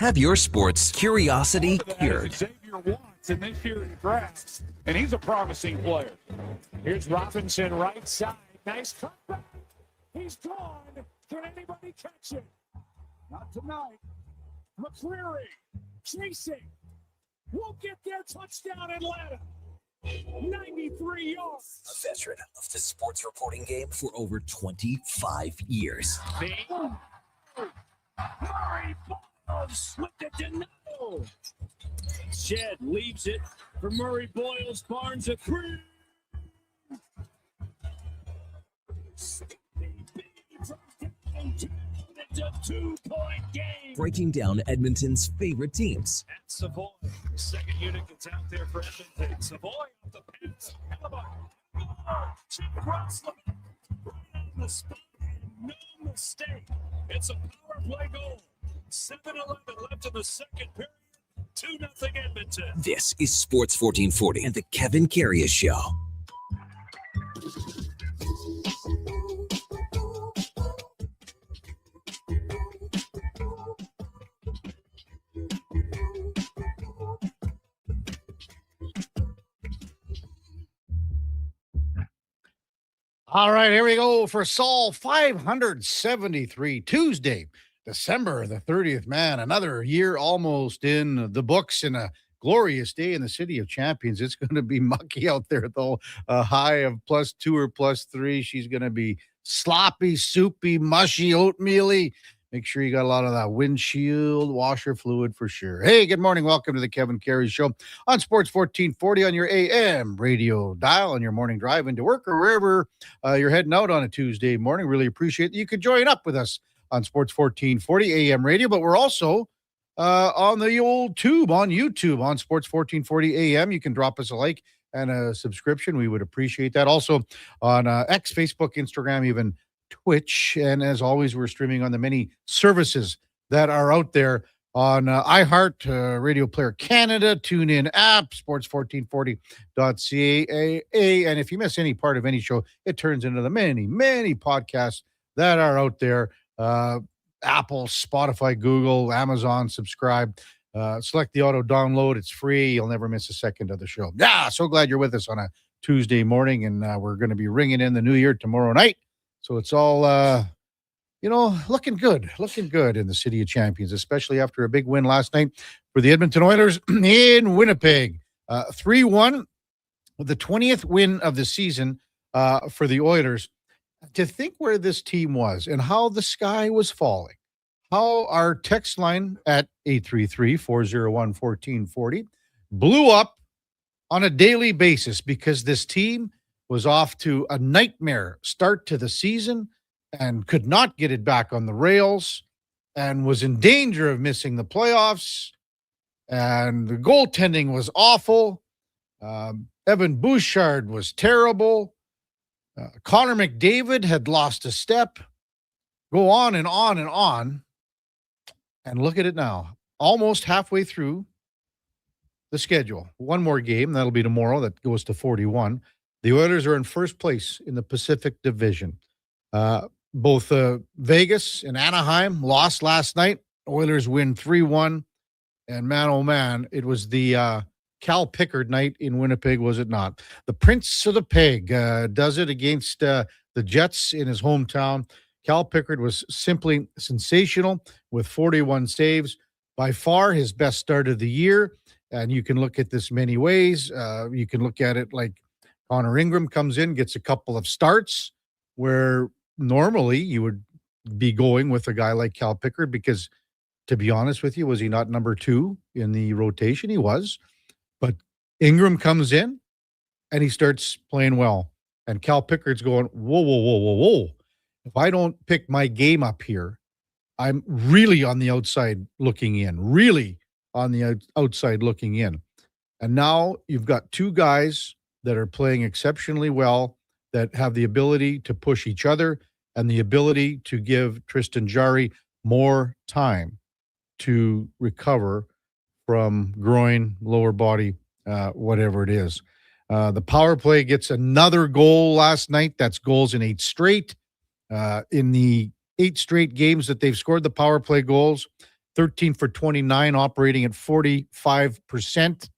Have your sports curiosity cured. Xavier Watts in this year's draft, and he's a promising player. Here's Robinson right side. Nice cutback. He's gone. Can anybody catch it? Not tonight. McCreary chasing. Won't get their touchdown, Atlanta. 93 yards. A veteran of the sports reporting game for over 25 years. Murray Boyles slipped it to no. Shed leaves it for Murray Boyles. Barnes a three. It's a 2-point game. Breaking down Edmonton's favorite teams. And Savoy, the second unit gets out there for Edmonton. Savoy off the pass. Hellebuck. Chip Russell. Right on the spot. No mistake. It's a power play goal. 7-11 left in the second period. 2-0 Edmonton. This is Sports 1440 and the Kevin Karius Show. All right, here we go for Sol 573, Tuesday, December the 30th. Man, another year almost in the books and a glorious day in the City of Champions. It's going to be mucky out there, though. A high of +2 or +3. She's going to be sloppy, soupy, mushy, oatmeal-y. Make sure you got a lot of that windshield washer fluid for sure. Hey, good morning. Welcome to the Kevin Karius Show on Sports 1440 on your AM radio dial on your morning drive into work or wherever you're heading out on a Tuesday morning. Really appreciate that you could join up with us on Sports 1440 AM radio, but we're also on the old tube on YouTube on Sports 1440 AM. You can drop us a like and a subscription. We would appreciate that. Also on X, Facebook, Instagram, even Twitch, and as always, we're streaming on the many services that are out there on iHeart, Radio Player Canada, TuneIn app, sports1440.ca. And if you miss any part of any show, it turns into the many, many podcasts that are out there. Apple, Spotify, Google, Amazon, subscribe. Select the auto download. It's free. You'll never miss a second of the show. Yeah, so glad you're with us on a Tuesday morning, and we're going to be ringing in the new year tomorrow night. So it's all, looking good in the City of Champions, especially after a big win last night for the Edmonton Oilers in Winnipeg. 3-1, the 20th win of the season for the Oilers. To think where this team was and how the sky was falling, how our text line at 833-401-1440 blew up on a daily basis because this team was off to a nightmare start to the season and could not get it back on the rails and was in danger of missing the playoffs. And the goaltending was awful. Evan Bouchard was terrible. Connor McDavid had lost a step. Go on and on and on. And look at it now. Almost halfway through the schedule. One more game. That'll be tomorrow. That goes to 41. The Oilers are in first place in the Pacific Division. Both Vegas and Anaheim lost last night. Oilers win 3-1. And man, oh man, it was the Cal Pickard night in Winnipeg, was it not? The Prince of the Peg does it against the Jets in his hometown. Cal Pickard was simply sensational with 41 saves. By far his best start of the year. And you can look at this many ways. You can look at it like Connor Ingram comes in, gets a couple of starts where normally you would be going with a guy like Cal Pickard because, to be honest with you, was he not number 2 in the rotation? He was. But Ingram comes in and he starts playing well. And Cal Pickard's going, whoa. If I don't pick my game up here, I'm really on the outside looking in. And now you've got two guys that are playing exceptionally well, that have the ability to push each other and the ability to give Tristan Jarry more time to recover from groin, lower body, whatever it is. The power play gets another goal last night. That's goals in 8 straight. In the 8 straight games that they've scored the power play goals, 13 for 29, operating at 45%.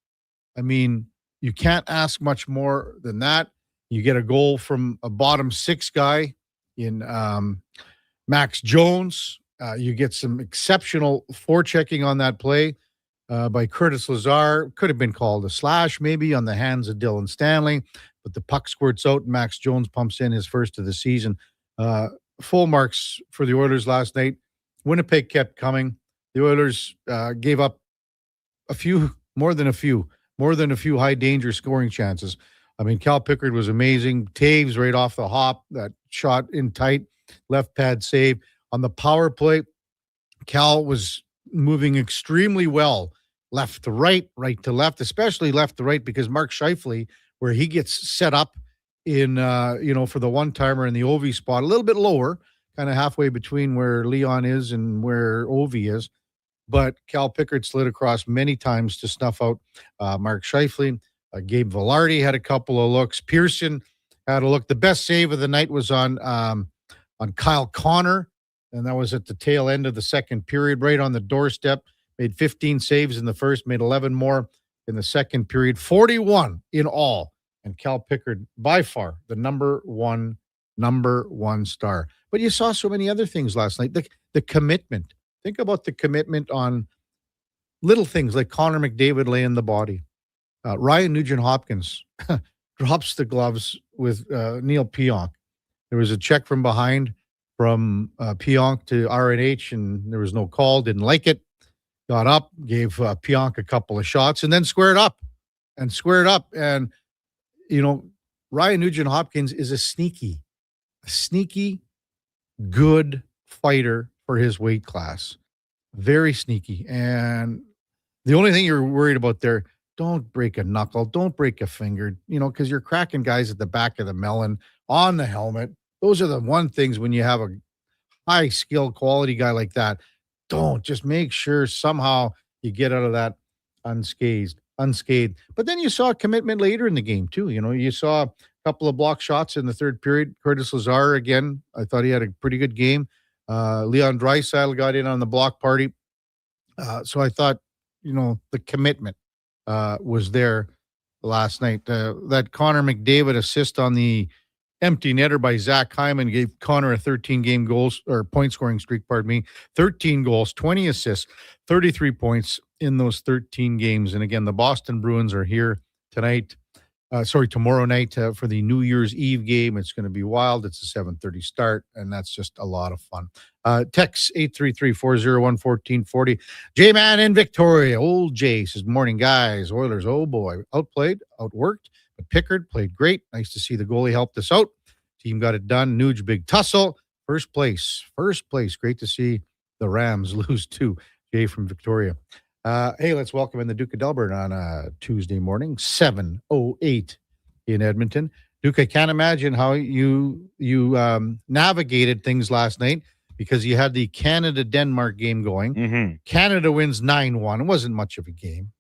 I mean, you can't ask much more than that. You get a goal from a bottom six guy in Max Jones. You get some exceptional forechecking on that play by Curtis Lazar. Could have been called a slash maybe on the hands of Dylan Stanley, but the puck squirts out and Max Jones pumps in his first of the season. Full marks for the Oilers last night. Winnipeg kept coming. The Oilers gave up more than a few high danger scoring chances. I mean, Cal Pickard was amazing. Taves right off the hop, that shot in tight, left pad save. On the power play, Cal was moving extremely well, left to right, right to left, especially left to right, because Mark Scheifele, where he gets set up in, for the one-timer in the Ovi spot, a little bit lower, kind of halfway between where Leon is and where Ovi is. But Cal Pickard slid across many times to snuff out Mark Scheifele. Gabe Velarde had a couple of looks. Pearson had a look. The best save of the night was on Kyle Connor, and that was at the tail end of the second period, right on the doorstep. Made 15 saves in the first, made 11 more in the second period, 41 in all. And Cal Pickard, by far, the number one star. But you saw so many other things last night. The commitment. Think about the commitment on little things like Connor McDavid laying the body. Ryan Nugent-Hopkins drops the gloves with Neil Pionk. There was a check from behind from Pionk to RNH, and there was no call, didn't like it. Got up, gave Pionk a couple of shots, and then squared up. And, Ryan Nugent-Hopkins is a sneaky, good fighter for his weight class. Very sneaky. And the only thing you're worried about there, don't break a knuckle, don't break a finger, because you're cracking guys at the back of the melon, on the helmet. Those are the one things when you have a high skill quality guy like that. Don't, just make sure somehow you get out of that unscathed. But then you saw a commitment later in the game too. You saw a couple of block shots in the third period. Curtis Lazar, again, I thought he had a pretty good game. Leon Draisaitl got in on the block party. So I thought, the commitment was there last night. That Connor McDavid assist on the empty netter by Zach Hyman gave Connor a 13-game goals or point-scoring streak, 13 goals, 20 assists, 33 points in those 13 games. And again, the Boston Bruins are here tomorrow night for the New Year's Eve game. It's going to be wild. It's a 7:30 start, and that's just a lot of fun. Text 833-401-1440. J-Man in Victoria. Old Jay says, morning, guys. Oilers, oh boy. Outplayed, outworked, but Pickard played great. Nice to see the goalie helped us out. Team got it done. Nuge, big tussle. First place. Great to see the Rams lose too. Jay from Victoria. Hey, let's welcome in the Duke of Delburne on a Tuesday morning, 7:08 in Edmonton. Duke, I can't imagine how you navigated things last night because you had the Canada-Denmark game going. Mm-hmm. Canada wins 9-1. It wasn't much of a game.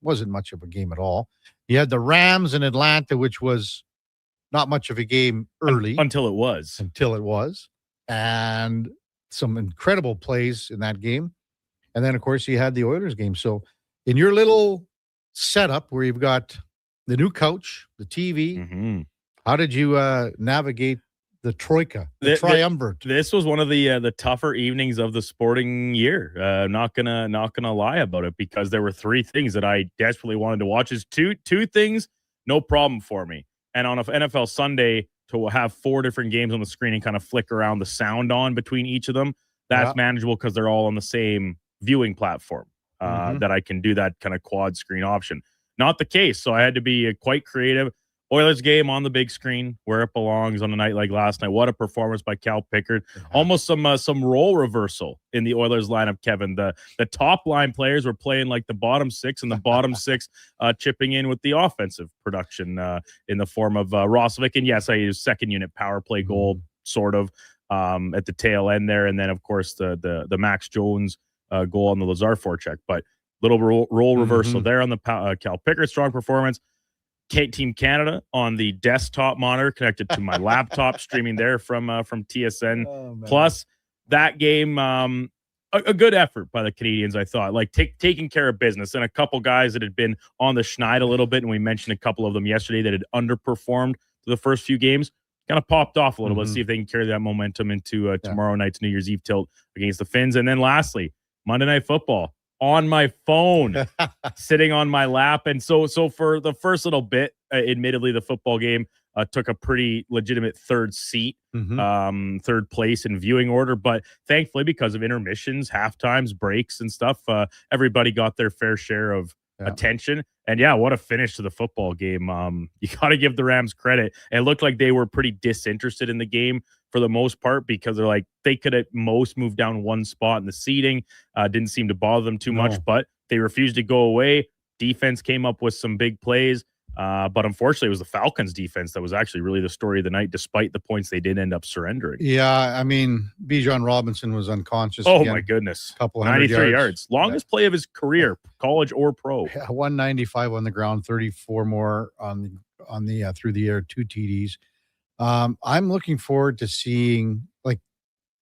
At all. You had the Rams in Atlanta, which was not much of a game early. Until it was. And some incredible plays in that game. And then, of course, you had the Oilers game. So in your little setup where you've got the new coach, the TV, mm-hmm. How did you navigate the troika, the triumvirate? This was one of the tougher evenings of the sporting year. Not gonna lie about it, because there were three things that I desperately wanted to watch. Is two things, no problem for me. And on an NFL Sunday, to have four different games on the screen and kind of flick around the sound on between each of them, that's manageable because they're all on the same viewing platform. That I can do that kind of quad screen option. Not the case, so I had to be quite creative. Oilers game on the big screen where it belongs on a night like last night. What a performance by Cal Pickard. Almost some role reversal in the Oilers lineup, Kevin. The top line players were playing like the bottom six, and the bottom six chipping in with the offensive production in the form of Roslovic. And yes, I used second unit power play goal sort of at the tail end there. And then, of course, the Max Jones goal on the Lazar forecheck. But little role reversal there on the Cal Pickard. Strong performance. Team Canada on the desktop monitor connected to my laptop, streaming there from TSN. Plus, that game, a good effort by the Canadians, I thought, like taking care of business. And a couple guys that had been on the schneid a little bit, and we mentioned a couple of them yesterday that had underperformed the first few games, kind of popped off a little bit. See if they can carry that momentum into tomorrow night's New Year's Eve tilt against the Finns. And then lastly, Monday Night Football on my phone, sitting on my lap. And so for the first little bit, admittedly, the football game took a pretty legitimate third seat, third place in viewing order. But thankfully, because of intermissions, halftimes, breaks, and stuff, everybody got their fair share of attention. And what a finish to the football game. You got to give the Rams credit. It looked like they were pretty disinterested in the game for the most part, because they're like, they could at most move down one spot in the seating. Didn't seem to bother them too much, but they refused to go away. Defense came up with some big plays. But unfortunately, it was the Falcons defense that was actually really the story of the night, despite the points they did end up surrendering. Yeah, I mean, Bijan Robinson was unconscious. Oh, my goodness. Couple 93 yards. Longest play of his career, college or pro. Yeah, 195 on the ground, 34 more on the through the air, 2 TDs. I'm looking forward to seeing like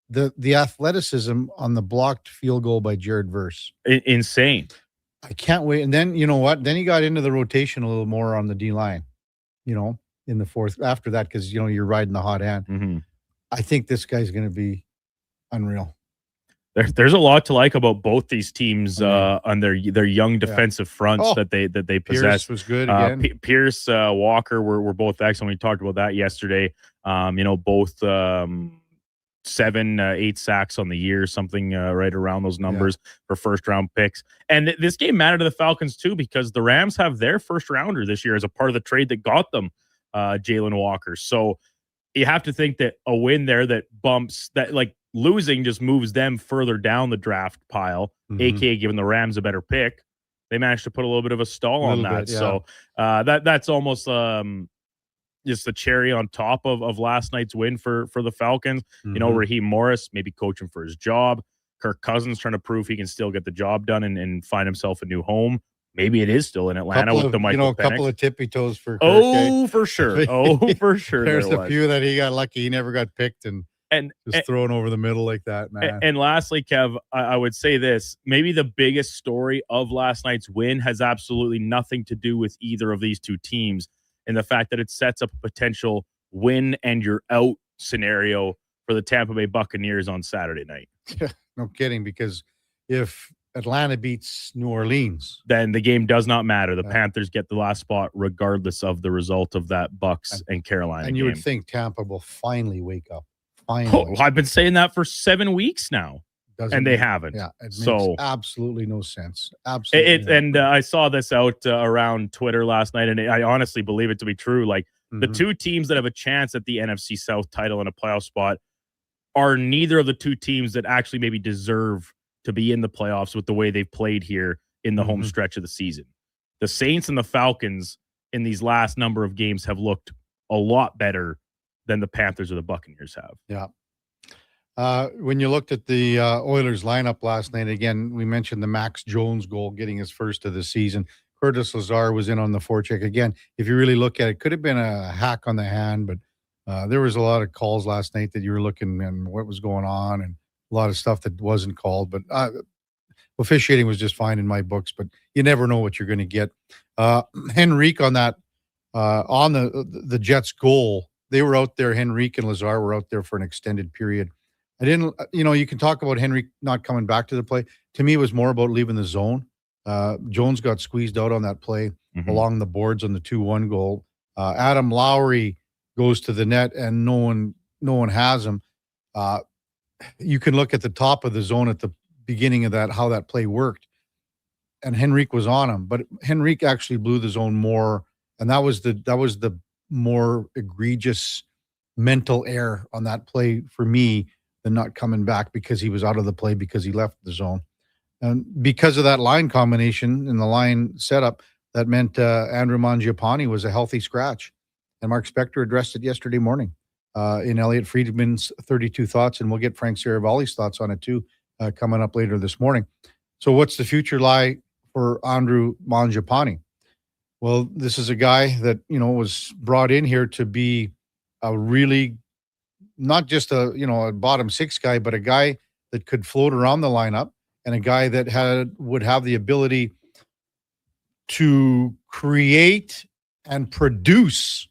the athleticism on the blocked field goal by Jared Verse. Insane. I can't wait. And then, you know what? Then he got into the rotation a little more on the D line, in the fourth after that, because, you're riding the hot hand. I think this guy's going to be unreal. There's a lot to like about both these teams on their young defensive fronts that they possess. Pierce was good again. Pierce, Walker were both excellent. We talked about that yesterday. Both 7, 8 sacks on the year, something right around those numbers for first round picks. And this game mattered to the Falcons too, because the Rams have their first rounder this year as a part of the trade that got them Jalen Walker. So you have to think that a win there that bumps that, like, losing just moves them further down the draft pile, aka giving the Rams a better pick. They managed to put a little bit of a stall on that. So that's almost just the cherry on top of last night's win for the Falcons. Raheem Morris maybe coaching for his job. Kirk Cousins trying to prove he can still get the job done and find himself a new home. Maybe it is still in Atlanta with the Michael Penix. A couple of tippy toes for Kirk. Oh, for sure. There's a few that he got lucky. He never got picked and just thrown over the middle like that, man. And lastly, Kev, I would say this. Maybe the biggest story of last night's win has absolutely nothing to do with either of these two teams, and the fact that it sets up a potential win and you're out scenario for the Tampa Bay Buccaneers on Saturday night. No kidding, because if Atlanta beats New Orleans, then the game does not matter. The Panthers get the last spot regardless of the result of that Bucs and Carolina and you game. would think Tampa will finally wake up. Finally. I've been saying that for 7 weeks now. They haven't. Yeah, it makes absolutely no sense. Absolutely. I saw this out around Twitter last night, and I honestly believe it to be true. Like, the two teams that have a chance at the NFC South title and a playoff spot are neither of the two teams that actually maybe deserve to be in the playoffs with the way they've played here in the home stretch of the season. The Saints and the Falcons in these last number of games have looked a lot better than the Panthers or the Buccaneers have. Yeah. When you looked at the Oilers lineup last night, again, we mentioned the Max Jones goal, getting his first of the season. Curtis Lazar was in on the forecheck. Again, if you really look at it, could have been a hack on the hand, but there was a lot of calls last night that you were looking and what was going on, and a lot of stuff that wasn't called. But officiating was just fine in my books, but you never know what you're going to get. Henrique on that, on the Jets goal, they were out there. Henrique and Lazar were out there for an extended period. I didn't, you can talk about Henrique not coming back to the play. To me, it was more about leaving the zone. Jones got squeezed out on that play along the boards on the 2-1 goal. Adam Lowry goes to the net and no one has him. You can look at the top of the zone at the beginning of that, how that play worked. And Henrique was on him, but Henrique actually blew the zone more. And that was the more egregious mental error on that play for me than not coming back, because he was out of the play because he left the zone. And because of that line combination and the line setup, that meant Andrew Mangiapane was a healthy scratch. And Mark Spector addressed it yesterday morning in Elliot Friedman's 32 Thoughts, and we'll get Frank Saravalli's thoughts on it too coming up later this morning. So what's the future lie for Andrew Mangiapane? Well, this is a guy that, was brought in here to be a really, not just a bottom six guy, but a guy that could float around the lineup and a guy that would have the ability to create and produce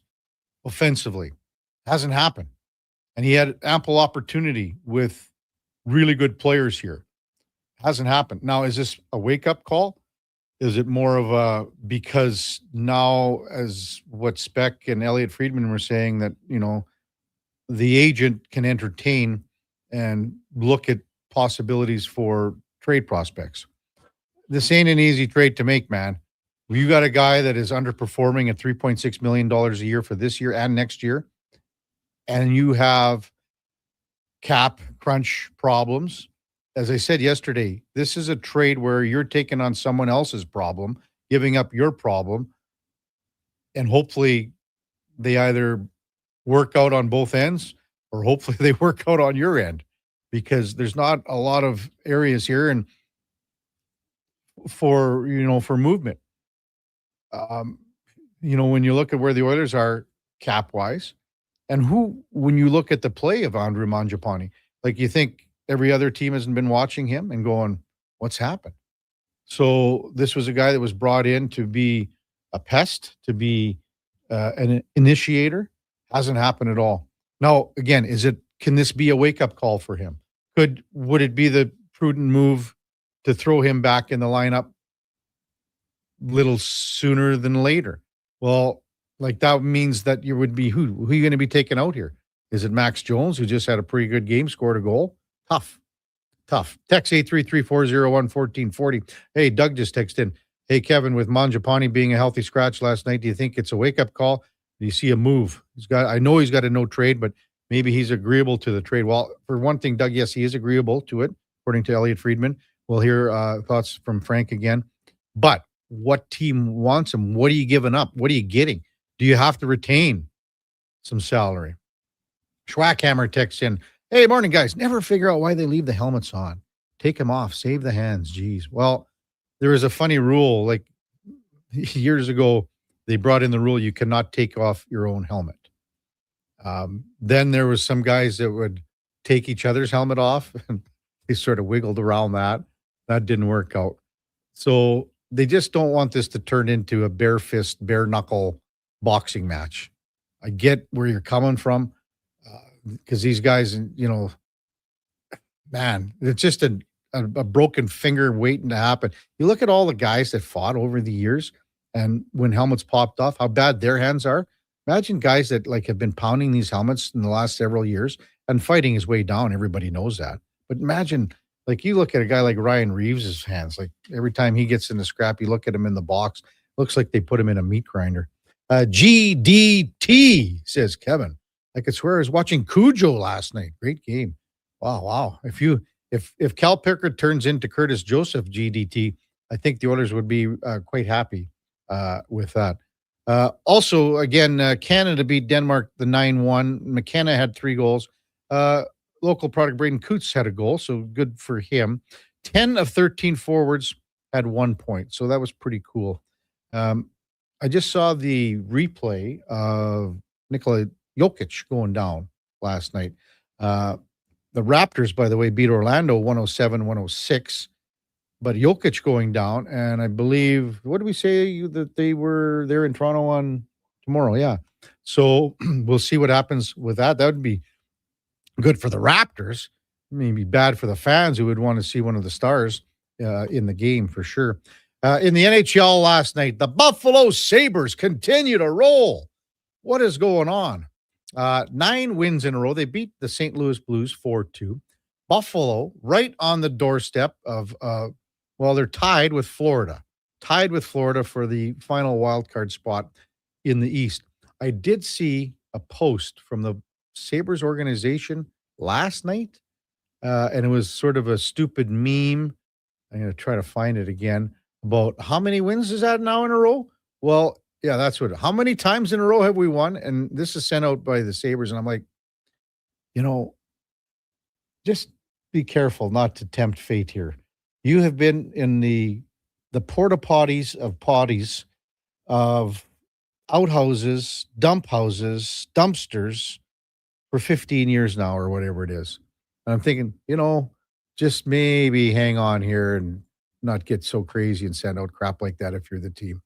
offensively. Hasn't happened. And he had ample opportunity with really good players here. Hasn't happened. Now, is this a wake-up call? Is it more of a, because now, as what Speck and Elliot Friedman were saying, that, the agent can entertain and look at possibilities for trade prospects. This ain't an easy trade to make, man. You got a guy that is underperforming at $3.6 million a year for this year and next year, and you have cap crunch problems. As I said yesterday, this is a trade where you're taking on someone else's problem, giving up your problem, and hopefully they either work out on both ends or hopefully they work out on your end, because there's not a lot of areas here and for movement. When you look at where the Oilers are cap wise, and when you look at the play of Andrew Mangiapane, like, you think every other team hasn't been watching him and going, what's happened? So this was a guy that was brought in to be a pest, to be an initiator. Hasn't happened at all. Now, again, can this be a wake-up call for him? Would it be the prudent move to throw him back in the lineup little sooner than later? Well, like, that means that you would be who are you going to be taking out here? Is it Max Jones, who just had a pretty good game, scored a goal? Tough. Text 833-401-1440. Hey, Doug just texted in. Hey, Kevin, with Mangiapane being a healthy scratch last night, do you think it's a wake-up call? Do you see a move? I know he's got a no trade, but maybe he's agreeable to the trade. Well, for one thing, Doug, yes, he is agreeable to it, according to Elliot Friedman. We'll hear thoughts from Frank again. But what team wants him? What are you giving up? What are you getting? Do you have to retain some salary? Schwackhammer texts in, hey, morning, guys. Never figure out why they leave the helmets on. Take them off. Save the hands. Geez. Well, there is a funny rule. Like, years ago, they brought in the rule you cannot take off your own helmet. Then there was some guys that would take each other's helmet off, and they sort of wiggled around that. That didn't work out. So they just don't want this to turn into a bare fist, bare knuckle boxing match. I get where you're coming from, because these guys, man, it's just a broken finger waiting to happen. You look at all the guys that fought over the years, and when helmets popped off, how bad their hands are. Imagine guys that have been pounding these helmets in the last several years and fighting his way down. Everybody knows that. But imagine, you look at a guy like Ryan Reeves' hands. Every time he gets in the scrap, you look at him in the box. Looks like they put him in a meat grinder. GDT, says Kevin. I could swear I was watching Cujo last night. Great game. Wow. If Cal Pickard turns into Curtis Joseph, GDT, I think the Oilers would be quite happy with that. Also, again, Canada beat Denmark the 9-1. McKenna had 3 goals. Local product Braden Coots had a goal, so good for him. 10 of 13 forwards had 1 point, so that was pretty cool. I just saw the replay of Nikola Jokic going down last night. The Raptors, by the way, beat Orlando 107-106. But Jokic going down, and I believe, what did we say that they're in Toronto on tomorrow? Yeah. So we'll see what happens with that. That would be good for the Raptors. Maybe bad for the fans who would want to see one of the stars in the game for sure. In the NHL last night, the Buffalo Sabres continue to roll. What is going on? 9 wins in a row. They beat the St. Louis Blues 4-2. Buffalo right on the doorstep of they're tied with Florida for the final wild card spot in the East. I did see a post from the Sabres organization last night, and it was sort of a stupid meme. I'm going to try to find it again, about how many wins is that now in a row? Well, yeah, that's how many times in a row have we won? And this is sent out by the Sabres, and I'm like, just be careful not to tempt fate here. You have been in the porta potties of outhouses, dump houses, dumpsters for 15 years now, or whatever it is. And I'm thinking, just maybe hang on here and not get so crazy and send out crap like that if you're the team.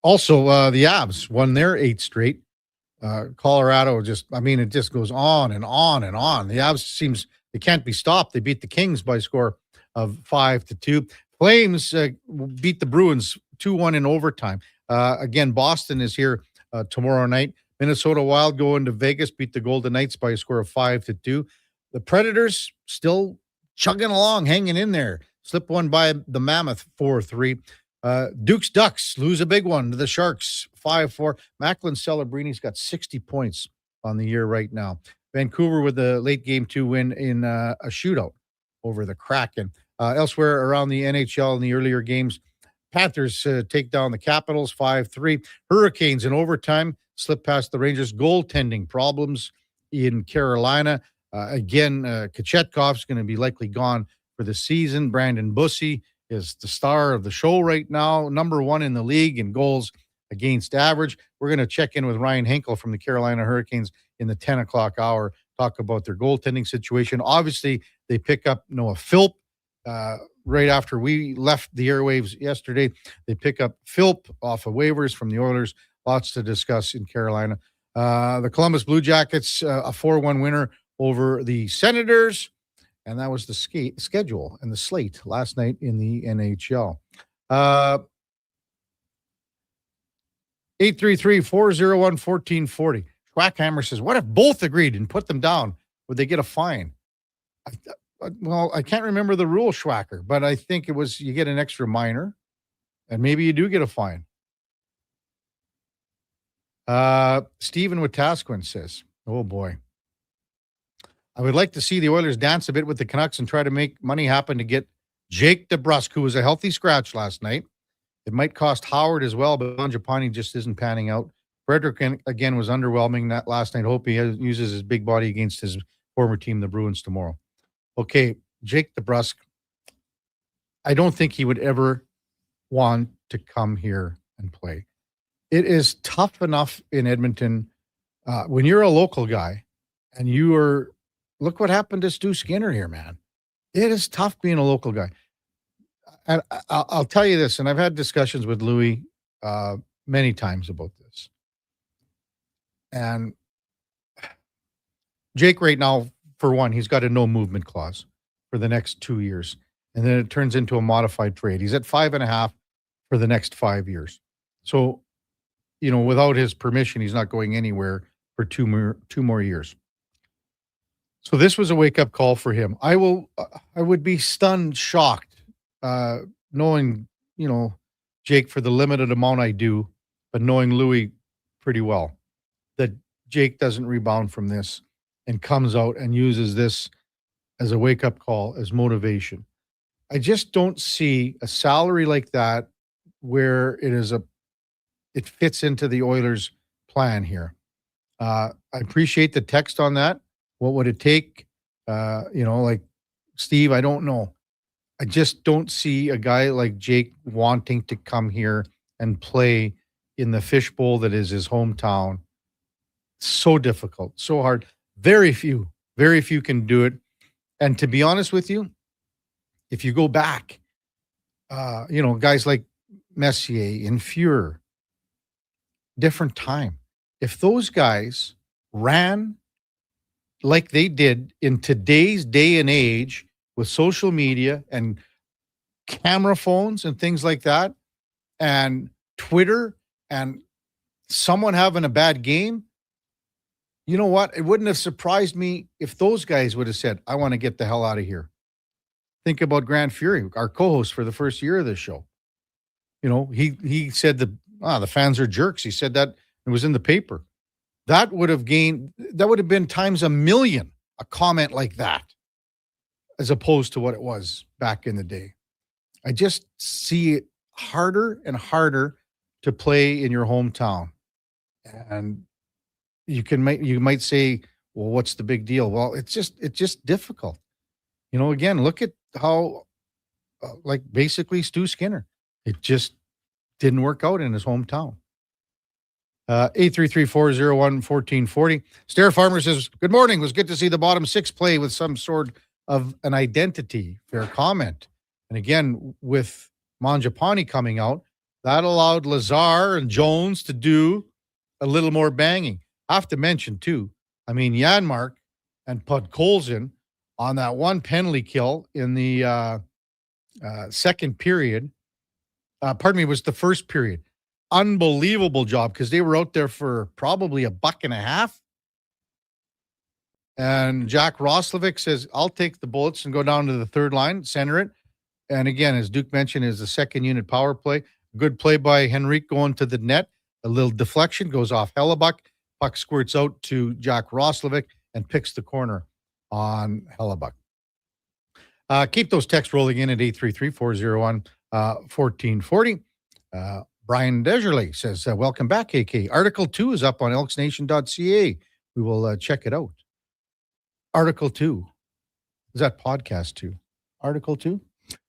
Also, the Avs won their 8 straight. Colorado it just goes on and on and on. The Avs seems they can't be stopped. They beat the Kings by a score of 5-2. Flames beat the Bruins 2-1 in overtime. Again, Boston is here tomorrow night. Minnesota Wild go into Vegas, beat the Golden Knights by a score of 5-2. The Predators still chugging along, hanging in there. Slip one by the Mammoth 4-3. Duke's Ducks lose a big one to the Sharks 5-4. Macklin Celebrini's got 60 points on the year right now. Vancouver with the late game 2 win in a shootout over the Kraken. Elsewhere around the NHL in the earlier games, Panthers take down the Capitals 5-3. Hurricanes in overtime slip past the Rangers. Goaltending problems in Carolina. Again, Kachetkov's going to be likely gone for the season. Brandon Bussey is the star of the show right now, number 1 in the league in goals against average. We're going to check in with Ryan Henkel from the Carolina Hurricanes in the 10 o'clock hour, talk about their goaltending situation. Obviously, they pick up Noah Philp right after we left the airwaves yesterday. They pick up Philp off of waivers from the Oilers. Lots to discuss in Carolina. The Columbus Blue Jackets, a 4-1 winner over the Senators. And that was the schedule and the slate last night in the NHL. 833-401-1440. Schwackhammer says, what if both agreed and put them down? Would they get a fine? I can't remember the rule, Schwacker, but I think it was you get an extra minor, and maybe you do get a fine. Stephen Wetaskiwin says, oh boy. I would like to see the Oilers dance a bit with the Canucks and try to make money happen to get Jake DeBrusk, who was a healthy scratch last night. It might cost Howard as well, but Mangiapane just isn't panning out. Frederick, again, was underwhelming that last night. Hope he uses his big body against his former team, the Bruins, tomorrow. Okay, Jake DeBrusk, I don't think he would ever want to come here and play. It is tough enough in Edmonton when you're a local guy and you are. Look what happened to Stu Skinner here, man. It is tough being a local guy. And I'll tell you this, and I've had discussions with Louis many times about this. And Jake right now, for one, he's got a no movement clause for the next 2 years. And then it turns into a modified trade. He's at 5.5 for the next 5 years. So, without his permission, he's not going anywhere for two more years. So this was a wake-up call for him. I would be stunned, shocked, knowing, Jake for the limited amount I do, but knowing Louis pretty well, that Jake doesn't rebound from this and comes out and uses this as a wake-up call, as motivation. I just don't see a salary like that where it fits into the Oilers' plan here. I appreciate the text on that. What would it take? Like Steve, I don't know. I just don't see a guy like Jake wanting to come here and play in the fishbowl that is his hometown. So difficult, so hard. Very few can do it. And to be honest with you, if you go back, guys like Messier and Fuhrer, different time. If those guys ran like they did in today's day and age with social media and camera phones and things like that, and Twitter, and someone having a bad game, you know what? It wouldn't have surprised me if those guys would have said, I want to get the hell out of here. Think about Grant Fury, our co-host for the first year of this show. He said the fans are jerks. He said that it was in the paper. That would have been times a million, a comment like that, as opposed to what it was back in the day. I just see it harder and harder to play in your hometown. And you might say, well, what's the big deal? Well, it's just difficult. Again, look at how, basically Stu Skinner, it just didn't work out in his hometown. 833-401-1440. Stair Farmer says, good morning. It was good to see the bottom six play with some sort of an identity. Fair comment. And again, with Mangiapane coming out, that allowed Lazar and Jones to do a little more banging. I have to mention, too, Janmark and Podkolzin on that one penalty kill in the second period. Was the first period. Unbelievable job because they were out there for probably $1.50. And Jack Roslovic says, I'll take the bullets and go down to the third line, center it. And again, as Duke mentioned, is the second unit power play. Good play by Henrique going to the net. A little deflection goes off Hellebuck. Puck squirts out to Jack Roslovic and picks the corner on Hellebuck. Keep those texts rolling in at 833-401-1440. Brian Deserley says, welcome back, AK. Article 2 is up on elksnation.ca. We will check it out. Article 2. Is that podcast 2? Article 2?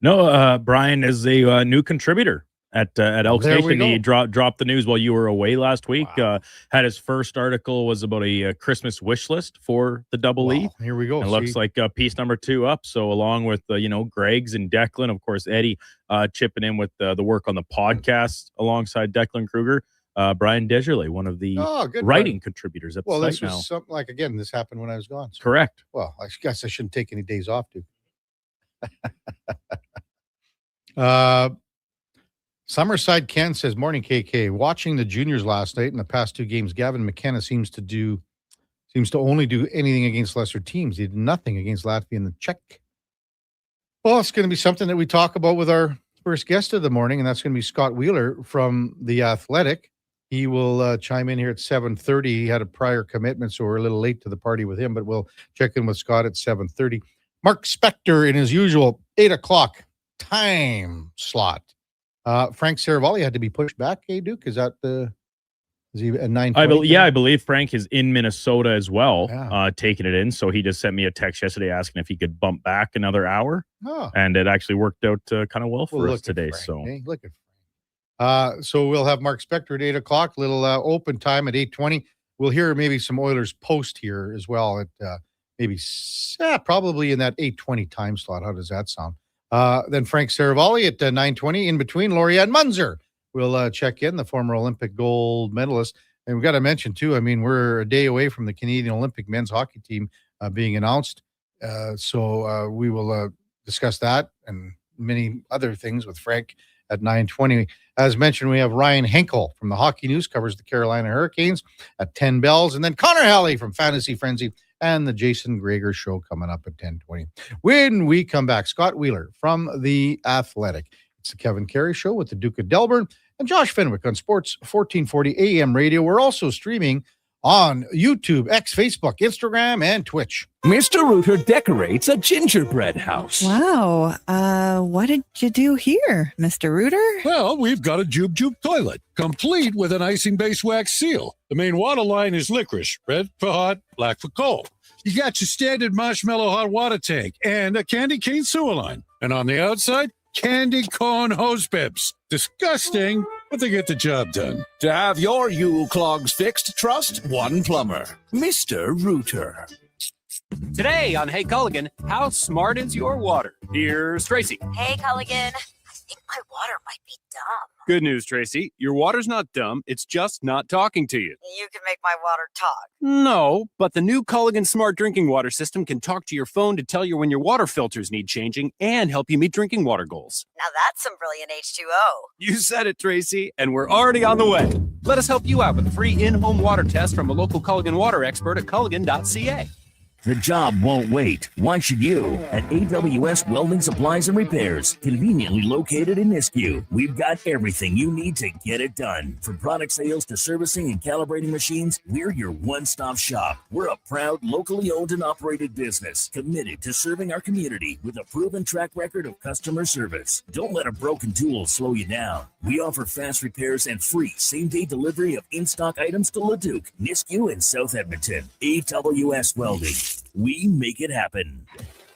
No, Brian is a new contributor at Elks Nation. He dropped the news while you were away last week. Wow. Had his first article was about a Christmas wish list for the Double E. Here we go. It looks like piece number 2 up. So along with Greg's and Declan, of course, Eddie chipping in with the work on the podcast alongside Declan Kruger. Brian Deserley, one of the writing contributors at the site now. This was something like, again, this happened when I was gone. So. Correct. Well, I guess I shouldn't take any days off, dude. Summerside Ken says, morning, KK. Watching the juniors last night in the past 2 games, Gavin McKenna seems to only do anything against lesser teams. He did nothing against Latvia and the Czech. Well, it's going to be something that we talk about with our first guest of the morning, and that's going to be Scott Wheeler from The Athletic. He will chime in here at 7:30. He had a prior commitment, so we're a little late to the party with him, but we'll check in with Scott at 7:30. Mark Spector in his usual 8 o'clock time slot. Frank Saravalli had to be pushed back. Hey, Duke, is he at 9:20? I believe Frank is in Minnesota as well, taking it in. So he just sent me a text yesterday asking if he could bump back another hour. And it actually worked out kind of well for us today. Frank, so look at Frank. So we'll have Mark Spector at 8 o'clock, little open time at 8:20. We'll hear maybe some Oilers post here as well at probably in that 8:20 time slot. How does that sound? Then Frank Saravalli at 9:20. In between, Lorianne Munzer will check in, the former Olympic gold medalist. And we've got to mention, too, we're a day away from the Canadian Olympic men's hockey team being announced. So we will discuss that and many other things with Frank at 9:20. As mentioned, we have Ryan Henkel from the Hockey News, covers the Carolina Hurricanes at 10 bells. And then Connor Halley from Fantasy Frenzy and the Jason Greger Show coming up at 10:20. When we come back, Scott Wheeler from The Athletic. It's the Kevin Carey Show with the Duke of Delburne and Josh Fenwick on Sports 1440 AM radio. We're also streaming on YouTube, X, Facebook, Instagram, and Twitch. Mr. Rooter decorates a gingerbread house. Wow. What did you do here, Mr. Rooter? Well, we've got a Jube Jube toilet, complete with an icing-based wax seal. The main water line is licorice, red for hot, black for cold. You got your standard marshmallow hot water tank and a candy cane sewer line. And on the outside, candy corn hose pips. Disgusting, but they get the job done. To have your Yule clogs fixed, trust one plumber, Mr. Rooter. Today on Hey Culligan, how smart is your water? Here's Tracy. Hey Culligan, I think my water might be dumb. Good news, Tracy. Your water's not dumb. It's just not talking to you. You can make my water talk. No, but the new Culligan Smart Drinking Water System can talk to your phone to tell you when your water filters need changing and help you meet drinking water goals. Now that's some brilliant H2O. You said it, Tracy, and we're already on the way. Let us help you out with a free in-home water test from a local Culligan water expert at culligan.ca. The job won't wait. Why should you? At AWS Welding Supplies and Repairs, conveniently located in Nisku, we've got everything you need to get it done. From product sales to servicing and calibrating machines, we're your one-stop shop. We're a proud, locally owned and operated business, committed to serving our community with a proven track record of customer service. Don't let a broken tool slow you down. We offer fast repairs and free same-day delivery of in-stock items to Leduc, Nisku, and South Edmonton. AWS Welding. We make it happen.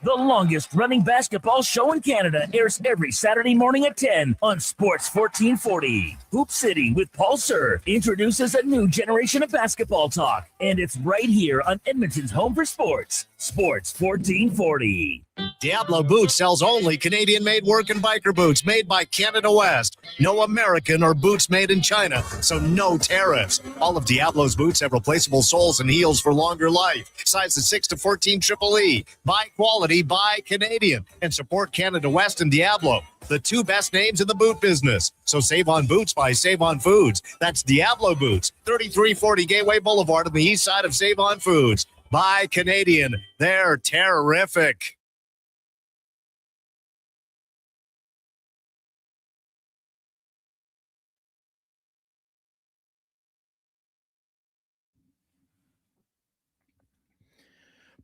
The longest running basketball show in Canada airs every Saturday morning at 10 on Sports 1440. Hoop City with Paul Sir introduces a new generation of basketball talk, and it's right here on Edmonton's home for sports, Sports 1440. Diablo Boots sells only Canadian-made work and biker boots made by Canada West. No American or boots made in China, so no tariffs. All of Diablo's boots have replaceable soles and heels for longer life. Sizes 6 to 14 Triple E. Buy quality, buy Canadian. And support Canada West and Diablo, the two best names in the boot business. So save on boots by Save On Foods. That's Diablo Boots, 3340 Gateway Boulevard on the east side of Save On Foods. Buy Canadian. They're terrific.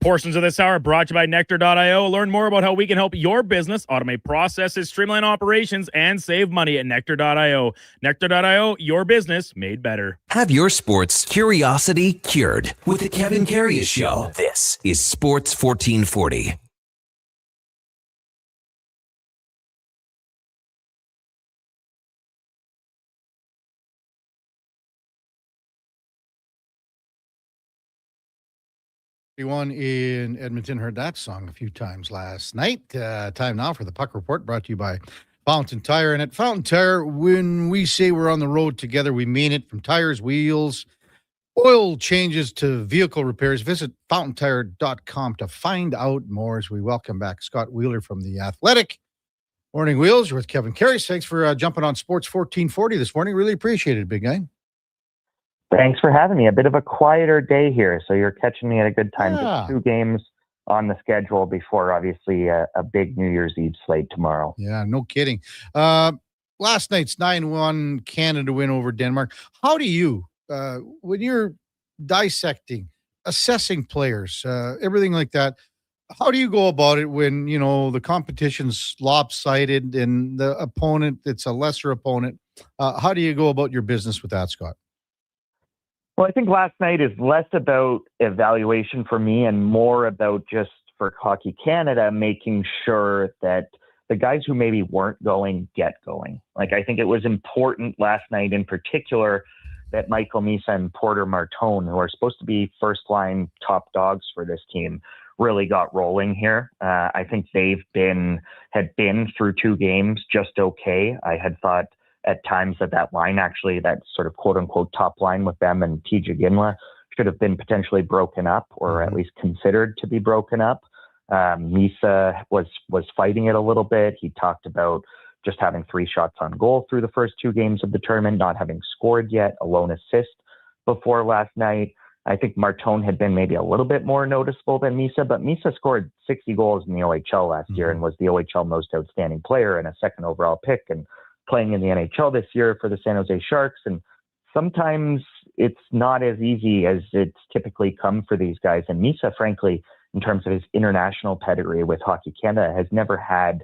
Portions of this hour are brought to you by Nectar.io. Learn more about how we can help your business automate processes, streamline operations, and save money at Nectar.io. Nectar.io, your business made better. Have your sports curiosity cured with the Kevin Karius Show. This is Sports 1440. Everyone in Edmonton heard that song a few times last night. Time now for the Puck Report, brought to you by Fountain Tire. And at Fountain Tire, when we say we're on the road together, we mean it. From tires, wheels, oil changes to vehicle repairs, visit fountaintire.com to find out more. As we welcome back Scott Wheeler from The Athletic. Morning, Wheels. You're with Kevin Karius. Thanks for jumping on Sports 1440 this morning. Really appreciate it, big guy. Thanks for having me. A bit of a quieter day here, so you're catching me at a good time. Just 2 games on the schedule before, obviously, a big New Year's Eve slate tomorrow. Yeah, no kidding. Last night's 9-1 Canada win over Denmark. How do you, when you're dissecting, assessing players, everything like that, how do you go about it when, you know, the competition's lopsided and the opponent, it's a lesser opponent? How do you go about your business with that, Scott? Well, I think last night is less about evaluation for me and more about just for Hockey Canada, making sure that the guys who maybe weren't going get going. Like, I think it was important last night in particular that Michael Misa and Porter Martone, who are supposed to be first-line top dogs for this team, really got rolling here. I think had been through 2 games just okay. I had thought at times that line, actually, that sort of quote-unquote top line with them and TJ Ginla should have been potentially broken up, or at least considered to be broken up. Misa was fighting it a little bit. He talked about just having 3 shots on goal through the first 2 games of the tournament, not having scored yet, a lone assist before last night. I think Martone had been maybe a little bit more noticeable than Misa, but Misa scored 60 goals in the OHL last year and was the OHL most outstanding player and a 2nd overall pick, and playing in the NHL this year for the San Jose Sharks. And sometimes it's not as easy as it's typically come for these guys. And Misa, frankly, in terms of his international pedigree with Hockey Canada, has never had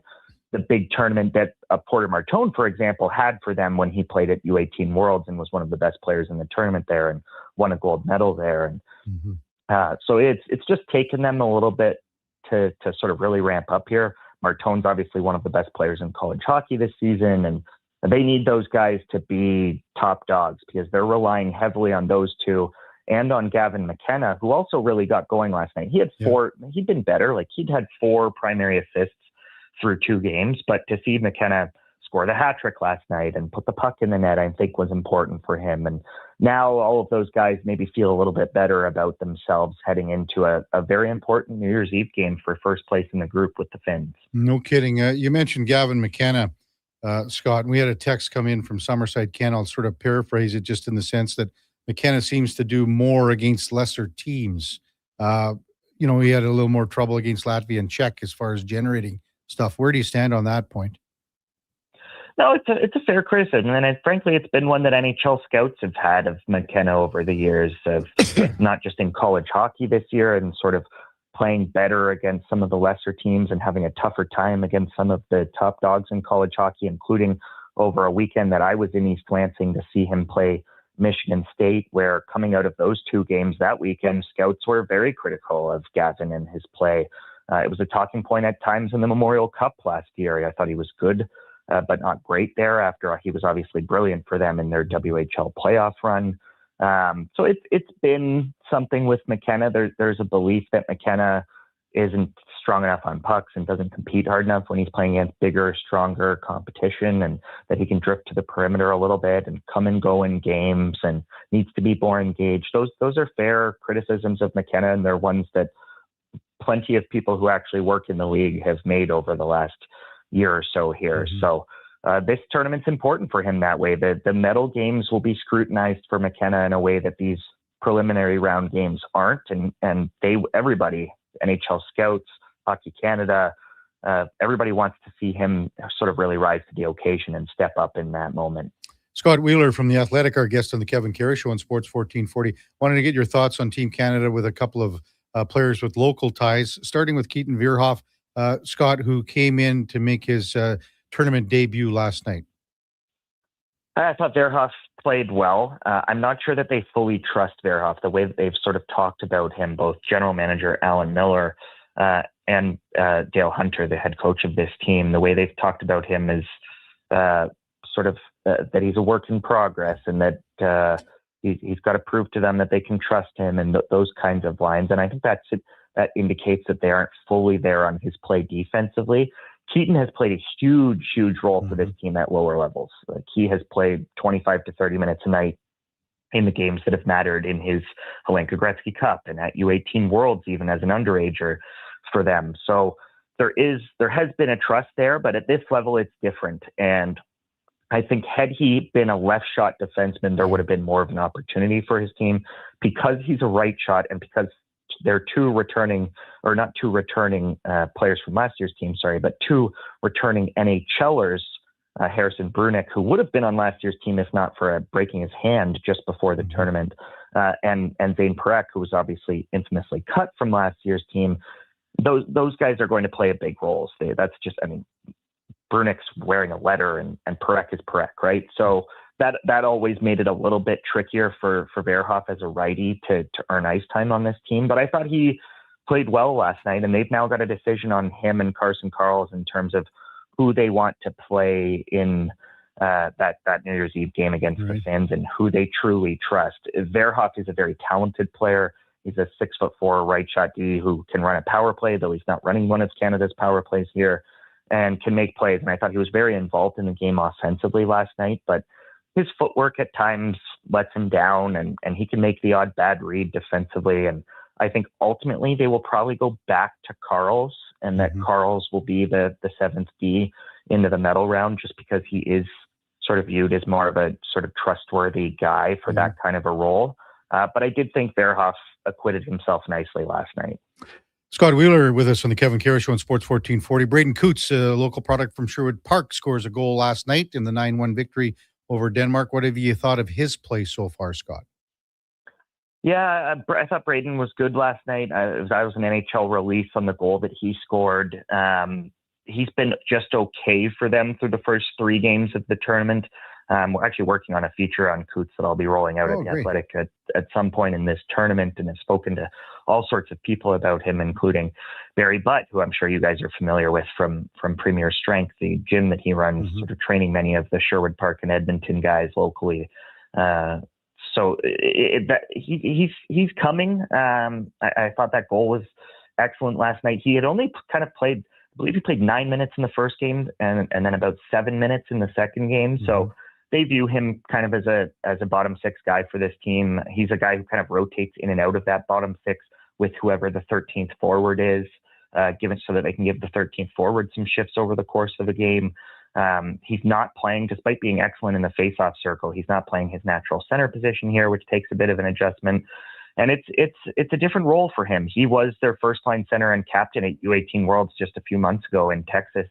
the big tournament that Porter Martone, for example, had for them when he played at U18 Worlds and was one of the best players in the tournament there and won a gold medal there. And so it's just taken them a little bit to sort of really ramp up here. Martone's obviously one of the best players in college hockey this season, and they need those guys to be top dogs because they're relying heavily on those 2 and on Gavin McKenna, who also really got going last night. He had 4, he'd been better. Like, he'd had 4 primary assists through 2 games, but to see McKenna score the hat trick last night and put the puck in the net, I think was important for him. And now all of those guys maybe feel a little bit better about themselves heading into a very important New Year's Eve game for first place in the group with the Finns. No kidding. You mentioned Gavin McKenna, Scott, and we had a text come in from Summerside, Ken. I'll sort of paraphrase it just in the sense that McKenna seems to do more against lesser teams. He had a little more trouble against Latvia and Czech as far as generating stuff. Where do you stand on that point? No, it's a fair criticism, and frankly, it's been one that NHL scouts have had of McKenna over the years, of not just in college hockey this year, and sort of playing better against some of the lesser teams and having a tougher time against some of the top dogs in college hockey, including over a weekend that I was in East Lansing to see him play Michigan State, where coming out of those 2 games that weekend, scouts were very critical of Gavin and his play. It was a talking point at times in the Memorial Cup last year. I thought he was good, but not great there after he was obviously brilliant for them in their WHL playoff run. So it's been something with McKenna. There's a belief that McKenna isn't strong enough on pucks and doesn't compete hard enough when he's playing against bigger, stronger competition, and that he can drift to the perimeter a little bit and come and go in games and needs to be more engaged. Those are fair criticisms of McKenna, and they're ones that plenty of people who actually work in the league have made over the last year or so here. So this tournament's important for him that way. The medal games will be scrutinized for McKenna in a way that these preliminary round games aren't, and everybody, NHL scouts, Hockey Canada, everybody wants to see him sort of really rise to the occasion and step up in that moment. Scott Wheeler from The Athletic, our guest on the Kevin Karius Show on Sports 1440. Wanted to get your thoughts on Team Canada with a couple of players with local ties, starting with Keaton Vierhoff, Scott, who came in to make his tournament debut last night. I thought Vierhoff played well. I'm not sure that they fully trust Vierhoff, the way that they've sort of talked about him, both general manager Alan Miller and Dale Hunter, the head coach of this team. The way they've talked about him is sort of that he's a work in progress, and that he's got to prove to them that they can trust him, and those kinds of lines. And I think that indicates that they aren't fully there on his play defensively. Keaton has played a huge role for this team at lower levels. Like, he has played 25 to 30 minutes a night in the games that have mattered in his Helenka Gretzky Cup and at U18 Worlds, even as an underager for them. So there has been a trust there, but at this level, it's different. And I think had he been a left shot defenseman, there would have been more of an opportunity for his team, because he's a right shot and because there are two returning players from last year's team, but two returning NHLers, Harrison Brunick, who would have been on last year's team if not for breaking his hand just before the tournament, and Zane Parekh, who was obviously infamously cut from last year's team. Those guys are going to play a big role. Brunick's wearing a letter and Parekh is Parekh, right? So that always made it a little bit trickier for Vierhoff as a righty to earn ice time on this team. But I thought he played well last night, and they've now got a decision on him and Carson Karls in terms of who they want to play in that New Year's Eve game against the Sens and who they truly trust. Vierhoff is a very talented player. He's a 6'4" right shot D who can run a power play, though he's not running one of Canada's power plays here, and can make plays. And I thought he was very involved in the game offensively last night, but his footwork at times lets him down, and he can make the odd bad read defensively. And I think ultimately they will probably go back to Karls, and that Karls will be the seventh D into the medal round, just because he is sort of viewed as more of a sort of trustworthy guy for that kind of a role. But I did think Vierhoff acquitted himself nicely last night. Scott Wheeler with us on the Kevin Karius Show on Sports 1440. Braden Coots, a local product from Sherwood Park, scores a goal last night in the 9-1 victory over Denmark. What have you thought of his play so far, Scott? Yeah, I thought Braden was good last night. I was an NHL release on the goal that he scored. He's been just okay for them through the first three games of the tournament. We're actually working on a feature on Coots that I'll be rolling out at the Athletic at some point in this tournament, and have spoken to all sorts of people about him, including Barry Butt, who I'm sure you guys are familiar with from Premier Strength, the gym that he runs, sort of training many of the Sherwood Park and Edmonton guys locally. So he's coming. I thought that goal was excellent last night. He had only kind of played, I believe he played 9 minutes in the first game and then about 7 minutes in the second game. So they view him kind of as a bottom six guy for this team. He's a guy who kind of rotates in and out of that bottom six with whoever the 13th forward is, given so that they can give the 13th forward some shifts over the course of the game. He's not playing, despite being excellent in the face-off circle, he's not playing his natural center position here, which takes a bit of an adjustment. And it's a different role for him. He was their first line center and captain at U18 Worlds just a few months ago in Texas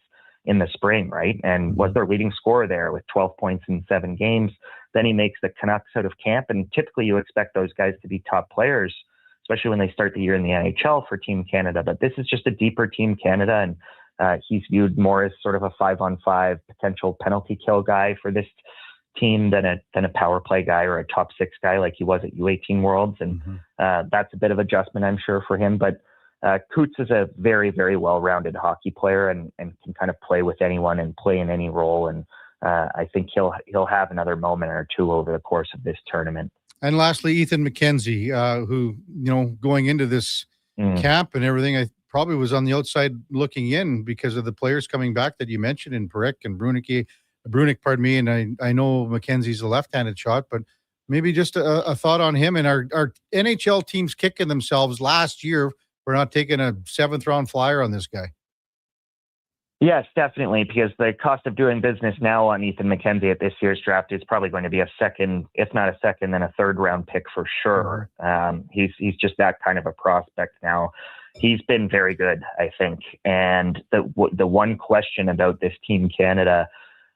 in the spring, right? And was their leading scorer there with 12 points in 7 games. Then he makes the Canucks out of camp. And typically you expect those guys to be top players, especially when they start the year in the NHL for Team Canada. But this is just a deeper Team Canada. And he's viewed more as sort of a 5-on-5 potential penalty kill guy for this team than a power play guy or a top six guy like he was at U18 Worlds. And that's a bit of adjustment, I'm sure, for him. But Coots is a very, very well-rounded hockey player and can kind of play with anyone and play in any role. And I think he'll have another moment or two over the course of this tournament. And lastly, Ethan McKenzie, who, going into this camp and everything, I probably was on the outside looking in because of the players coming back that you mentioned in Perek and Brunick, pardon me. And I know McKenzie's a left-handed shot, but maybe just a thought on him and our NHL teams kicking themselves last year for not taking a 7th-round flyer on this guy. Yes, definitely, because the cost of doing business now on Ethan McKenzie at this year's draft is probably going to be a second, if not a second, then a 3rd-round pick for sure. He's just that kind of a prospect now. He's been very good, I think. And the one question about this Team Canada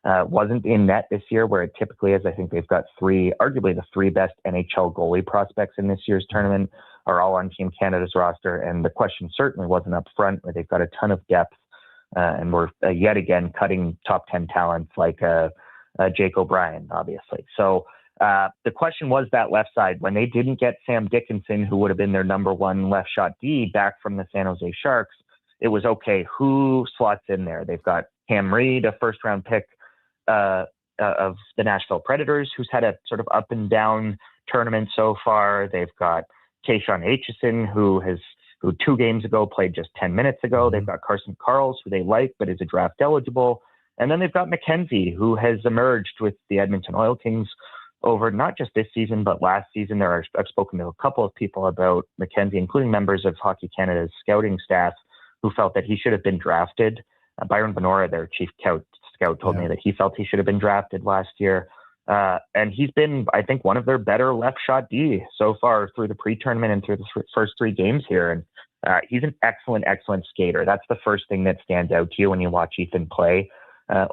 wasn't in net this year, where it typically is. I think they've got arguably the 3 best NHL goalie prospects in this year's tournament are all on Team Canada's roster. And the question certainly wasn't up front, where they've got a ton of depth. And we're yet again cutting top 10 talents like Jake O'Brien, obviously. So the question was that left side. When they didn't get Sam Dickinson, who would have been their number 1 left shot D back from the San Jose Sharks, it was okay, who slots in there? They've got Cam Reed, a 1st-round pick of the Nashville Predators, who's had a sort of up and down tournament so far. They've got Tayshaun Aitchison, who 2 games ago played just 10 minutes ago. They've got Carson Karls, who they like, but is a draft eligible. And then they've got McKenzie, who has emerged with the Edmonton Oil Kings over not just this season, but last season. I've spoken to a couple of people about McKenzie, including members of Hockey Canada's scouting staff, who felt that he should have been drafted. Byron Benora, their chief scout, told me that he felt he should have been drafted last year. And he's been, I think, one of their better left shot D so far through the pre-tournament and through the first 3 games here. And he's an excellent, excellent skater. That's the first thing that stands out to you when you watch Ethan play.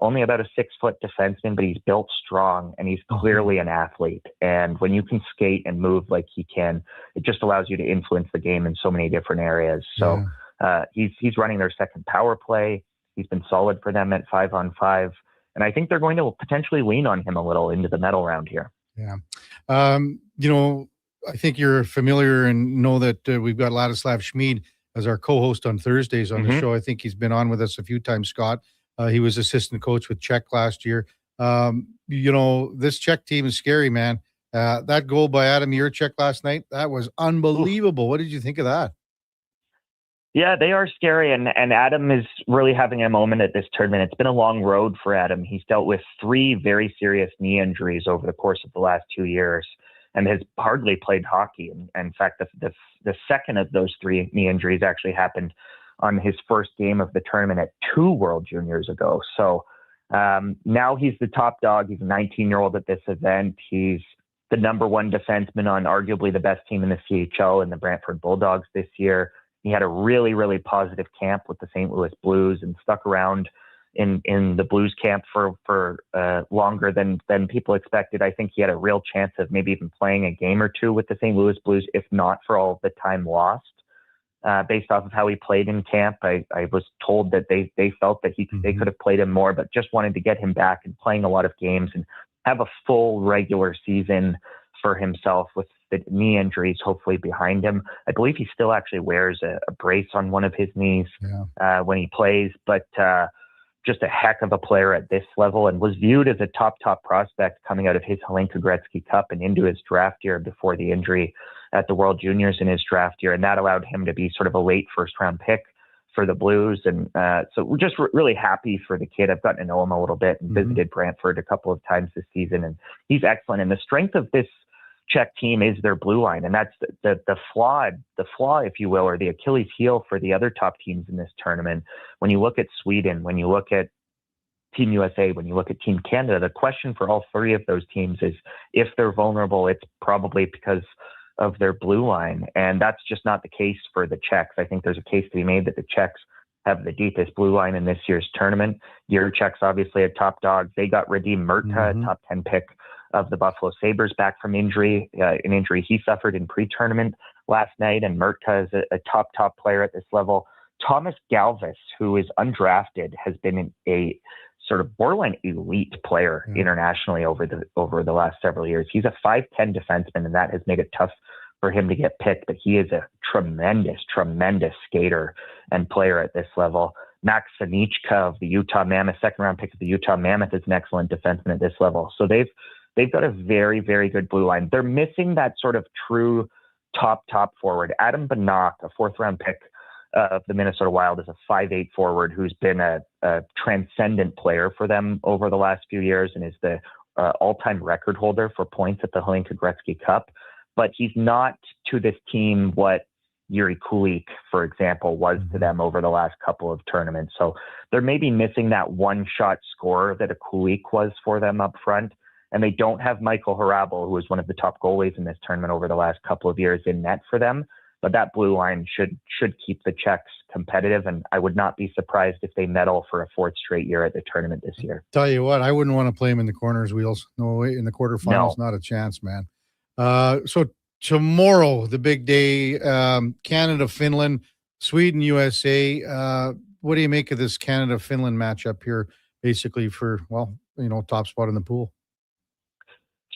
Only about a 6-foot defenseman, but he's built strong and he's clearly an athlete. And when you can skate and move like he can, it just allows you to influence the game in so many different areas. So he's running their second power play. He's been solid for them at 5-on-5. And I think they're going to potentially lean on him a little into the medal round here. Yeah. I think you're familiar and know that we've got Ladislav Schmid as our co-host on Thursdays on the show. I think he's been on with us a few times, Scott. He was assistant coach with Czech last year. This Czech team is scary, man. That goal by Adam Jurček last night, that was unbelievable. What did you think of that? Yeah, they are scary, and Adam is really having a moment at this tournament. It's been a long road for Adam. He's dealt with 3 very serious knee injuries over the course of the last 2 years and has hardly played hockey. And in fact, the second of those 3 knee injuries actually happened on his first game of the tournament at 2 World Juniors ago. So now he's the top dog. He's a 19-year-old at this event. He's the number 1 defenseman on arguably the best team in the CHL in the Brantford Bulldogs this year. He had a really, really positive camp with the St. Louis Blues and stuck around in the Blues camp for longer than people expected. I think he had a real chance of maybe even playing a game or 2 with the St. Louis Blues, if not for all of the time lost. Based off of how he played in camp, I was told that they felt that they could have played him more, but just wanted to get him back and playing a lot of games and have a full regular season for himself with the knee injuries hopefully behind him. I believe he still actually wears a brace on one of his knees when he plays, but just a heck of a player at this level and was viewed as a top prospect coming out of his Hlinka Gretzky Cup and into his draft year before the injury at the World Juniors in his draft year. And that allowed him to be sort of a late 1st-round pick for the Blues. And so we're just really happy for the kid. I've gotten to know him a little bit and visited Brantford a couple of times this season, and he's excellent. And the strength of this Czech team is their blue line, and that's the flaw, if you will, or the Achilles heel for the other top teams in this tournament. When you look at Sweden, when you look at Team USA, when you look at Team Canada, the question for all 3 of those teams is if they're vulnerable, it's probably because of their blue line, and that's just not the case for the Czechs. I think there's a case to be made that the Czechs have the deepest blue line in this year's tournament. Jurček's obviously a top dog. They got Radim Mrtka, a top 10 pick of the Buffalo Sabres, back from injury, an injury he suffered in pre-tournament last night. And Mrtka is a top player at this level. Thomas Galvis, who is undrafted, has been a sort of borderline elite player internationally over the last several years. He's a 5'10" defenseman, and that has made it tough for him to get picked, but he is a tremendous skater and player at this level. Max Sanichka of the Utah Mammoth, second-round pick of the Utah Mammoth, is an excellent defenseman at this level. So they've got a very, very good blue line. They're missing that sort of true top forward. Adam Banach, a fourth-round pick of the Minnesota Wild, is a 5'8" forward who's been a transcendent player for them over the last few years and is the all-time record holder for points at the Hlinka Gretzky Cup. But he's not to this team what Yuri Kulik, for example, was to them over the last couple of tournaments. So they're maybe missing that one-shot scorer that a Kulik was for them up front. And they don't have Michael Harabel, who is one of the top goalies in this tournament over the last couple of years, in net for them. But that blue line should keep the Czechs competitive, and I would not be surprised if they medal for a fourth straight year at the tournament this year. Tell you what, I wouldn't want to play him in the corners, Wheels. No way, in the quarterfinals, not a chance, man. So tomorrow, the big day, Canada, Finland, Sweden, USA. What do you make of this Canada-Finland matchup here, basically for, top spot in the pool?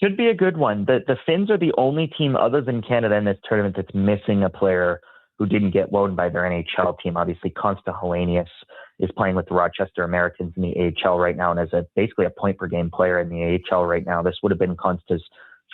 Should be a good one. The Finns are the only team other than Canada in this tournament that's missing a player who didn't get loaned by their NHL team. Obviously, Konsta Helenius is playing with the Rochester Americans in the AHL right now and is basically a point-per-game player in the AHL right now. This would have been Konsta's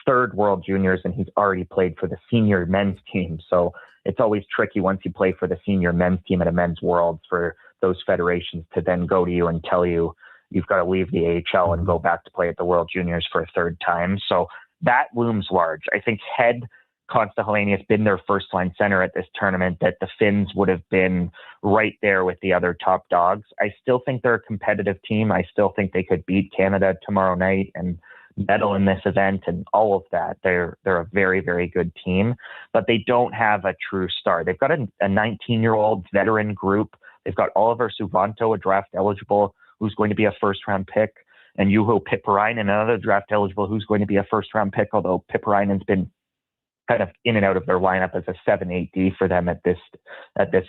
third World Juniors, and he's already played for the senior men's team. So it's always tricky once you play for the senior men's team at a men's Worlds for those federations to then go to you and tell you you've got to leave the AHL and go back to play at the World Juniors for a third time. So that looms large. I think had Konsta Helenius been their first-line center at this tournament, that the Finns would have been right there with the other top dogs. I still think they're a competitive team. I still think they could beat Canada tomorrow night and medal in this event and all of that. They're a very, very good team, but they don't have a true star. They've got a 19-year-old veteran group. They've got Oliver Suvanto, a draft eligible, who's going to be a first-round pick, and Juho Pipparainen, another draft eligible, who's going to be a first-round pick, although Pipparainen's been kind of in and out of their lineup as a 7-8D for them at this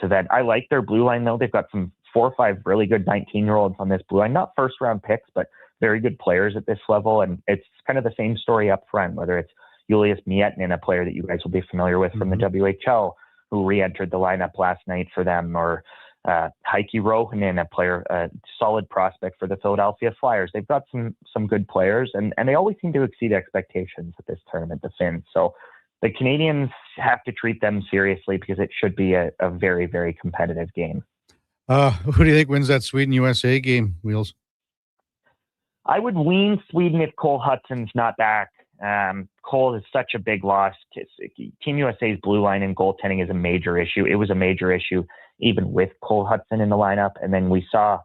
event. I like their blue line, though. They've got 4 or 5 really good 19-year-olds on this blue line, not first-round picks, but very good players at this level, and it's kind of the same story up front, whether it's Julius Miettinen, a player that you guys will be familiar with from the WHL, who re-entered the lineup last night for them, or Heikki Rohinen, a player, a solid prospect for the Philadelphia Flyers. They've got some good players, and they always seem to exceed expectations at this tournament, the Finns. So the Canadians have to treat them seriously because it should be a very, very competitive game. Who do you think wins that Sweden-USA game, Wheels? I would lean Sweden if Cole Hudson's not back. Cole is such a big loss. Team USA's blue line and goaltending is a major issue. It was a major issue even with Cole Hudson in the lineup. And then we saw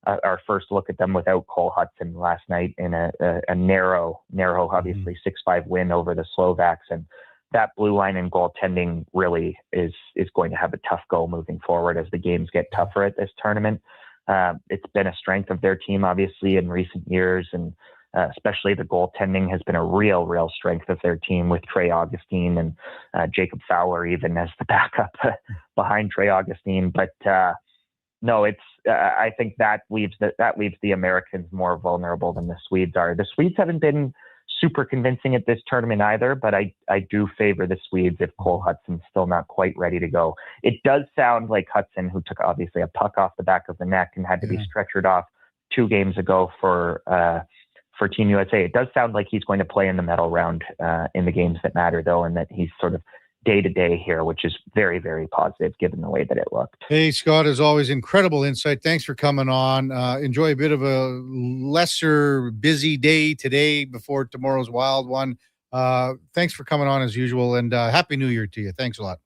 our first look at them without Cole Hudson last night in a narrow, obviously 6-5 win over the Slovaks. And that blue line and goaltending really is going to have a tough go moving forward as the games get tougher at this tournament. It's been a strength of their team, obviously, in recent years, and especially the goaltending has been a real strength of their team with Trey Augustine and Jacob Fowler even as the backup behind Trey Augustine. But no, I think that leaves the Americans more vulnerable than the Swedes are. The Swedes haven't been super convincing at this tournament either, but I do favor the Swedes if Cole Hudson's still not quite ready to go. It does sound like Hudson, who took obviously a puck off the back of the neck and had to be stretchered off 2 games ago for Team USA. It does sound like he's going to play in the medal round in the games that matter, though, and that he's sort of day-to-day here, which is very, very positive given the way that it looked. Hey, Scott, as always, incredible insight. Thanks for coming on. Enjoy a bit of a lesser busy day today before tomorrow's wild one. Thanks for coming on as usual, and Happy New Year to you. Thanks a lot.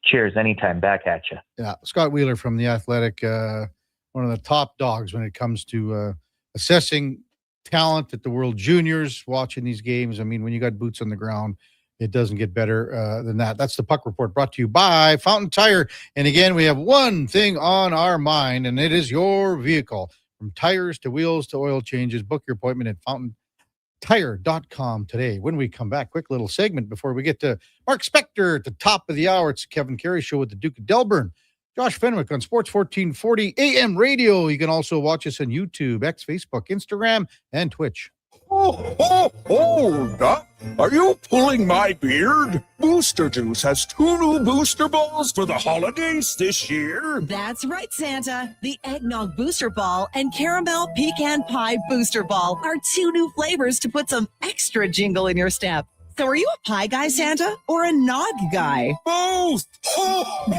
Cheers. Anytime. Back at you. Yeah, Scott Wheeler from The Athletic, one of the top dogs when it comes to assessing talent at the World Juniors, watching these games. I mean, when you got boots on the ground, it doesn't get better than that. That's the Puck Report, brought to you by Fountain Tire. And again, we have one thing on our mind, and it is your vehicle. From tires to wheels to oil changes, book your appointment at fountaintire.com today. When we come back, quick little segment before we get to Mark Spector at the top of the hour. It's the Kevin Karius Show with the Duke of Delburne. Josh Fenwick on Sports 1440 AM radio. You can also watch us on YouTube, X, Facebook, Instagram, and Twitch. Hold up. Are you pulling my beard? Booster Juice has 2 new booster balls for the holidays this year. That's right, Santa. The Eggnog Booster Ball and Caramel Pecan Pie Booster Ball are 2 new flavors to put some extra jingle in your step. So are you a pie guy, Santa, or a nog guy? Both!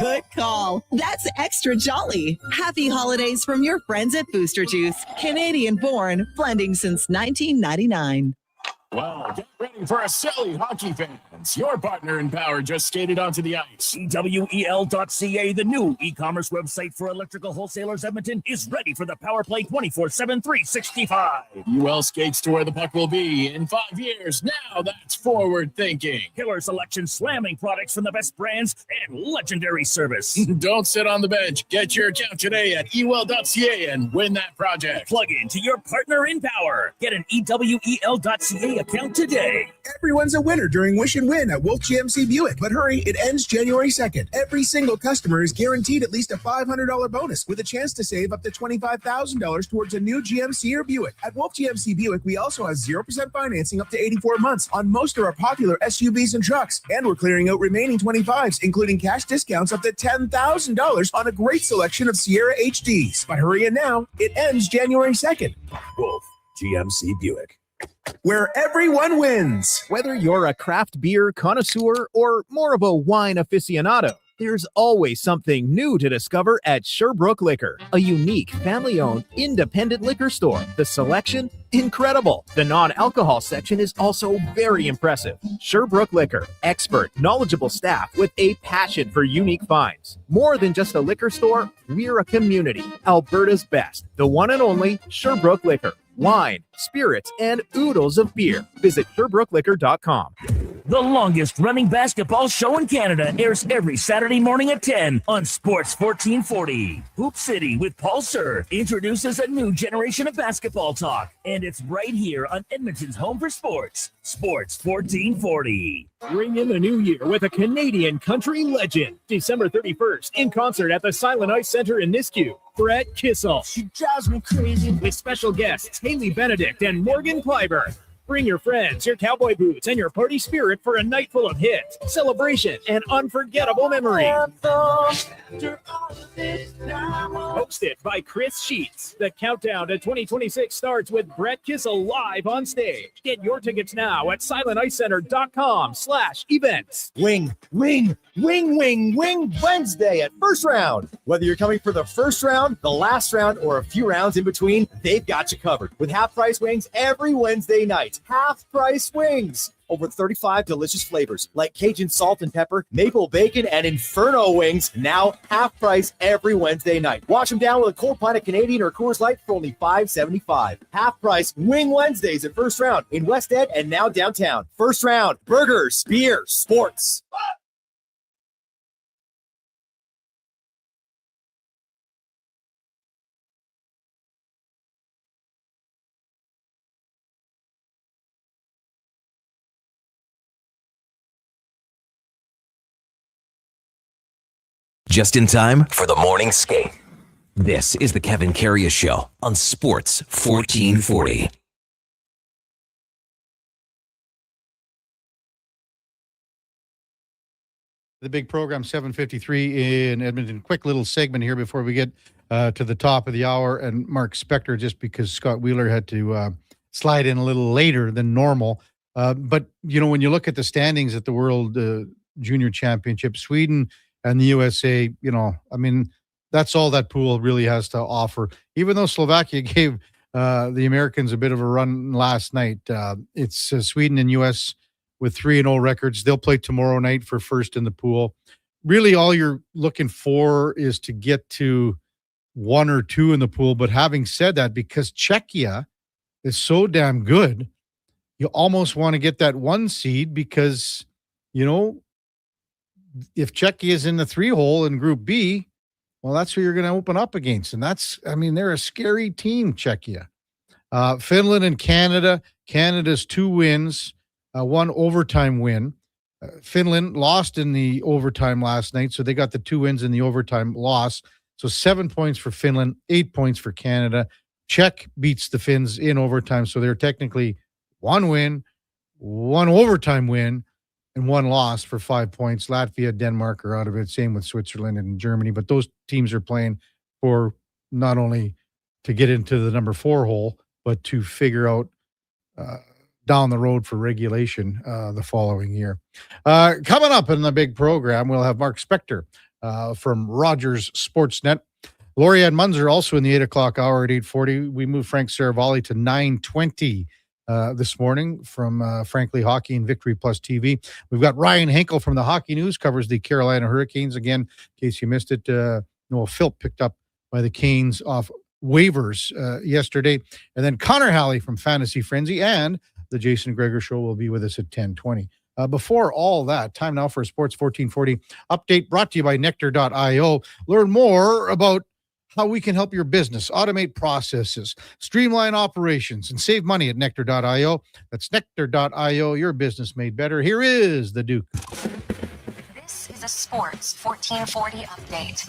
Good call. That's extra jolly. Happy holidays from your friends at Booster Juice. Canadian born, blending since 1999. Well, get ready for a silly hockey fans. Your partner in power just skated onto the ice. EWEL.ca, the new e-commerce website for electrical wholesalers Edmonton, is ready for the power play 24/7, 365. UL skates to where the puck will be in 5 years. Now that's forward thinking. Killer selection, slamming products from the best brands, and legendary service. Don't sit on the bench. Get your account today at ewell.ca and win that project. Plug in to your partner in power. Get an EWEL.ca account today. Everyone's a winner during Wish and Win at Wolf GMC Buick. But hurry, it ends January 2nd. Every single customer is guaranteed at least a $500 bonus with a chance to save up to $25,000 towards a new GMC or Buick. At Wolf GMC Buick, we also have 0% financing up to 84 months on most of our popular SUVs and trucks. And we're clearing out remaining 25s, including cash discounts up to $10,000 on a great selection of Sierra HDs. But hurry in now, it ends January 2nd. Wolf GMC Buick. Where everyone wins. Whether you're a craft beer connoisseur or more of a wine aficionado, there's always something new to discover at Sherbrooke Liquor, a unique family-owned independent liquor store. The selection, incredible. The non-alcohol section is also very impressive. Sherbrooke Liquor, expert, knowledgeable staff with a passion for unique finds. More than just a liquor store, we're a community. Alberta's best, the one and only Sherbrooke Liquor. Wine, spirits, and oodles of beer. Visit SherbrookeLiquor.com. The longest running basketball show in Canada airs every Saturday morning at 10 on Sports 1440. Hoop City with Paul Sir introduces a new generation of basketball talk, and it's right here on Edmonton's home for sports, Sports 1440. Ring in the new year with a Canadian country legend. December 31st, in concert at the Silent Ice Center in Nisku. Brett Kissel. She drives me crazy. With special guests Haley Benedict and Morgan Clyburn. Bring your friends, your cowboy boots, and your party spirit for a night full of hits, celebration, and unforgettable memories. Hosted by Chris Sheets. The countdown to 2026 starts with Brett Kissel live on stage. Get your tickets now at silenticecenter.com/events. Wing Wednesday at First Round. Whether you're coming for the first round, the last round, or a few rounds in between, they've got you covered. With half-price wings every Wednesday night. Half-price wings. Over 35 delicious flavors like Cajun salt and pepper, maple bacon, and Inferno wings. Now half price every Wednesday night. Wash them down with a cold pint of Canadian or Coors Light for only $5.75. Half price Wing Wednesdays at First Round in West Ed and now downtown. First Round, burgers, beer, sports. Just in time for the morning skate. This is the Kevin Karius Show on Sports 1440. The big program, 7:53 in Edmonton. Quick little segment here before we get to the top of the hour. And Mark Spector, just because Scott Wheeler had to slide in a little later than normal. But, you know, when you look at the standings at the World Junior Championship, Sweden and the USA, you know, I mean, that's all that pool really has to offer. Even though Slovakia gave the Americans a bit of a run last night, it's Sweden and US with 3-0 records. They'll play tomorrow night for first in the pool. Really, all you're looking for is to get to 1 or 2 in the pool. But having said that, because Czechia is so damn good, you almost want to get that 1 seed because, you know, if Czechia is in the 3 hole in Group B, well, that's who you're going to open up against. And that's, I mean, they're a scary team, Czechia. Finland and Canada. Canada's 2 wins, 1 overtime win. Finland lost in the overtime last night, so they got the 2 wins in the overtime loss. So 7 points for Finland, 8 points for Canada. Czech beats the Finns in overtime, so they're technically 1 win, one overtime win and one loss for 5 points. Latvia, Denmark are out of it. Same with Switzerland and Germany. But those teams are playing for not only to get into the number 4 hole, but to figure out down the road for regulation the following year. Coming up in the big program, we'll have Mark Spector from Rogers Sportsnet. Lorianne Munzer also in the 8 o'clock hour at 8:40. We moved Frank Saravalli to 9:20 this morning from Frankly Hockey and Victory Plus TV. We've got Ryan Henkel from the Hockey News, covers the Carolina Hurricanes. Again, in case you missed it, Noah Philp picked up by the Canes off waivers yesterday. And then Connor Halley from Fantasy Frenzy and the Jason Greger Show will be with us at 10:20. Before all that, time now for a Sports 1440 update brought to you by Nectar.io. Learn more about how we can help your business automate processes, streamline operations, and save money at Nectar.io. That's Nectar.io, your business made better. Here is the Duke. This is a Sports 1440 update.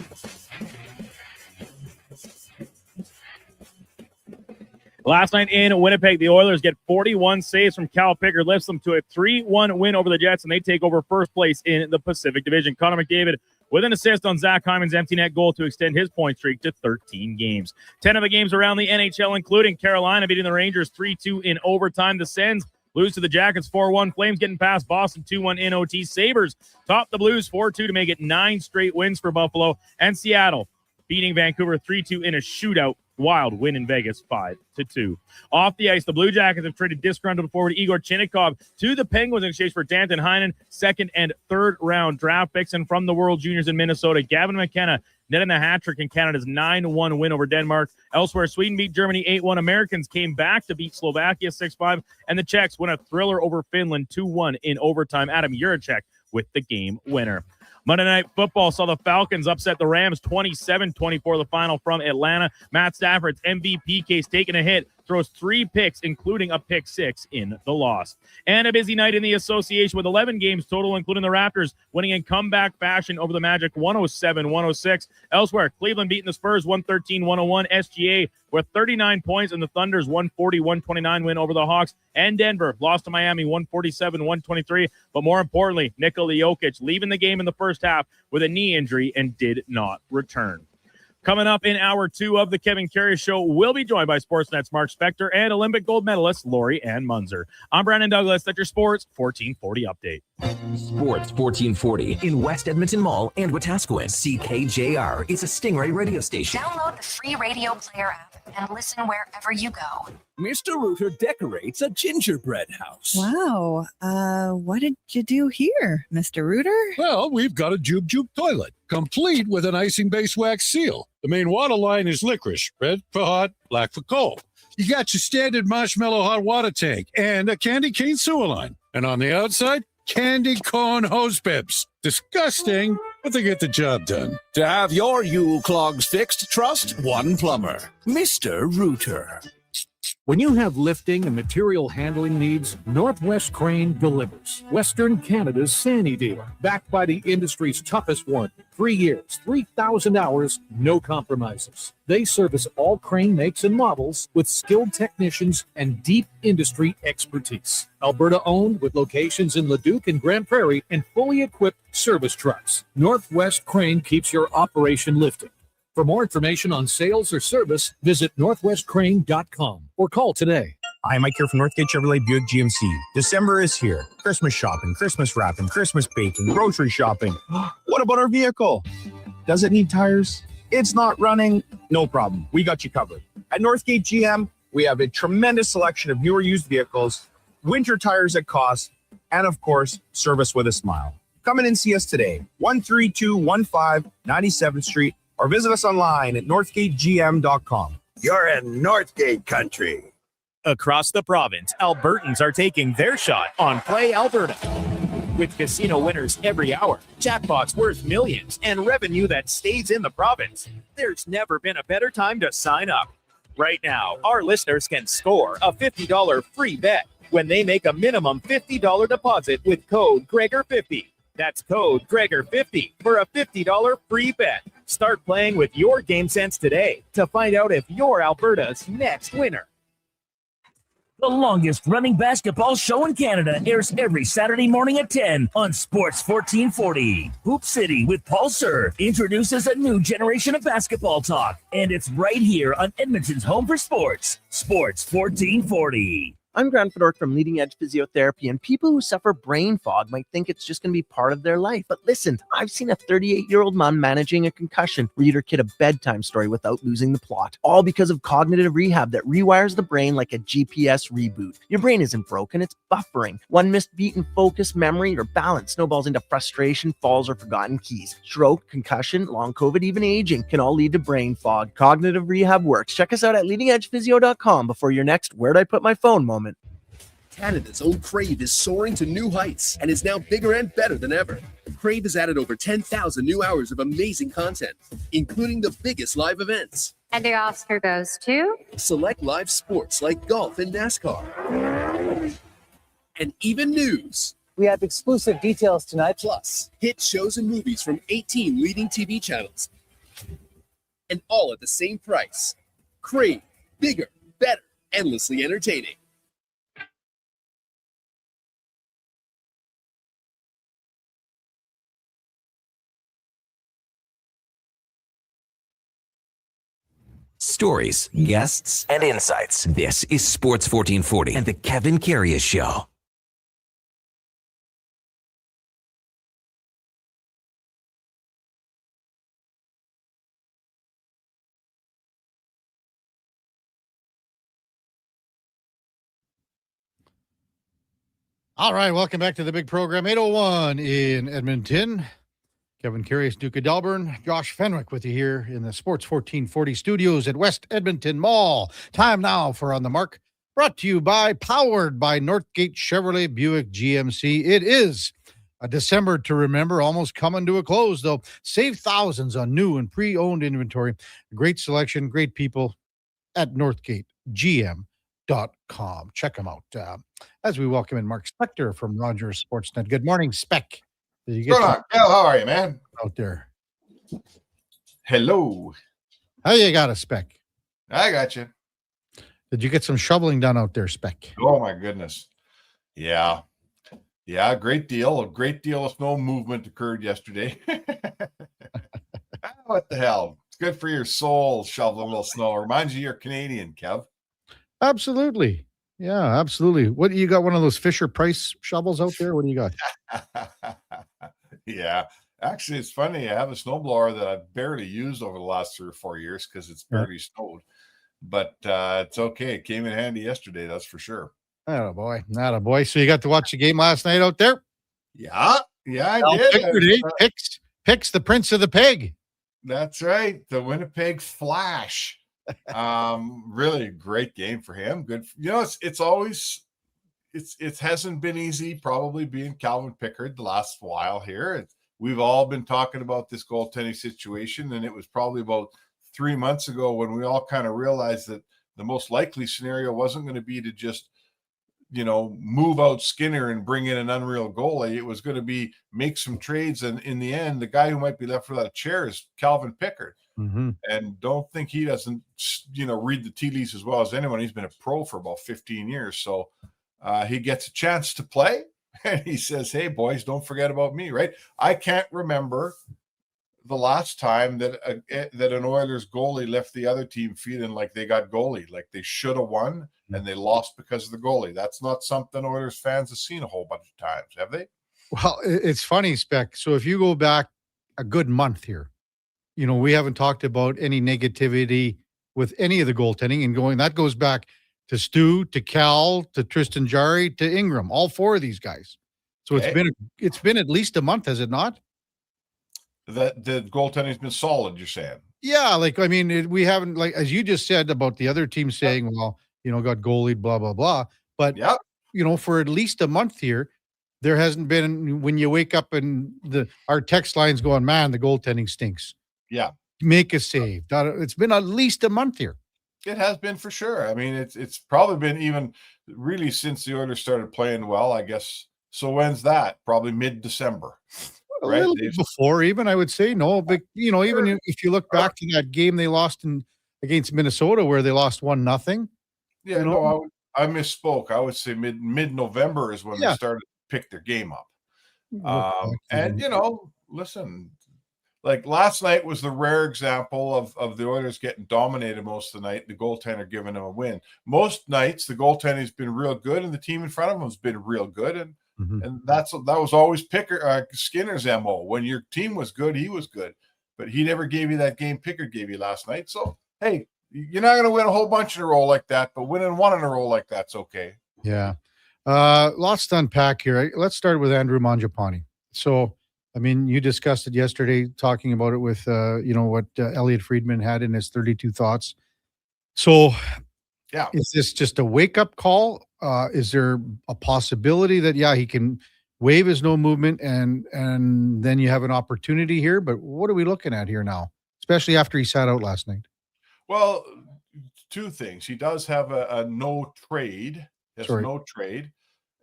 Last night in Winnipeg, the Oilers get 41 saves from Cal Pickard, lifts them to a 3-1 win over the Jets, and they take over first place in the Pacific Division. Connor McDavid with an assist on Zach Hyman's empty net goal to extend his point streak to 13 games. 10 of the games around the NHL, including Carolina beating the Rangers 3-2 in overtime. The Sens lose to the Jackets 4-1. Flames getting past Boston 2-1 in OT. Sabres top the Blues 4-2 to make it 9 straight wins for Buffalo. And Seattle beating Vancouver 3-2 in a shootout. Wild win in Vegas 5-2. Off the ice, the Blue Jackets have traded disgruntled forward Igor Chinnikov to the Penguins in exchange for Danton Heinen, 2nd and 3rd round draft picks. And from the World Juniors in Minnesota, Gavin McKenna netting the hat trick in Canada's 9-1 win over Denmark. Elsewhere, Sweden beat Germany 8-1. Americans came back to beat Slovakia 6-5. And the Czechs win a thriller over Finland 2-1 in overtime. Adam Juracek with the game winner. Monday Night Football saw the Falcons upset the Rams 27-24, the final from Atlanta. Matt Stafford's MVP case taking a hit, throws 3 picks, including a pick 6 in the loss. And a busy night in the association with 11 games total, including the Raptors winning in comeback fashion over the Magic 107-106. Elsewhere, Cleveland beating the Spurs 113-101. SGA with 39 points, and the Thunder's 140-129 win over the Hawks. And Denver lost to Miami 147-123. But more importantly, Nikola Jokic leaving the game in the first half with a knee injury and did not return. Coming up in hour 2 of the Kevin Karius Show, we'll be joined by Sportsnet's Mark Spector and Olympic gold medalist Lorianne Munzer. I'm Brandon Douglas. That's your Sports 1440 update. Sports 1440 in West Edmonton Mall and Wetaskiwin. CKJR is a Stingray radio station. Download the free radio player app and listen wherever you go. Mr. Rooter decorates a gingerbread house. Wow. What did you do here, Mr. Rooter? Well, we've got a Jube Jube toilet, complete with an icing base wax seal. The main water line is licorice, red for hot, black for cold. You got your standard marshmallow hot water tank and a candy cane sewer line. And on the outside, candy corn hose pips. Disgusting, but they get the job done. To have your Yule clogs fixed, trust one plumber, Mr. Rooter. When you have lifting and material handling needs, Northwest Crane delivers. Western Canada's Sandy dealer, backed by the industry's toughest one. 3 years, 3,000 hours, no compromises. They service all crane makes and models with skilled technicians and deep industry expertise. Alberta owned with locations in Leduc and Grand Prairie and fully equipped service trucks. Northwest Crane keeps your operation lifting. For more information on sales or service, visit northwestcrane.com or call today. Hi, Mike here from Northgate Chevrolet Buick GMC. December is here. Christmas shopping, Christmas wrapping, Christmas baking, grocery shopping. What about our vehicle? Does it need tires? It's not running? No problem. We got you covered. At Northgate GM, we have a tremendous selection of newer used vehicles, winter tires at cost, and of course, service with a smile. Come in and see us today, 13215 97th Street, or visit us online at northgategm.com. You're in Northgate country. Across the province, Albertans are taking their shot on Play Alberta. With casino winners every hour, jackpots worth millions, and revenue that stays in the province, there's never been a better time to sign up. Right now, our listeners can score a $50 free bet when they make a minimum $50 deposit with code Gregor50. That's code Gregor50 for a $50 free bet. Start playing with your game sense today to find out if you're Alberta's next winner. The longest running basketball show in Canada airs every Saturday morning at 10 on Sports 1440. Hoop City with Paul Sir introduces a new generation of basketball talk, and it's right here on Edmonton's home for sports, Sports 1440. I'm Grant Fedork from Leading Edge Physiotherapy, and people who suffer brain fog might think it's just going to be part of their life. But listen, I've seen a 38-year-old mom managing a concussion read her kid a bedtime story without losing the plot, all because of cognitive rehab that rewires the brain like a GPS reboot. Your brain isn't broken, it's buffering. One missed beat in focus, memory, or balance snowballs into frustration, falls, or forgotten keys. Stroke, concussion, long COVID, even aging can all lead to brain fog. Cognitive rehab works. Check us out at leadingedgephysio.com before your next "where'd I put my phone" moment. Canada's own Crave is soaring to new heights and is now bigger and better than ever. Crave has added over 10,000 new hours of amazing content, including the biggest live events. And the Oscar goes to? Select live sports like golf and NASCAR. And even news. We have exclusive details tonight. Plus, hit shows and movies from 18 leading TV channels. And all at the same price. Crave. Bigger, better, endlessly entertaining. Stories, guests, and insights. This is Sports 1440 and the Kevin Karius Show. All right, welcome back to the big program. 8:01 in Edmonton. Kevin Karius, Duke of Delburne, Josh Fenwick with you here in the Sports 1440 studios at West Edmonton Mall. Time now for On the Mark, brought to you by, powered by Northgate Chevrolet Buick GMC. It is a December to remember, almost coming to a close, though. Save thousands on new and pre-owned inventory. Great selection, great people at NorthgateGM.com. Check them out. As we welcome in Mark Spector from Rogers Sportsnet. Good morning, Spec. Did you get What's going on? Kel, how are you, man? Out there? Hello. How you got a Spec? I got you. Did you get some shoveling done out there, Spec? Oh, my goodness. Yeah. Yeah, great deal. A great deal of snow movement occurred yesterday. What the hell? It's good for your soul, shoveling a little snow. Reminds you you're Canadian, Kev. Absolutely. Yeah, absolutely. What, you got one of those Fisher Price shovels out there? What do you got? Yeah. Actually, it's funny. I have a snowblower that I've barely used over the last 3 or 4 years because it's barely snowed. But it's okay. It came in handy yesterday, that's for sure. Attaboy. Attaboy. So you got to watch the game last night out there? Yeah. Yeah, I did. Picks the Prince of the Peg. That's right. The Winnipeg Flash. Really great game for him. Good. It's always it hasn't been easy probably being Calvin Pickard the last while here. We've all been talking about this goaltending situation, and it was probably about 3 months ago when we all kind of realized that the most likely scenario wasn't going to be to just move out Skinner and bring in an unreal goalie. It was going to be make some trades, and in the end, the guy who might be left without a chair is Calvin Pickard. Mm-hmm. And don't think he doesn't, read the tea leaves as well as anyone. He's been a pro for about 15 years. So he gets a chance to play, and he says, hey, boys, don't forget about me, right? I can't remember the last time that an Oilers goalie left the other team feeling like they got goalie, like they should have won, and they lost because of the goalie. That's not something Oilers fans have seen a whole bunch of times, have they? Well, it's funny, Spec. So if you go back a good month here, we haven't talked about any negativity with any of the goaltending, and that goes back to Stu, to Cal, to Tristan Jarry, to Ingram, all 4 of these guys. So it's been at least a month, has it not? That the goaltending's been solid, you're saying? Yeah, we haven't, like, as you just said about the other team saying, well, got goalied, blah, blah, blah. But, for at least a month here, there hasn't been, when you wake up and our text line's going, man, the goaltending stinks. Yeah. Make a save. It's been at least a month here. It has been for sure. I mean, it's probably been even really since the Oilers started playing well, I guess. So when's that? Probably mid-December. A little bit before, even, I would say. No, but, even if you look back to that game they lost against Minnesota where they lost 1-0. Yeah, I misspoke. I would say mid November is when they started to pick their game up. And listen, like last night was the rare example of the Oilers getting dominated most of the night. The goaltender giving them a win. Most nights the goaltending's been real good, and the team in front of them has been real good, and that was always Skinner's MO. When your team was good, he was good, but he never gave you that game Pickard gave you last night. So hey, you're not going to win a whole bunch in a row like that, but winning one in a row like that's okay. Yeah. Lots to unpack here. Let's start with Andrew Mangiapane. So, I mean, you discussed it yesterday, talking about it with, what Elliot Friedman had in his 32 thoughts. So, yeah, is this just a wake-up call? Is there a possibility that, he can waive his no movement and then you have an opportunity here? But what are we looking at here now, especially after he sat out last night? Well, two things. He does have a no trade. No trade,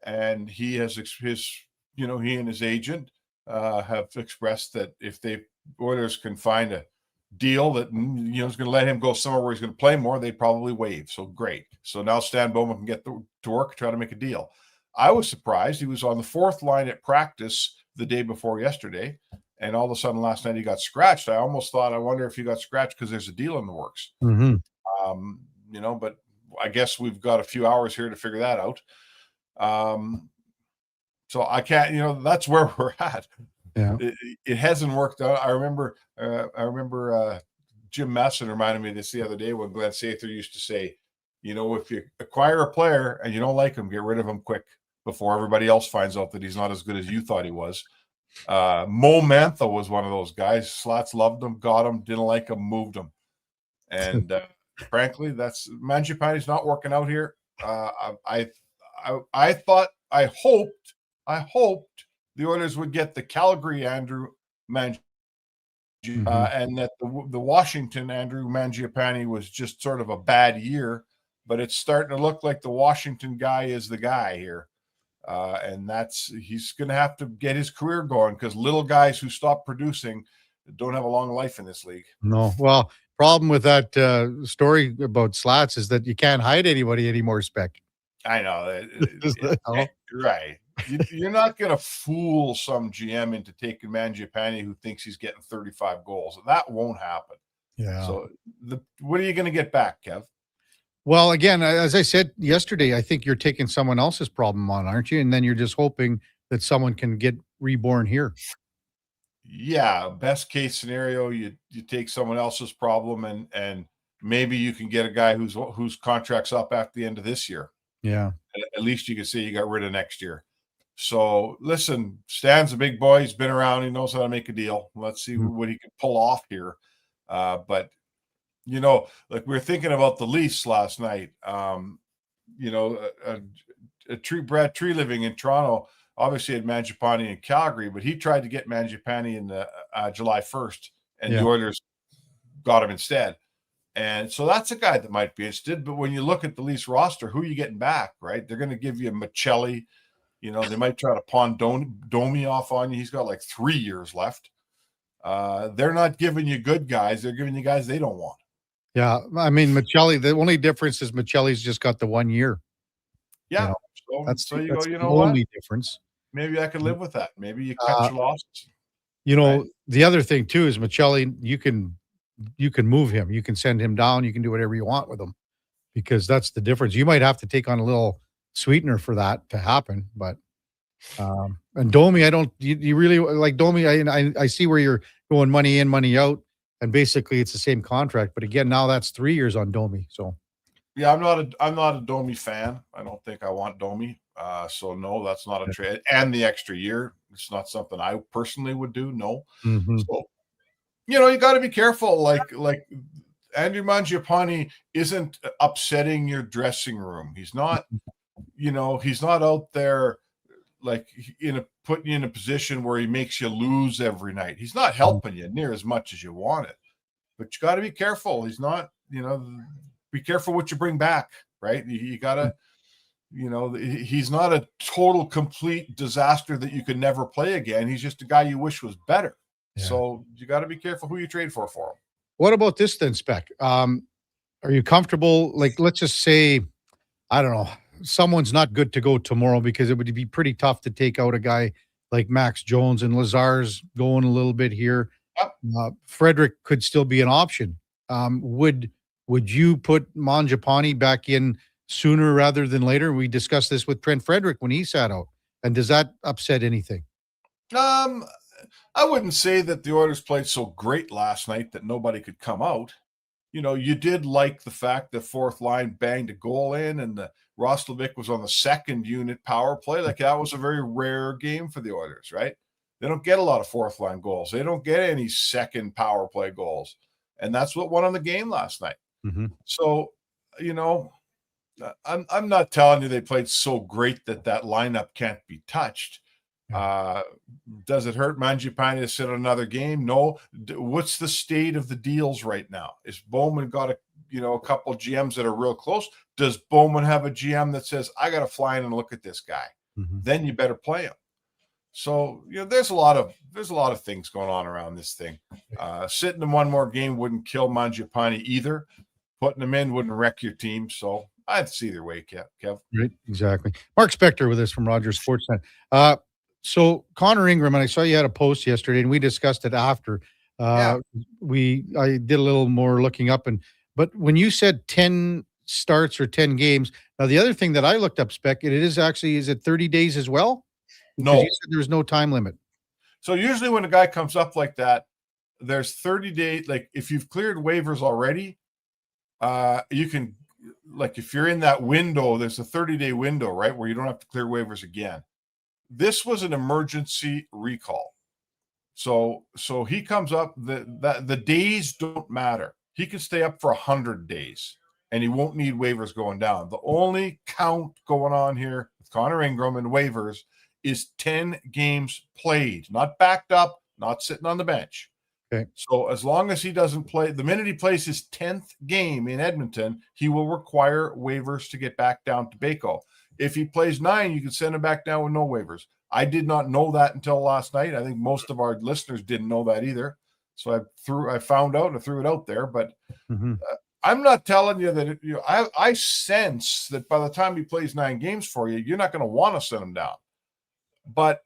and he has he and his agent have expressed that if the Oilers can find a deal that is going to let him go somewhere where he's going to play more, they probably waive. So great. So now Stan Bowman can get to work, try to make a deal. I was surprised. He was on the fourth line at practice the day before yesterday, and all of a sudden last night he got scratched. I almost thought, I wonder if he got scratched because there's a deal in the works. But I guess we've got a few hours here to figure that out. So I can't, that's where we're at. Yeah. It hasn't worked out. I remember Jim Masson reminded me of this the other day when Glenn Sather used to say, if you acquire a player and you don't like him, get rid of him quick before everybody else finds out that he's not as good as you thought he was. Mo Mantha was one of those guys. Slats loved him, got him, didn't like him, moved him. And frankly, that's Mangiapane's not working out here. I hoped the Oilers would get the Calgary Andrew Mangiapane, and that the Washington Andrew Mangiapane was just sort of a bad year, but it's starting to look like the Washington guy is the guy here. And he's going to have to get his career going, because little guys who stop producing don't have a long life in this league. No. Well, problem with that story about Slats is that you can't hide anybody anymore, Spec. I know. Right. You're not going to fool some GM into taking Mangiapane who thinks he's getting 35 goals. That won't happen. Yeah. So what are you going to get back, Kev? Well, again, as I said yesterday, I think you're taking someone else's problem on, aren't you? And then you're just hoping that someone can get reborn here. Yeah, best case scenario, you take someone else's problem and maybe you can get a guy whose contract's up after the end of this year. Yeah. At least you can say you got rid of next year. So listen, Stan's a big boy. He's been around. He knows how to make a deal. Let's see what he can pull off here. But like we were thinking about the Leafs last night. Brad Treliving in Toronto obviously had Mangiapane in Calgary, but he tried to get Mangiapane in the July 1st, and the Oilers got him instead. And so that's a guy that might be interested. But when you look at the Leafs roster, who are you getting back, right? They're going to give you Michelli. They might try to pawn Domi off on you. He's got like 3 years left. They're not giving you good guys. They're giving you guys they don't want. Yeah. I mean, Michelli, the only difference is Michelli's just got the 1 year. Yeah. That's the only what? difference. Maybe I could live with that. Maybe you cut your losses. The other thing too is Michelli, you can move him. You can send him down. You can do whatever you want with him, because that's the difference. You might have to take on a little sweetener for that to happen. But and Domi, you really like Domi. I see where you're going money in, money out, and basically it's the same contract. But again, now that's 3 years on Domi. So yeah, I'm not a Domi fan. I don't think I want Domi. So no, that's not a trade. And the extra year, it's not something I personally would do. No. So you got to be careful. Like Andrew Mangiapane isn't upsetting your dressing room. He's not, he's not out there like putting you in a position where he makes you lose every night. He's not helping you near as much as you want it. But you got to be careful. He's not, be careful what you bring back, right? You got to, he's not a total, complete disaster that you could never play again. He's just a guy you wish was better. Yeah. So you got to be careful who you trade for him. What about this then, Spec? Are you comfortable? Like, let's just say, I don't know, someone's not good to go tomorrow because it would be pretty tough to take out a guy like Max Jones, and Lazar's going a little bit here. Frederick could still be an option. Would you put Mangiapane back in sooner rather than later? We discussed this with Trent Frederick when he sat out. And does that upset anything? I wouldn't say that the Oilers played so great last night that nobody could come out. You know, you did like the fact that fourth line banged a goal in, and the Roslovic was on the second unit power play. Like, that was a very rare game for the Oilers, right? They don't get a lot of fourth line goals. They don't get any second power play goals. And that's what won on the game last night. Mm-hmm. So, you know, I'm not telling you they played so great that lineup can't be touched. Does it hurt Mangiapane to sit on another game? No. What's the state of the deals right now? Is Bowman got a couple GMs that are real close? Does Bowman have a GM that says, I got to fly in and look at this guy? Mm-hmm. Then you better play him. So, there's a lot of things going on around this thing. Sitting in one more game wouldn't kill Mangiapane either. Putting him in wouldn't wreck your team. So I'd see either way, Kev. Right, exactly. Mark Spector with us from Rogers Sportsnet. So Connor Ingram, and I saw you had a post yesterday, and we discussed it after. I did a little more looking up, but when you said 10 starts or 10 games, now the other thing that I looked up, Spec, is it 30 days as well? Because no, you said there was no time limit. So usually when a guy comes up like that, there's 30 days. Like, if you've cleared waivers already, you can, like, if you're in that window, there's a 30-day window, right, where you don't have to clear waivers again. This was an emergency recall. So he comes up, the days don't matter. He can stay up for 100 days and he won't need waivers going down. The only count going on here with Connor Ingram and waivers is 10 games played, not backed up, not sitting on the bench. Okay. So as long as he doesn't play, the minute he plays his 10th game in Edmonton, he will require waivers to get back down to Baco. If he plays 9, you can send him back down with no waivers. I did not know that until last night. I think most of our listeners didn't know that either. So I found out and I threw it out there. But I'm not telling you that I sense that by the time he plays 9 games for you, you're not going to want to send him down. But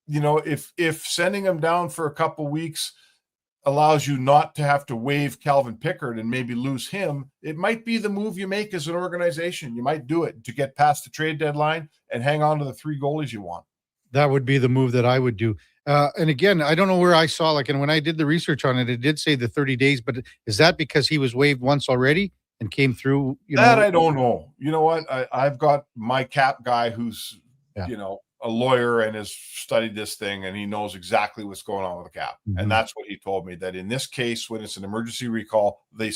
if sending him down for a couple weeks allows you not to have to waive Calvin Pickard and maybe lose him, it might be the move you make as an organization. You might do it to get past the trade deadline and hang on to the 3 goalies you want. That would be the move that I would do. And again, I don't know where I saw, and when I did the research on it, it did say the 30 days, but is that because he was waived once already and came through? I don't know. You know what? I've got my cap guy who's, a lawyer and has studied this thing, and he knows exactly what's going on with the cap. Mm-hmm. And that's what he told me, that in this case, when it's an emergency recall, they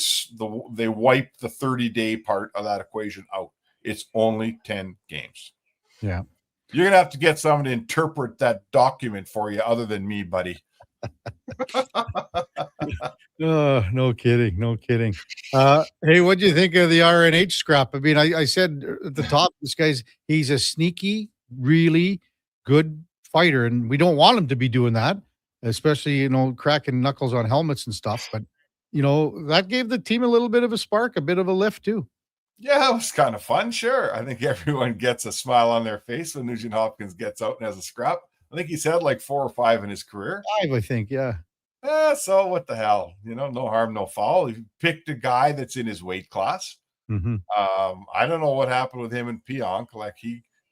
wipe the 30-day part of that equation out. It's only 10 games. Yeah. You're going to have to get someone to interpret that document for you other than me, buddy. No kidding. No kidding. Hey, what do you think of the RNH scrap? I mean, I said at the top, he's a sneaky, really good fighter, and we don't want him to be doing that, especially, cracking knuckles on helmets and stuff. But, that gave the team a little bit of a spark, a bit of a lift too. Yeah, it was kind of fun. Sure. I think everyone gets a smile on their face when Nugent Hopkins gets out and has a scrap. I think he's had like 4 or 5 in his career. 5, I think. Yeah. So what the hell? No harm, no foul. He picked a guy that's in his weight class. Mm-hmm. I don't know what happened with him and Pionk. Like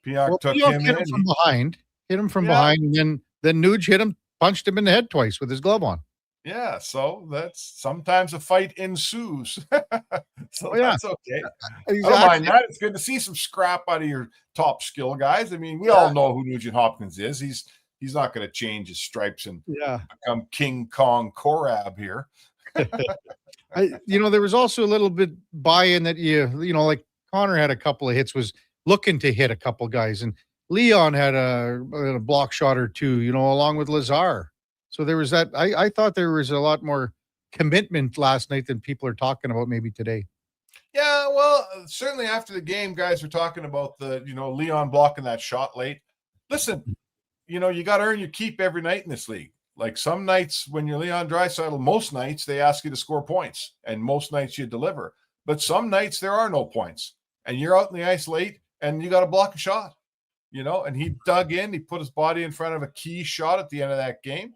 Pionk took him hit him from behind. Hit him from behind, and then Nuge hit him, punched him in the head twice with his glove on. Yeah, so that's sometimes a fight ensues. That's okay. Exactly. I don't mind that. It's good to see some scrap out of your top skill guys. I mean, we all know who Nugent Hopkins is. He's not going to change his stripes and become King Kong Korab here. There was also a little bit buy-in that like Connor had a couple of hits, was looking to hit a couple guys, and Leon had a block shot or two, along with Lazar. So there was that. I thought there was a lot more commitment last night than people are talking about maybe today. Yeah, well, certainly after the game, guys were talking about the, Leon blocking that shot late. Listen, you got to earn your keep every night in this league. Like, some nights when you're Leon Draisaitl, most nights they ask you to score points, and most nights you deliver. But some nights there are no points, and you're out in the ice late, and you got to block a shot, and he dug in, he put his body in front of a key shot at the end of that game.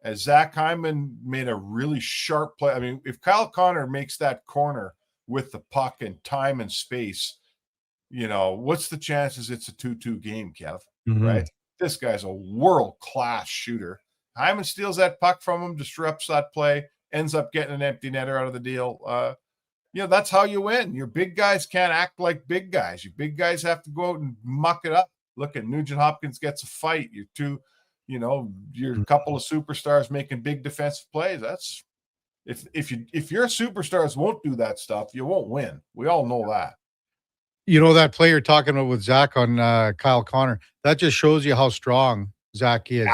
As Zach Hyman made a really sharp play. I mean, if Kyle Connor makes that corner with the puck and time and space, what's the chances it's a 2-2 game, Kev? Right? This guy's a world-class shooter. Hyman steals that puck from him, disrupts that play, ends up getting an empty netter out of the deal. That's how you win. Your big guys can't act like big guys. Your big guys have to go out and muck it up. Look at Nugent Hopkins gets a fight. You're a couple of superstars making big defensive plays. That's if your superstars won't do that stuff, you won't win. We all know that. That play you're talking about with Zach on Kyle Connor, that just shows you how strong Zach is.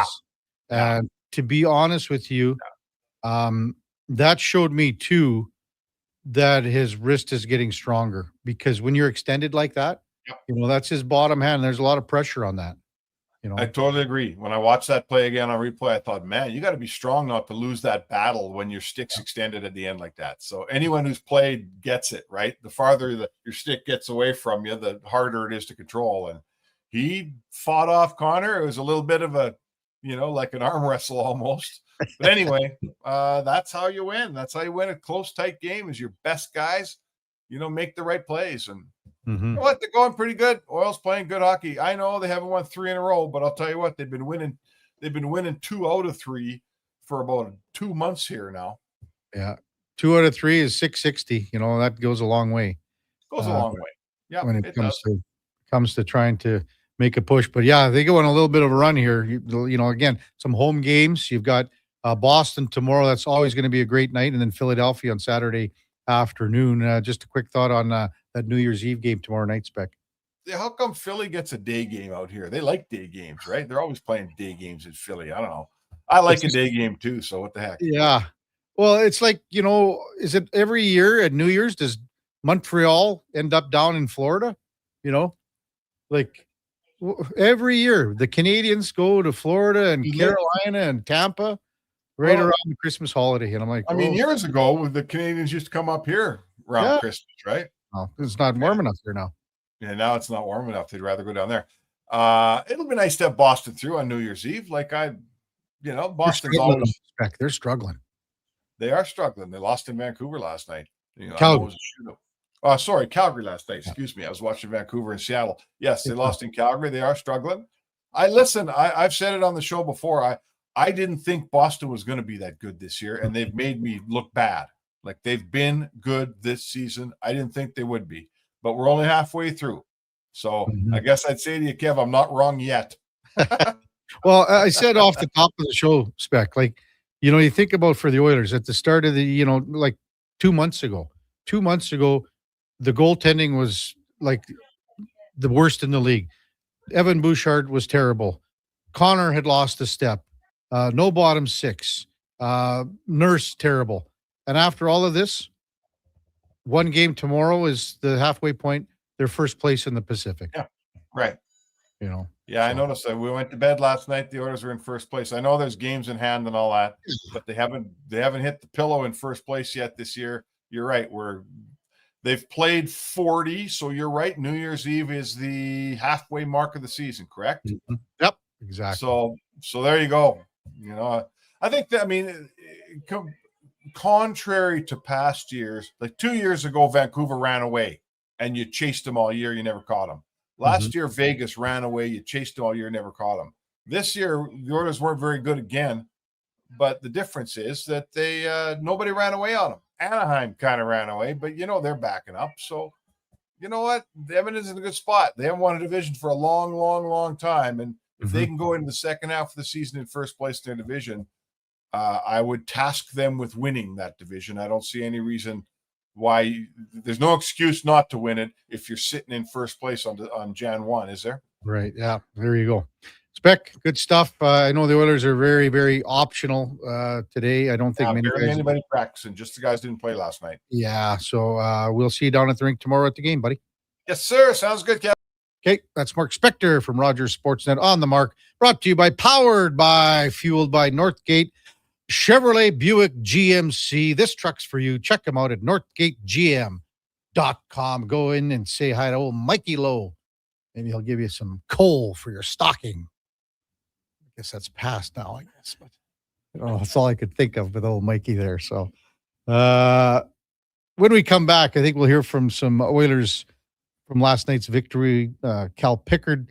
Yeah. And to be honest with you, that showed me too that his wrist is getting stronger, because when you're extended like that, that's his bottom hand. There's a lot of pressure on that. I totally agree. When I watched that play again on replay, I thought, man, you got to be strong not to lose that battle when your stick's extended at the end like that. So anyone who's played gets it, right? The farther your stick gets away from you, the harder it is to control. And he fought off Connor. It was a little bit of a, like an arm wrestle almost. But anyway, that's how you win. That's how you win a close, tight game, is your best guys, make the right plays. And you know what? They're going pretty good. Oil's playing good hockey. I know they haven't won 3 in a row, but I'll tell you what, they've been winning 2 out of 3 for about 2 months here now. Yeah. 2 out of 3 is 660. That goes a long way. Goes a long way. Yeah. When it comes to trying to make a push. But yeah, they go on a little bit of a run here. Again, some home games. You've got Boston tomorrow. That's always going to be a great night. And then Philadelphia on Saturday afternoon. Just a quick thought on that New Year's Eve game tomorrow night, Spec. Yeah, how come Philly gets a day game out here? They like day games, right? They're always playing day games in Philly. I don't know. I like a day game too, so what the heck? Yeah. Well, it's like, is it every year at New Year's, does Montreal end up down in Florida? Like every year, the Canadians go to Florida and Carolina and Tampa around the Christmas holiday. And I'm like, years ago, the Canadians used to come up here around Christmas, right? Oh, it's not warm enough here now. Yeah, now it's not warm enough. They'd rather go down there. It'll be nice to have Boston through on New Year's Eve. Boston's always they're struggling. They are struggling. They lost in Vancouver last night. Calgary. Calgary last night. Excuse me. I was watching Vancouver and Seattle. Yes, they lost in Calgary. They are struggling. I've said it on the show before. I didn't think Boston was going to be that good this year, and they've made me look bad. Like, they've been good this season. I didn't think they would be, but we're only halfway through. So I guess I'd say to you, Kev, I'm not wrong yet. Well, I said off the top of the show, Spec, you think about for the Oilers at the start of the, like 2 months ago, the goaltending was like the worst in the league. Evan Bouchard was terrible. Connor had lost a step. No bottom 6. Nurse, terrible. And after all of this, one game tomorrow is the halfway point. They're first place in the Pacific. Yeah, right. Yeah, I noticed that. We went to bed last night. The Oilers are in first place. I know there's games in hand and all that, but they haven't hit the pillow in first place yet this year. You're right. They've played 40, so you're right. New Year's Eve is the halfway mark of the season, correct? Mm-hmm. Yep, exactly. So there you go. I think that, contrary to past years, like 2 years ago, Vancouver ran away and you chased them all year. You never caught them. Last year, Vegas ran away. You chased them all year, never caught them. This year, the Oilers weren't very good again, but the difference is that nobody ran away on them. Anaheim kind of ran away, but they're backing up. So you know what? Edmonton's in a good spot. They haven't won a division for a long, long, long time. And if they can go into the second half of the season in first place in their division, I would task them with winning that division. I don't see any reason why. There's no excuse not to win it if you're sitting in first place on Jan 1, is there? Right. Yeah. There you go. Spec, good stuff. I know the Oilers are very, very optional today. I don't think anybody practicing. Just the guys didn't play last night. Yeah. So we'll see you down at the rink tomorrow at the game, buddy. Yes, sir. Sounds good, Kevin. Okay, that's Mark Spector from Rogers Sportsnet on the mark. Brought to you by, powered by, fueled by Northgate Chevrolet Buick GMC. This truck's for you. Check them out at northgategm.com. Go in and say hi to old Mikey Lowe Maybe he'll give you some coal for your stocking. I guess that's past now, I guess. But that's all I could think of with old Mikey there. So when we come back, I think we'll hear from some Oilers from last night's victory. Cal Pickard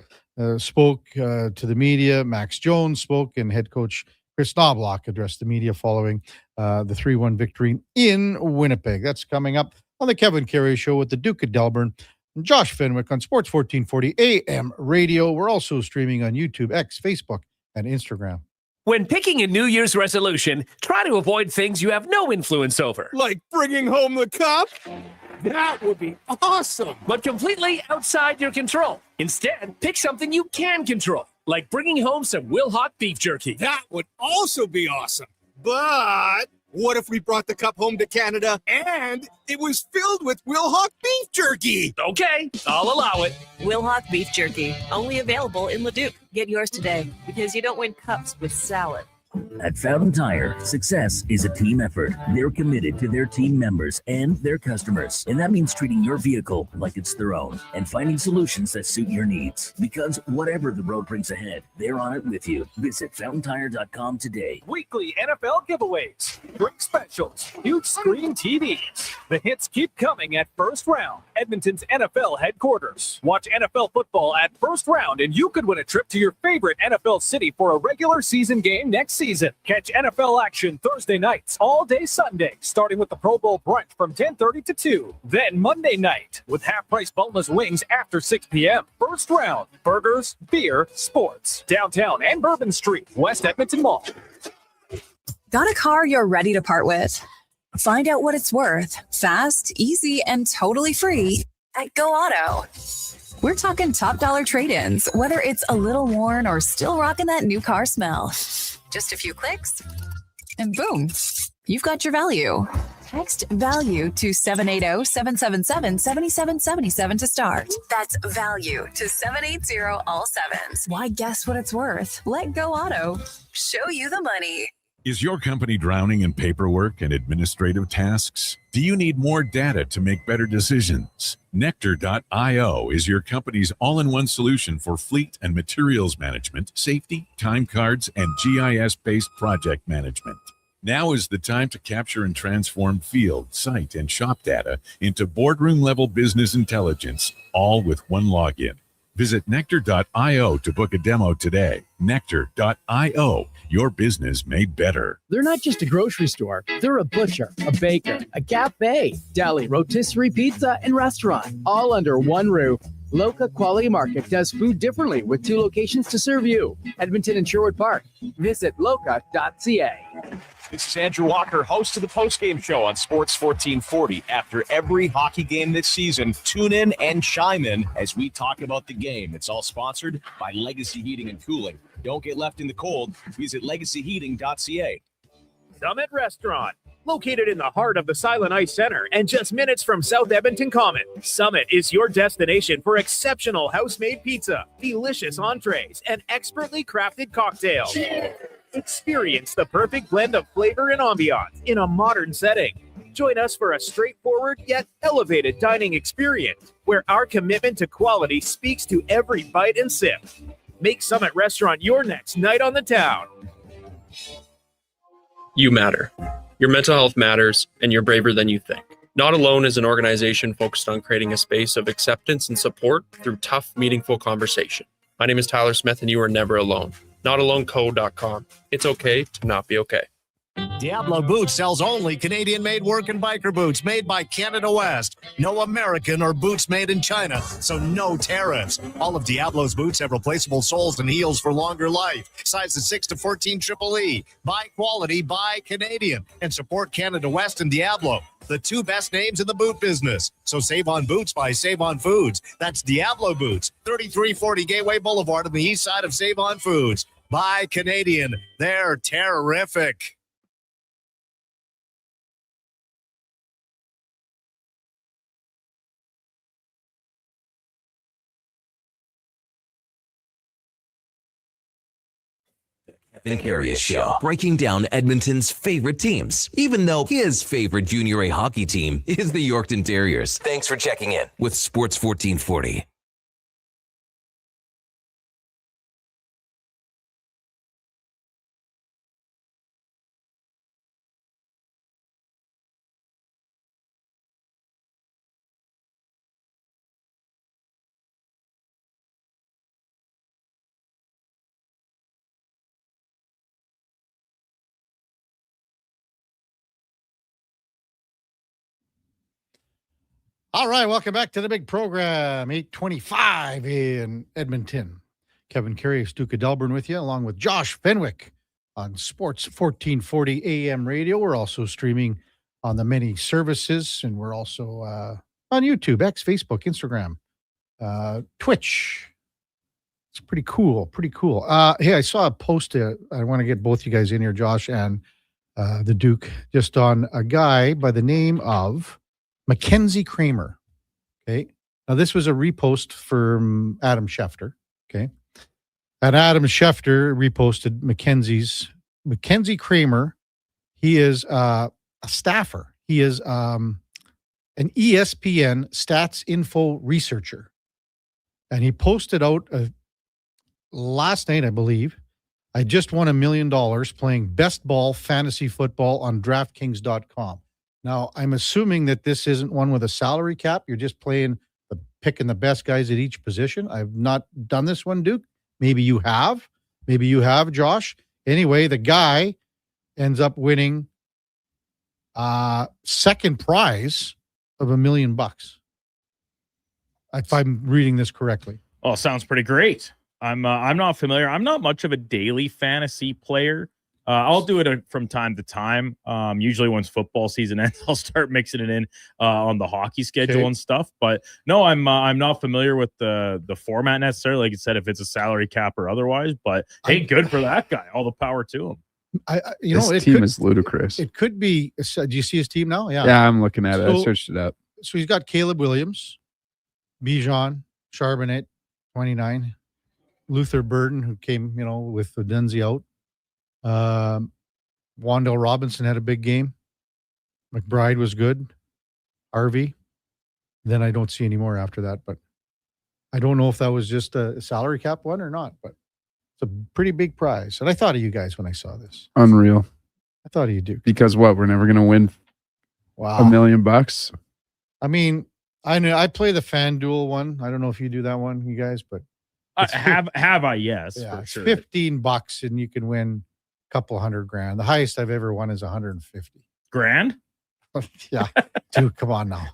spoke to the media. Max Jones spoke, and head coach Chris Knobloch addressed the media following the 3-1 victory in Winnipeg. That's coming up on the Kevin Karius Show with the Duke of Delburne and Josh Fenwick on Sports 1440 AM radio. We're also streaming on YouTube, X, Facebook, and Instagram. When picking a New Year's resolution, try to avoid things you have no influence over. Like bringing home the cup? That would be awesome. But completely outside your control. Instead, pick something you can control, like bringing home some Wilhauk beef jerky. That would also be awesome. But what if we brought the cup home to Canada and it was filled with Wilhauk beef jerky? Okay, I'll allow it. Wilhauk beef jerky, only available in Leduc. Get yours today, because you don't win cups with salad. At Fountain Tire, success is a team effort. They're committed to their team members and their customers. And that means treating your vehicle like it's their own and finding solutions that suit your needs. Because whatever the road brings ahead, they're on it with you. Visit FountainTire.com today. Weekly NFL giveaways, drink specials, huge screen TVs. The hits keep coming at First Round, Edmonton's NFL headquarters. Watch NFL football at First Round, and you could win a trip to your favorite NFL city for a regular season game next season. Catch NFL action Thursday nights, all day Sunday, starting with the Pro Bowl brunch from 10:30 to 2. Then Monday night with half-price boneless wings after 6 p.m. First Round, burgers, beer, sports. Downtown and Bourbon Street, West Edmonton Mall. Got a car you're ready to part with? Find out what it's worth, fast, easy, and totally free at Go Auto. We're talking top dollar trade-ins, whether it's a little worn or still rocking that new car smell. Just a few clicks, and boom, you've got your value. Text value to 780-777-7777 to start. That's value to 780 all sevens. Why guess what it's worth? Let Go Auto show you the money. Is your company drowning in paperwork and administrative tasks? Do you need more data to make better decisions? Nectar.io is your company's all-in-one solution for fleet and materials management, safety, time cards, and GIS-based project management. Now is the time to capture and transform field, site, and shop data into boardroom-level business intelligence, all with one login. Visit Nectar.io to book a demo today. Nectar.io, your business made better. They're not just a grocery store. They're a butcher, a baker, a cafe, deli, rotisserie pizza, and restaurant, all under one roof. Loca Quality Market does food differently with 2 locations to serve you. Edmonton and Sherwood Park. Visit loca.ca. This is Andrew Walker, host of the postgame show on Sports 1440. After every hockey game this season, tune in and chime in as we talk about the game. It's all sponsored by Legacy Heating and Cooling. Don't get left in the cold. Visit legacyheating.ca. Summit Restaurant, located in the heart of the Silent Ice Center and just minutes from South Edmonton Common. Summit is your destination for exceptional house-made pizza, delicious entrees, and expertly crafted cocktails. Experience the perfect blend of flavor and ambiance in a modern setting. Join us for a straightforward yet elevated dining experience where our commitment to quality speaks to every bite and sip. Make Summit Restaurant your next night on the town. You matter. Your mental health matters, and you're braver than you think. Not Alone is an organization focused on creating a space of acceptance and support through tough, meaningful conversation. My name is Tyler Smith, and you are never alone. NotAloneCo.com. It's okay to not be okay. Diablo Boots sells only Canadian-made work and biker boots made by Canada West. No American or boots made in China, so no tariffs. All of Diablo's boots have replaceable soles and heels for longer life. Sizes 6 to 14 EEE. Buy quality, buy Canadian. And support Canada West and Diablo, the 2 best names in the boot business. So save on boots by Save On Foods. That's Diablo Boots, 3340 Gateway Boulevard on the east side of Save On Foods. Buy Canadian. They're terrific. Kevin Karius Show, breaking down Edmonton's favorite teams, even though his favorite Junior A hockey team is the Yorkton Terriers. Thanks for checking in with Sports 1440. All right, welcome back to the big program, 825 in Edmonton. Kevin Karius, Duke of Delburne with you, along with Josh Fenwick on Sports 1440 AM radio. We're also streaming on the many services, and we're also on YouTube, X, Facebook, Instagram, Twitch. It's pretty cool, Hey, I saw a post. I want to get both you guys in here, Josh and the Duke, just on a guy by the name of Mackenzie Kramer. Okay. Now, this was a repost from Adam Schefter. Okay. And Adam Schefter reposted Mackenzie Kramer. He is a staffer. He is an ESPN stats info researcher. And he posted out last night, I believe, I just won $1 million playing best ball fantasy football on DraftKings.com. Now, I'm assuming that this isn't one with a salary cap. You're just picking the best guys at each position. I've not done this one, Duke. Maybe you have. Maybe you have, Josh. Anyway, the guy ends up winning second prize of $1 million. If I'm reading this correctly. Oh, sounds pretty great. I'm not familiar. I'm not much of a daily fantasy player. I'll do it from time to time. Usually once football season ends, I'll start mixing it in on the hockey schedule and stuff. But no, I'm not familiar with the format necessarily. Like you said, if it's a salary cap or otherwise. But hey, good for that guy. All the power to him. His team is ludicrous. It could be. Do you see his team now? Yeah. Yeah, I'm looking at it. I searched it up. So he's got Caleb Williams, Bijan, Charbonnet, 29. Luther Burden, who came, with the Denzi out. Wandale Robinson had a big game. McBride was good. RV. Then I don't see any more after that, but I don't know if that was just a salary cap one or not, but it's a pretty big prize. And I thought of you guys when I saw this. Unreal. I thought of you, Duke. Because what? We're never going to win $1 million? I mean, I know I play the FanDuel one. I don't know if you do that one, you guys, but have I? Yes, yeah, for sure. $15 and you can win a couple $100,000. The highest I've ever won is $150,000. Grand? Yeah. Dude, come on now.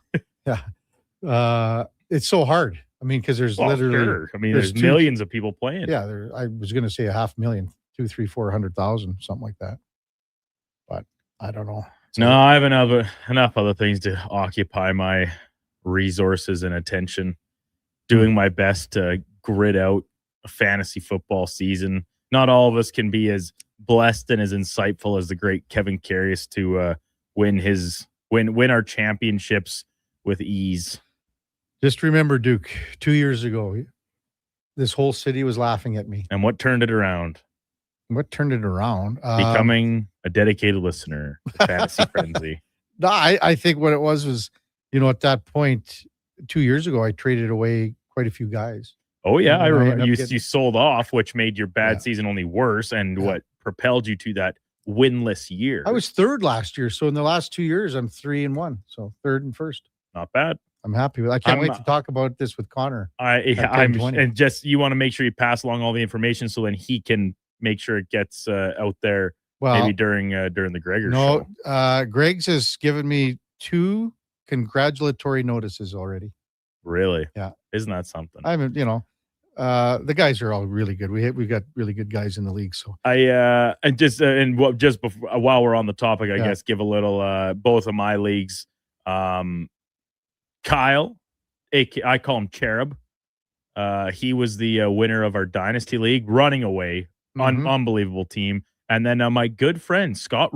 Yeah. It's so hard. I mean, because there's literally sure. I mean, there's millions of people playing. Yeah, I was gonna say 500,000, 200,000, 300,000, 400,000, something like that. But I don't know. No, I have enough other things to occupy my resources and attention. Doing my best to grit out a fantasy football season. Not all of us can be as blessed and as insightful as the great Kevin Karius to win our championships with ease. Just remember, Duke, 2 years ago, this whole city was laughing at me. And what turned it around? What turned it around? Becoming a dedicated listener to Fantasy Frenzy. No, I think what it was, at that point, 2 years ago, I traded away quite a few guys. Oh, yeah. I remember you sold off, which made your bad season only worse and what propelled you to that winless year. I was third last year. So in the last 2 years, I'm 3-1. So third and first. Not bad. I'm happy with it. I can't wait to talk about this with Connor. And just you want to make sure you pass along all the information so then he can make sure it gets out there maybe during the Gregor show. Greg's has given me 2 congratulatory notices already. Really? Yeah. Isn't that something? I mean, the guys are all really good. We've got really good guys in the league. So while we're on the topic, I guess give a little both of my leagues. Kyle, I call him Cherub. He was the winner of our Dynasty League, running away. Unbelievable team. And then my good friend, Scotty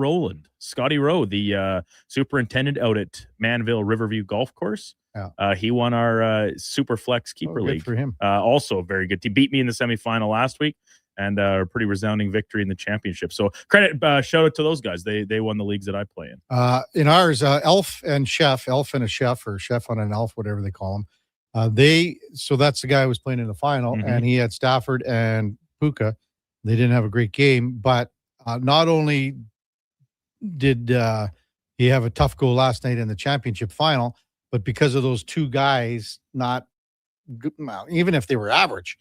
Rowe, the superintendent out at Manville Riverview Golf Course. Yeah. He won our Super Flex Keeper League. For him. Also a very good team. Beat me in the semifinal last week and a pretty resounding victory in the championship. So shout out to those guys. They won the leagues that I play in. In ours, Elf and a Chef, or Chef on an Elf, whatever they call them. So that's the guy who was playing in the final, and he had Stafford and Puka. They didn't have a great game, but not only did he have a tough go last night in the championship final, but because of those 2 guys, not good, even if they were average,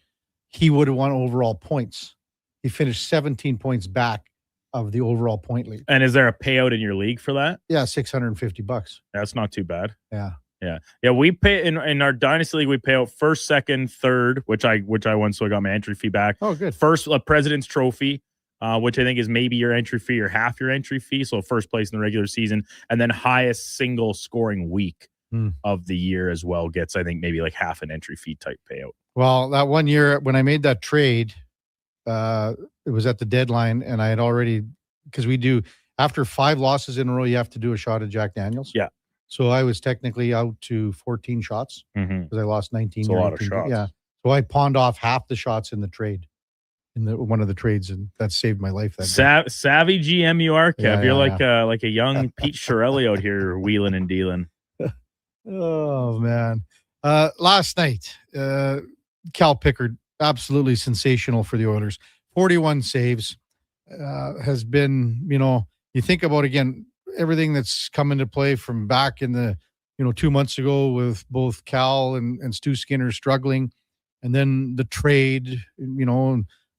he would have won overall points. He finished 17 points back of the overall point lead. And is there a payout in your league for that? Yeah, $650. That's not too bad. Yeah. Yeah. We pay in our dynasty league. We pay out first, second, third, which I won, so I got my entry fee back. Oh, good. First, President's Trophy, which I think is maybe your entry fee or half your entry fee. So first place in the regular season, and then highest single scoring week of the year as well gets, I think, maybe like half an entry fee type payout. Well, that one year when I made that trade, it was at the deadline, and I had already, because we do after 5 losses in a row, you have to do a shot of Jack Daniels. Yeah. So I was technically out to 14 shots because I lost 19. It's a lot of shots. Yeah. So I pawned off half the shots in the trade, one of the trades, and that saved my life. Savvy GM you are, Kev. Yeah, You're yeah, like a young Pete Chiarelli out here wheeling and dealing. Oh, man. Last night, Cal Pickard, absolutely sensational for the Oilers. 41 saves, has been, you think about, again, everything that's come into play from back in the, 2 months ago with both Cal and Stu Skinner struggling. And then the trade,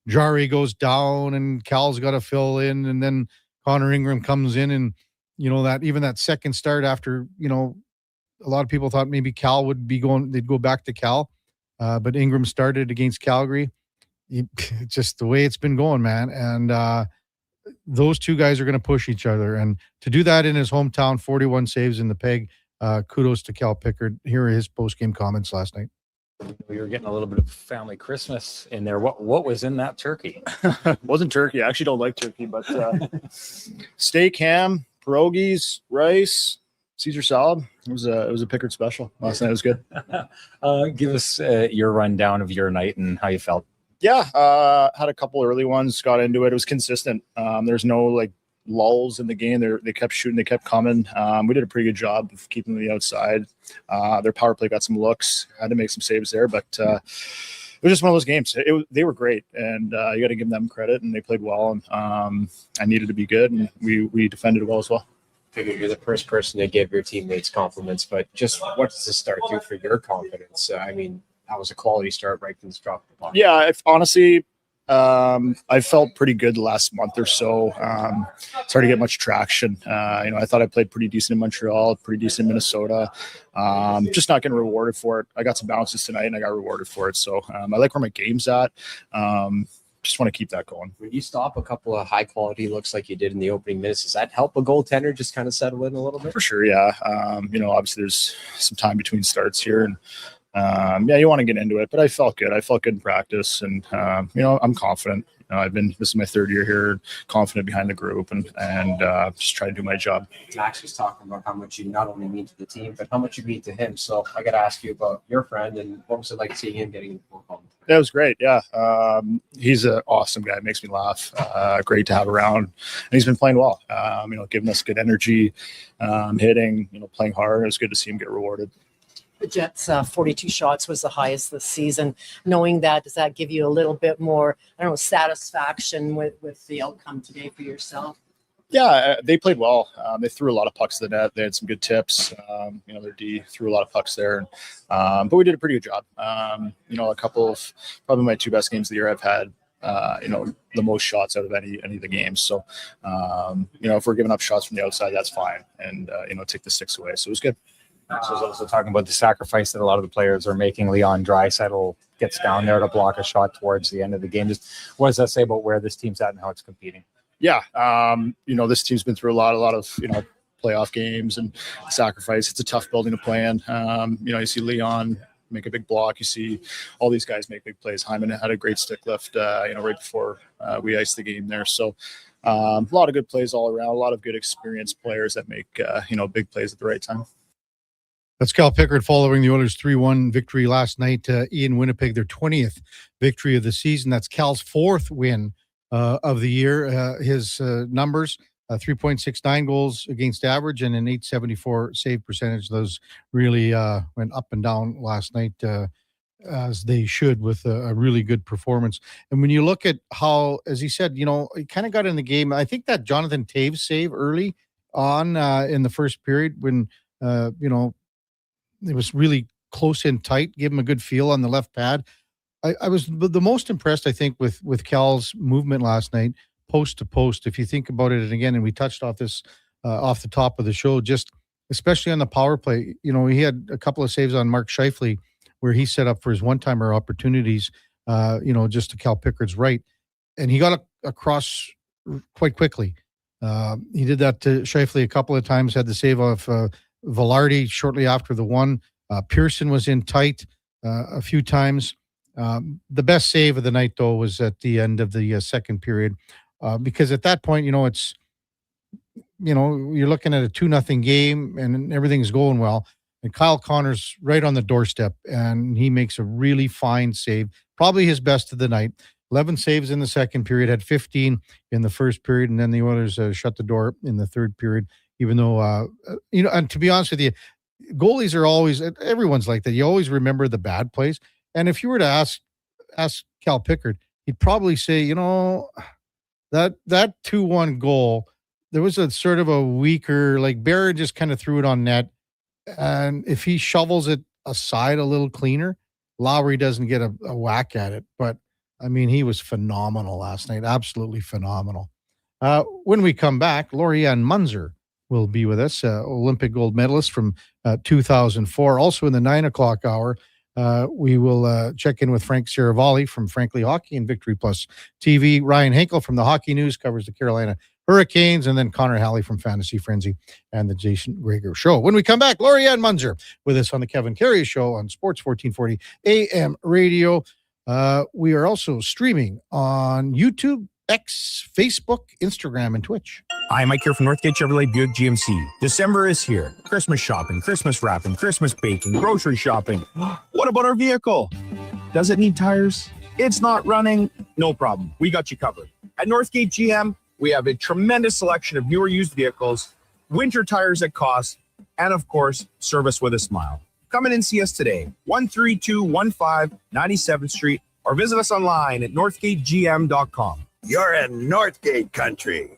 Jari goes down and Cal's got to fill in. And then Connor Ingram comes in and, that second start after, a lot of people thought maybe Cal would be they'd go back to Cal. But Ingram started against Calgary. Just the way it's been going, man. And those two guys are going to push each other. And to do that in his hometown, 41 saves in the peg, kudos to Cal Pickard. Here are his post-game comments last night. We were getting a little bit of family Christmas in there. What was in that turkey? Wasn't turkey. I actually don't like turkey, but steak, ham, pierogies, rice, Caesar salad. It was a Pickard special last night. It was good. Give us your rundown of your night and how you felt. Yeah, had a couple early ones. Got into it. It was consistent. There's no lulls in the game. They kept shooting. They kept coming. We did a pretty good job of keeping them on the outside. Their power play got some looks. Had to make some saves there, but it was just one of those games. They were great, and you got to give them credit. And they played well. And I needed to be good, and we defended well as well. Figure you're the first person to give your teammates compliments, but just what does this start do for your confidence? I mean, that was a quality start right from the drop of the puck. Yeah, honestly, I felt pretty good the last month or so. It's hard to get much traction. I thought I played pretty decent in Montreal, pretty decent in Minnesota. Just not getting rewarded for it. I got some bounces tonight, and I got rewarded for it. So I like where my game's at. Just want to keep that going. When you stop a couple of high quality looks like you did in the opening minutes, does that help a goaltender just kind of settle in a little bit? For sure, yeah. Obviously there's some time between starts here, and you want to get into it, but I felt good. I felt good in practice, and I'm confident. This is my third year here, confident behind the group, and just try to do my job. Max was talking about how much you not only mean to the team, but how much you mean to him. So I got to ask you about your friend, and what was it like seeing him getting the phone? That was great. Yeah. He's an awesome guy. Makes me laugh. Great to have around. And he's been playing well, giving us good energy, hitting, playing hard. It was good to see him get rewarded. The Jets' 42 shots was the highest this season. Knowing that, does that give you a little bit more, satisfaction with the outcome today for yourself? Yeah, they played well. They threw a lot of pucks to the net. They had some good tips. Their D threw a lot of pucks there. But we did a pretty good job. A couple of probably my 2 best games of the year I've had. The most shots out of any of the games. So, if we're giving up shots from the outside, that's fine. And, take the sticks away. So it was good. Max was also talking about the sacrifice that a lot of the players are making. Leon Draisaitl gets down there to block a shot towards the end of the game. Just what does that say about where this team's at and how it's competing? Yeah. This team's been through a lot of, playoff games and sacrifice. It's a tough building to play in. You see Leon make a big block. You see all these guys make big plays. Hyman had a great stick lift, right before we iced the game there. So a lot of good plays all around, a lot of good experienced players that make, big plays at the right time. That's Cal Pickard following the Oilers' 3-1 victory last night in Winnipeg, their 20th victory of the season. That's Cal's 4th win of the year. His numbers, 3.69 goals against average and an .874 save percentage. Those really went up and down last night, as they should, with a really good performance. And when you look at how, as he said, he kind of got in the game. I think that Jonathan Taves save early on in the first period when, it was really close and tight, give him a good feel on the left pad. I was the most impressed, I think, with Cal's movement last night, post to post. If you think about it, and again, and we touched off this off the top of the show, just especially on the power play. You know, he had a couple of saves on Mark Scheifele where he set up for his one-timer opportunities, just to Cal Pickard's right. And he got across quite quickly. He did that to Scheifele a couple of times, had the save of Velarde shortly after the one. Pearson was in tight a few times. The best save of the night, though, was at the end of the second period, because at that point, it's, you're looking at a 2-0 game and everything's going well. And Kyle Connor's right on the doorstep, and he makes a really fine save, probably his best of the night. 11 saves in the second period, had 15 in the first period, and then the Oilers shut the door in the third period, even though, and to be honest with you, goalies are always, everyone's like that. You always remember the bad plays. And if you were to ask Cal Pickard, he'd probably say, that 2-1 goal, there was a sort of a weaker, like Barrett just kind of threw it on net. And if he shovels it aside a little cleaner, Lowry doesn't get a whack at it. But I mean, he was phenomenal last night. Absolutely phenomenal. When we come back, Lorianne Munzer will be with us, Olympic gold medalist from 2004. Also in the 9 o'clock hour, we will check in with Frank Saravalli from Frankly Hockey and Victory Plus TV. Ryan Henkel from the Hockey News covers the Carolina Hurricanes, and then Connor Halley from Fantasy Frenzy and the Jason Rager Show. When we come back, Lorianne Munzer with us on the Kevin Karius Show on Sports 1440 AM Radio. We are also streaming on YouTube, X, Facebook, Instagram, and Twitch. Hi, Mike here from Northgate Chevrolet Buick GMC. December is here. Christmas shopping, Christmas wrapping, Christmas baking, grocery shopping. What about our vehicle? Does it need tires? It's not running? No problem. We got you covered. At Northgate GM, we have a tremendous selection of newer used vehicles, winter tires at cost, and of course, service with a smile. Come in and see us today, 13215 97th Street, or visit us online at northgategm.com. You're in Northgate country.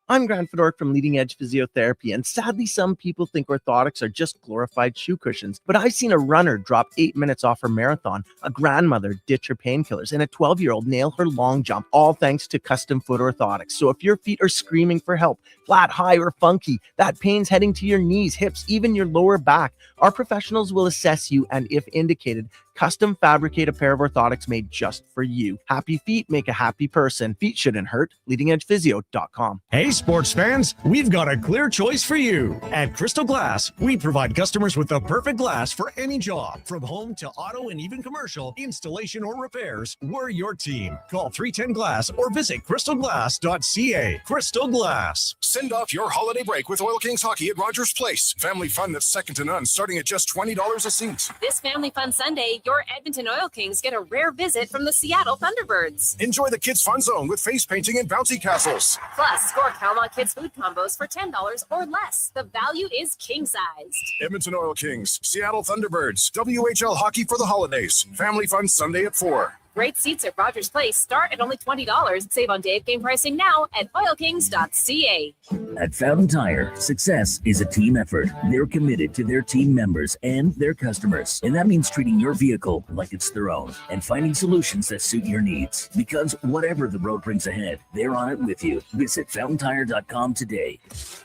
I'm Grant Fedork from Leading Edge Physiotherapy, and sadly, some people think orthotics are just glorified shoe cushions. But I've seen a runner drop 8 minutes off her marathon, a grandmother ditch her painkillers, and a 12-year-old nail her long jump, all thanks to custom foot orthotics. So if your feet are screaming for help, flat, high, or funky, that pain's heading to your knees, hips, even your lower back, our professionals will assess you and, if indicated, custom fabricate a pair of orthotics made just for you. Happy feet make a happy person. Feet shouldn't hurt. LeadingEdgePhysio.com. Hey, sports fans, we've got a clear choice for you. At Crystal Glass, we provide customers with the perfect glass for any job. From home to auto and even commercial, installation or repairs, we're your team. Call 310-GLASS or visit crystalglass.ca. Crystal Glass. Send off your holiday break with Oil Kings Hockey at Rogers Place. Family fun that's second to none, starting at just $20 a seat. This Family Fun Sunday, your Edmonton Oil Kings get a rare visit from the Seattle Thunderbirds. Enjoy the Kids Fun Zone with face painting and bouncy castles. Plus, score Calmont Kids food combos for $10 or less. The value is king-sized. Edmonton Oil Kings, Seattle Thunderbirds, WHL Hockey for the holidays. Family Fun Sunday at 4. Great seats at Rogers Place start at only $20. Save on day of game pricing now at oilkings.ca. At Fountain Tire, success is a team effort. They're committed to their team members and their customers. And that means treating your vehicle like it's their own and finding solutions that suit your needs. Because whatever the road brings ahead, they're on it with you. Visit fountaintire.com today.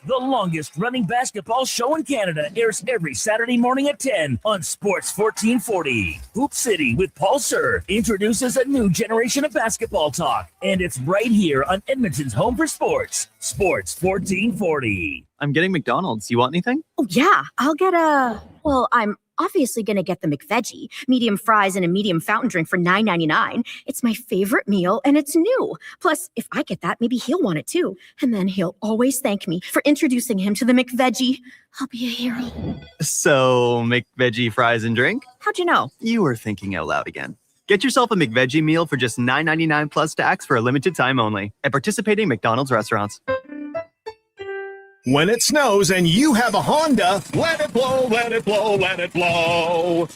The longest running basketball show in Canada airs every Saturday morning at 10 on Sports 1440. Hoop City with Paul Sir introduces a new generation of basketball talk. And it's right here on Edmonton's home for sports. Sports 1440. I'm getting McDonald's. You want anything? Oh, yeah. I'll get I'm obviously going to get the McVeggie, medium fries and a medium fountain drink for $9.99. It's my favorite meal, and it's new. Plus, if I get that, maybe he'll want it too. And then he'll always thank me for introducing him to the McVeggie. I'll be a hero. So, McVeggie fries and drink? How'd you know? You were thinking out loud again. Get yourself a McVeggie meal for just $9.99 plus tax for a limited time only at participating McDonald's restaurants. When it snows and you have a Honda, let it blow, let it blow, let it blow.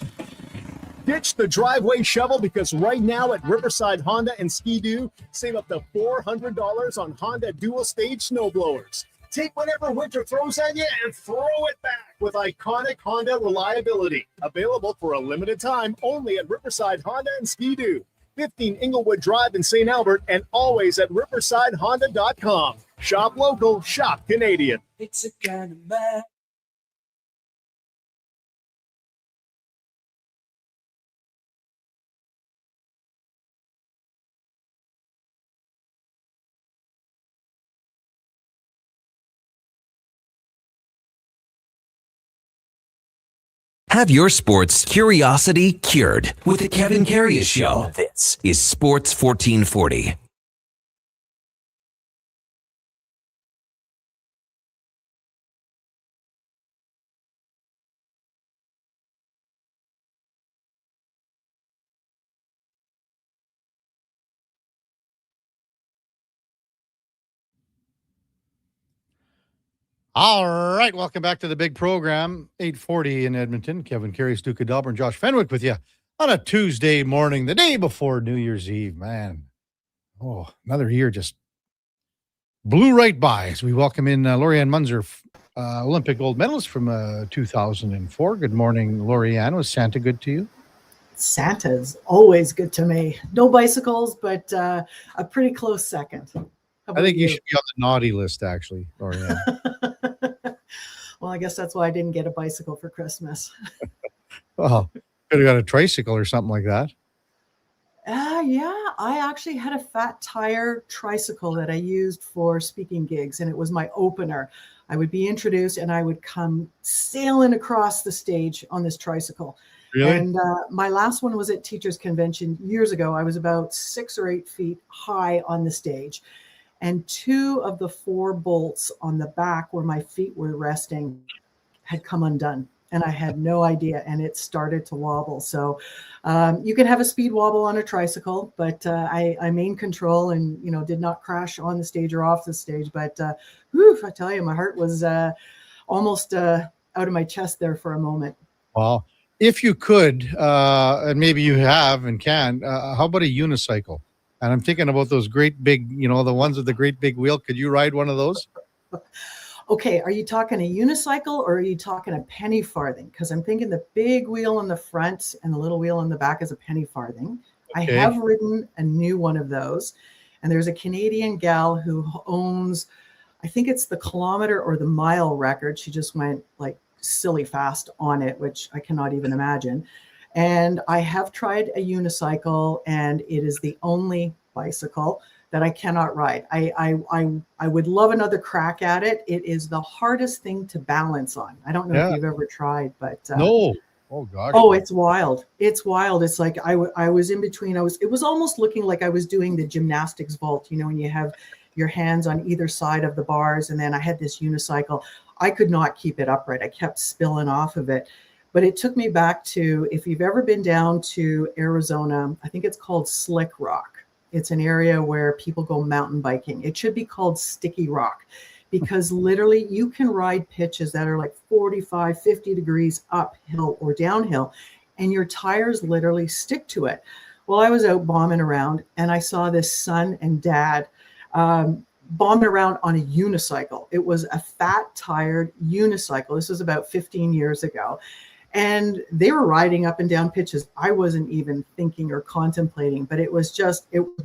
Ditch the driveway shovel because right now at Riverside Honda and Ski-Doo, save up to $400 on Honda dual-stage snowblowers. Take whatever winter throws at you and throw it back with iconic Honda reliability. Available for a limited time only at Riverside Honda and Ski-Doo. 15 Inglewood Drive in St. Albert and always at riversidehonda.com. Shop local, shop Canadian. It's a kind of man. Have your sports curiosity cured with the Kevin Karius Show. This is Sports 1440. All right, welcome back to the big program, 840 in Edmonton. Kevin Karius, Duke of Delburne, Josh Fenwick with you on a Tuesday morning, the day before New Year's Eve. Man, another year just blew right by as we welcome in Lorianne Munzer, Olympic gold medalist from 2004. Good morning, Lorianne. Was Santa good to you? Santa's always good to me. No bicycles, but a pretty close second. I think you should be on the naughty list, actually, Lorianne. Well, I guess that's why I didn't get a bicycle for Christmas. Well, could have got a tricycle or something like that. Yeah, I actually had a fat tire tricycle that I used for speaking gigs, and it was my opener. I would be introduced, and I would come sailing across the stage on this tricycle. Really? And my last one was at Teachers Convention years ago. I was about 6 or 8 feet high on the stage. And 2 of the 4 bolts on the back where my feet were resting had come undone. And I had no idea, and it started to wobble. So you can have a speed wobble on a tricycle, but I maintained control and, did not crash on the stage or off the stage. But I tell you, my heart was almost out of my chest there for a moment. Wow. If you could, and maybe you have and can, how about a unicycle? And I'm thinking about those great big, the ones with the great big wheel. Could you ride one of those? Okay, are you talking a unicycle or are you talking a penny farthing? Because I'm thinking the big wheel on the front and the little wheel on the back is a penny farthing. Okay. I have ridden a new one of those. And there's a Canadian gal who owns, I think it's the kilometer or the mile record. She just went like silly fast on it, which I cannot even imagine. And I have tried a unicycle, and it is the only bicycle that I cannot ride. I would love another crack at it. It is the hardest thing to balance on. I don't know if you've ever tried, but no. Oh gosh. Oh, it's wild. It's wild. It's like I was in between. It was almost looking like I was doing the gymnastics vault, when you have your hands on either side of the bars, and then I had this unicycle. I could not keep it upright. I kept spilling off of it. But it took me back to, if you've ever been down to Arizona, I think it's called Slick Rock. It's an area where people go mountain biking. It should be called Sticky Rock because literally you can ride pitches that are like 45, 50 degrees uphill or downhill, and your tires literally stick to it. Well, I was out bombing around, and I saw this son and dad bombing around on a unicycle. It was a fat-tired unicycle. This was about 15 years ago. And they were riding up and down pitches I wasn't even thinking or contemplating, but it was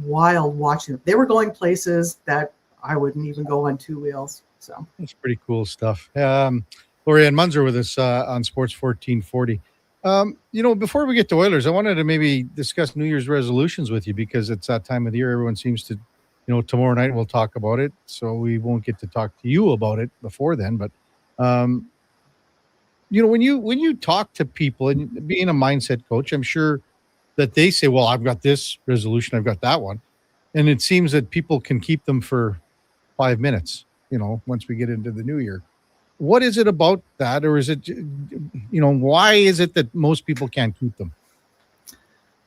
wild watching them. They were going places that I wouldn't even go on 2 wheels. So that's pretty cool stuff. Lorianne Munzer with us on Sports 1440. Before we get to Oilers, I wanted to maybe discuss New Year's resolutions with you because it's that time of the year. Everyone seems to, tomorrow night we'll talk about it. So we won't get to talk to you about it before then, but when you talk to people and being a mindset coach, I'm sure that they say, well, I've got this resolution, I've got that one. And it seems that people can keep them for 5 minutes, once we get into the new year. What is it about that? Or is it, why is it that most people can't keep them?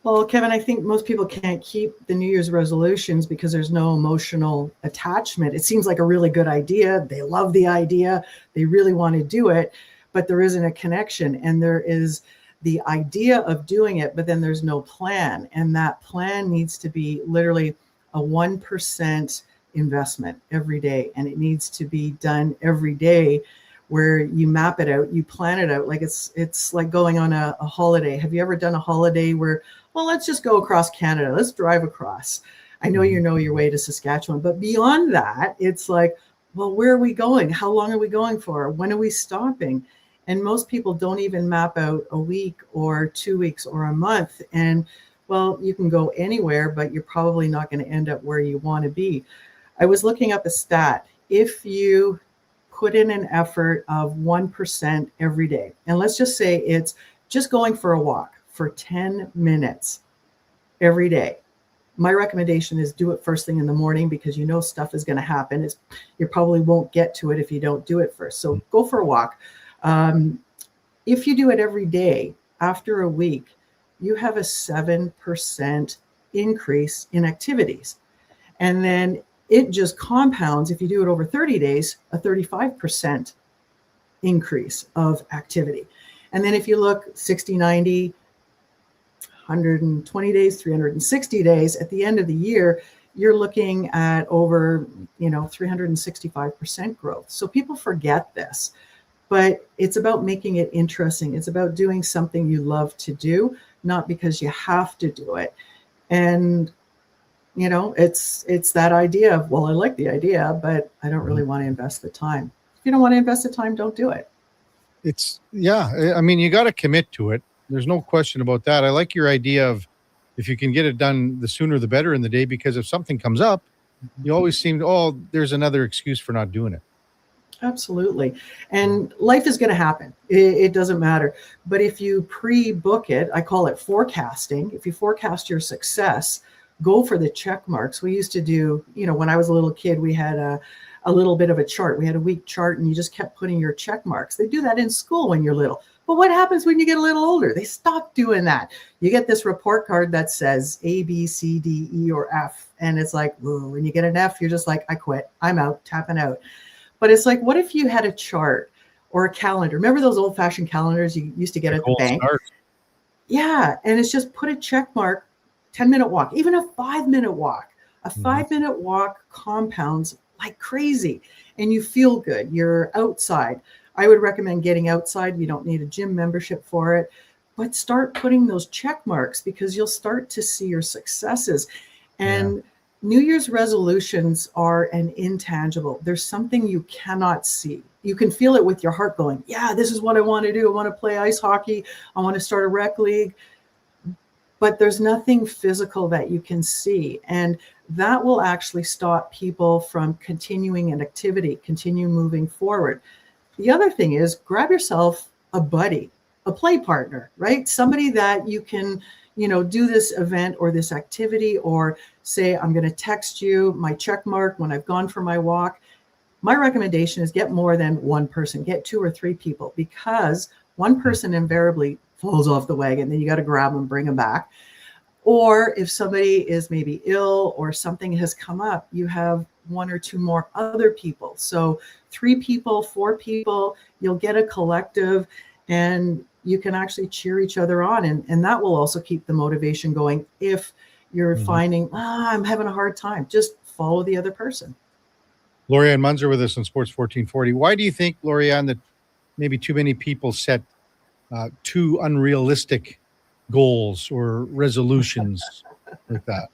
Well, Kevin, I think most people can't keep the New Year's resolutions because there's no emotional attachment. It seems like a really good idea. They love the idea. They really want to do it. But there isn't a connection, and there is the idea of doing it, but then there's no plan. And that plan needs to be literally a 1% investment every day. And it needs to be done every day where you map it out, you plan it out. Like it's like going on a holiday. Have you ever done a holiday where, well, let's just go across Canada. Let's drive across. I know you know your way to Saskatchewan, but beyond that, it's like, well, where are we going? How long are we going for? When are we stopping? And most people don't even map out a week or 2 weeks or a month. And well, you can go anywhere, but you're probably not going to end up where you want to be. I was looking up a stat. If you put in an effort of 1% every day. And let's just say it's just going for a walk for 10 minutes every day. My recommendation is do it first thing in the morning because you know stuff is going to happen. You probably won't get to it if you don't do it first. So go for a walk. If you do it every day, after a week, you have a 7% increase in activities. And then it just compounds, if you do it over 30 days, a 35% increase of activity. And then if you look 60, 90, 120 days, 360 days, at the end of the year, you're looking at over, 365% growth. So people forget this, but it's about making it interesting. It's about doing something you love to do, not because you have to do it. And it's that idea of, well, I like the idea, but I don't really want to invest the time. If you don't want to invest the time, don't do it. I mean, you got to commit to it. There's no question about that. I like your idea of if you can get it done, the sooner the better in the day, because if something comes up, you always seem to, there's another excuse for not doing it. Absolutely. And life is going to happen. It doesn't matter. But if you pre-book it, I call it forecasting. If you forecast your success, go for the check marks. We used to do, when I was a little kid, we had a little bit of a chart. We had a week chart and you just kept putting your check marks. They do that in school when you're little. But what happens when you get a little older? They stop doing that. You get this report card that says A, B, C, D, E, or F. And it's like, ooh, when you get an F, you're just like, I quit. I'm out, tapping out. But it's like, what if you had a chart or a calendar? Remember those old-fashioned calendars you used to get at the bank? Yeah. And it's just put a check mark, 10-minute walk, even a 5-minute walk. A 5-minute walk compounds like crazy and you feel good. You're outside. I would recommend getting outside. You don't need a gym membership for it, but start putting those check marks because you'll start to see your successes. And New Year's resolutions are an intangible. There's something you cannot see. You can feel it with your heart going, yeah, this is what I want to do. I want to play ice hockey. I want to start a rec league. But there's nothing physical that you can see. And that will actually stop people from continuing an activity, continue moving forward. The other thing is grab yourself a buddy, a play partner, right? Somebody that you can, do this event or this activity, or say, I'm going to text you my check mark when I've gone for my walk. My recommendation is get more than one person, get 2 or 3 people, because one person invariably falls off the wagon. Then you got to grab them, bring them back. Or if somebody is maybe ill or something has come up, you have 1 or 2 more other people. So 3 people, 4 people, you'll get a collective and you can actually cheer each other on. And that will also keep the motivation going. If you're finding, I'm having a hard time, just follow the other person. Lori-Ann Munzer with us on Sports 1440. Why do you think, Lori-Ann, that maybe too many people set too unrealistic goals or resolutions like that?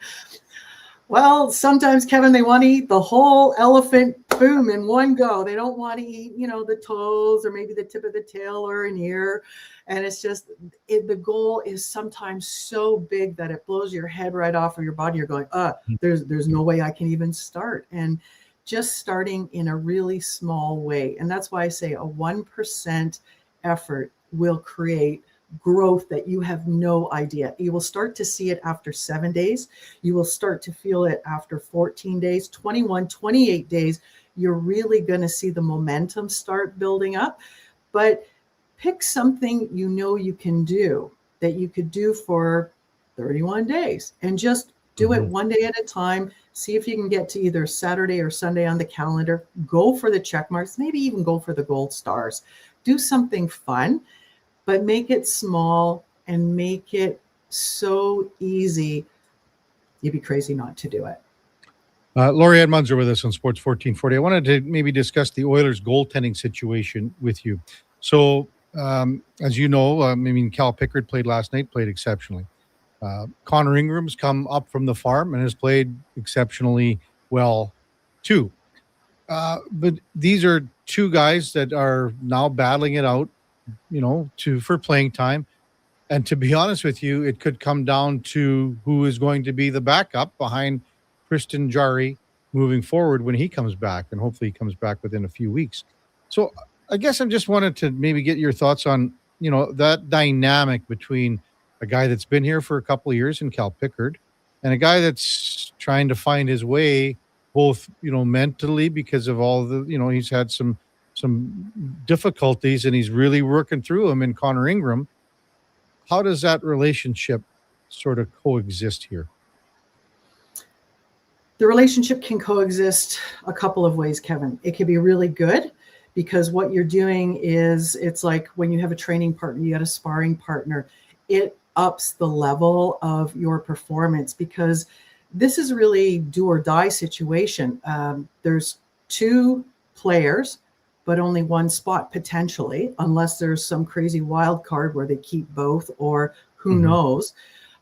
Well, sometimes, Kevin, they want to eat the whole elephant, boom, in one go. They don't want to eat, the toes or maybe the tip of the tail or an ear. And it's just, the goal is sometimes so big that it blows your head right off of your body. You're going, there's no way I can even start. And just starting in a really small way. And that's why I say a 1% effort will create growth that you have no idea. You will start to see it after 7 days. You will start to feel it after 14 days, 21, 28 days. You're really going to see the momentum start building up. But pick something you can do that you could do for 31 days and just do it one day at a time. See if you can get to either Saturday or Sunday on the calendar. Go for the check marks, maybe even go for the gold stars. Do something fun, but make it small and make it so easy. You'd be crazy not to do it. Lori-Ann Munzer with us on Sports 1440. I wanted to maybe discuss the Oilers goaltending situation with you. So, as you know, Cal Pickard played last night, played exceptionally. Connor Ingram's come up from the farm and has played exceptionally well too. But these are 2 guys that are now battling it out, for playing time. And to be honest with you, it could come down to who is going to be the backup behind Tristan Jarry moving forward when he comes back. And hopefully he comes back within a few weeks. So I guess I'm just wanted to maybe get your thoughts on, that dynamic between a guy that's been here for a couple of years in Cal Pickard and a guy that's trying to find his way both, mentally because of all the, he's had some difficulties and he's really working through them in Connor Ingram. How does that relationship sort of coexist here? The relationship can coexist a couple of ways, Kevin. It can be really good because what you're doing is, it's like when you have a training partner, you got a sparring partner, it ups the level of your performance because this is really do or die situation. There's two players, but only one spot potentially, unless there's some crazy wild card where they keep both or who knows.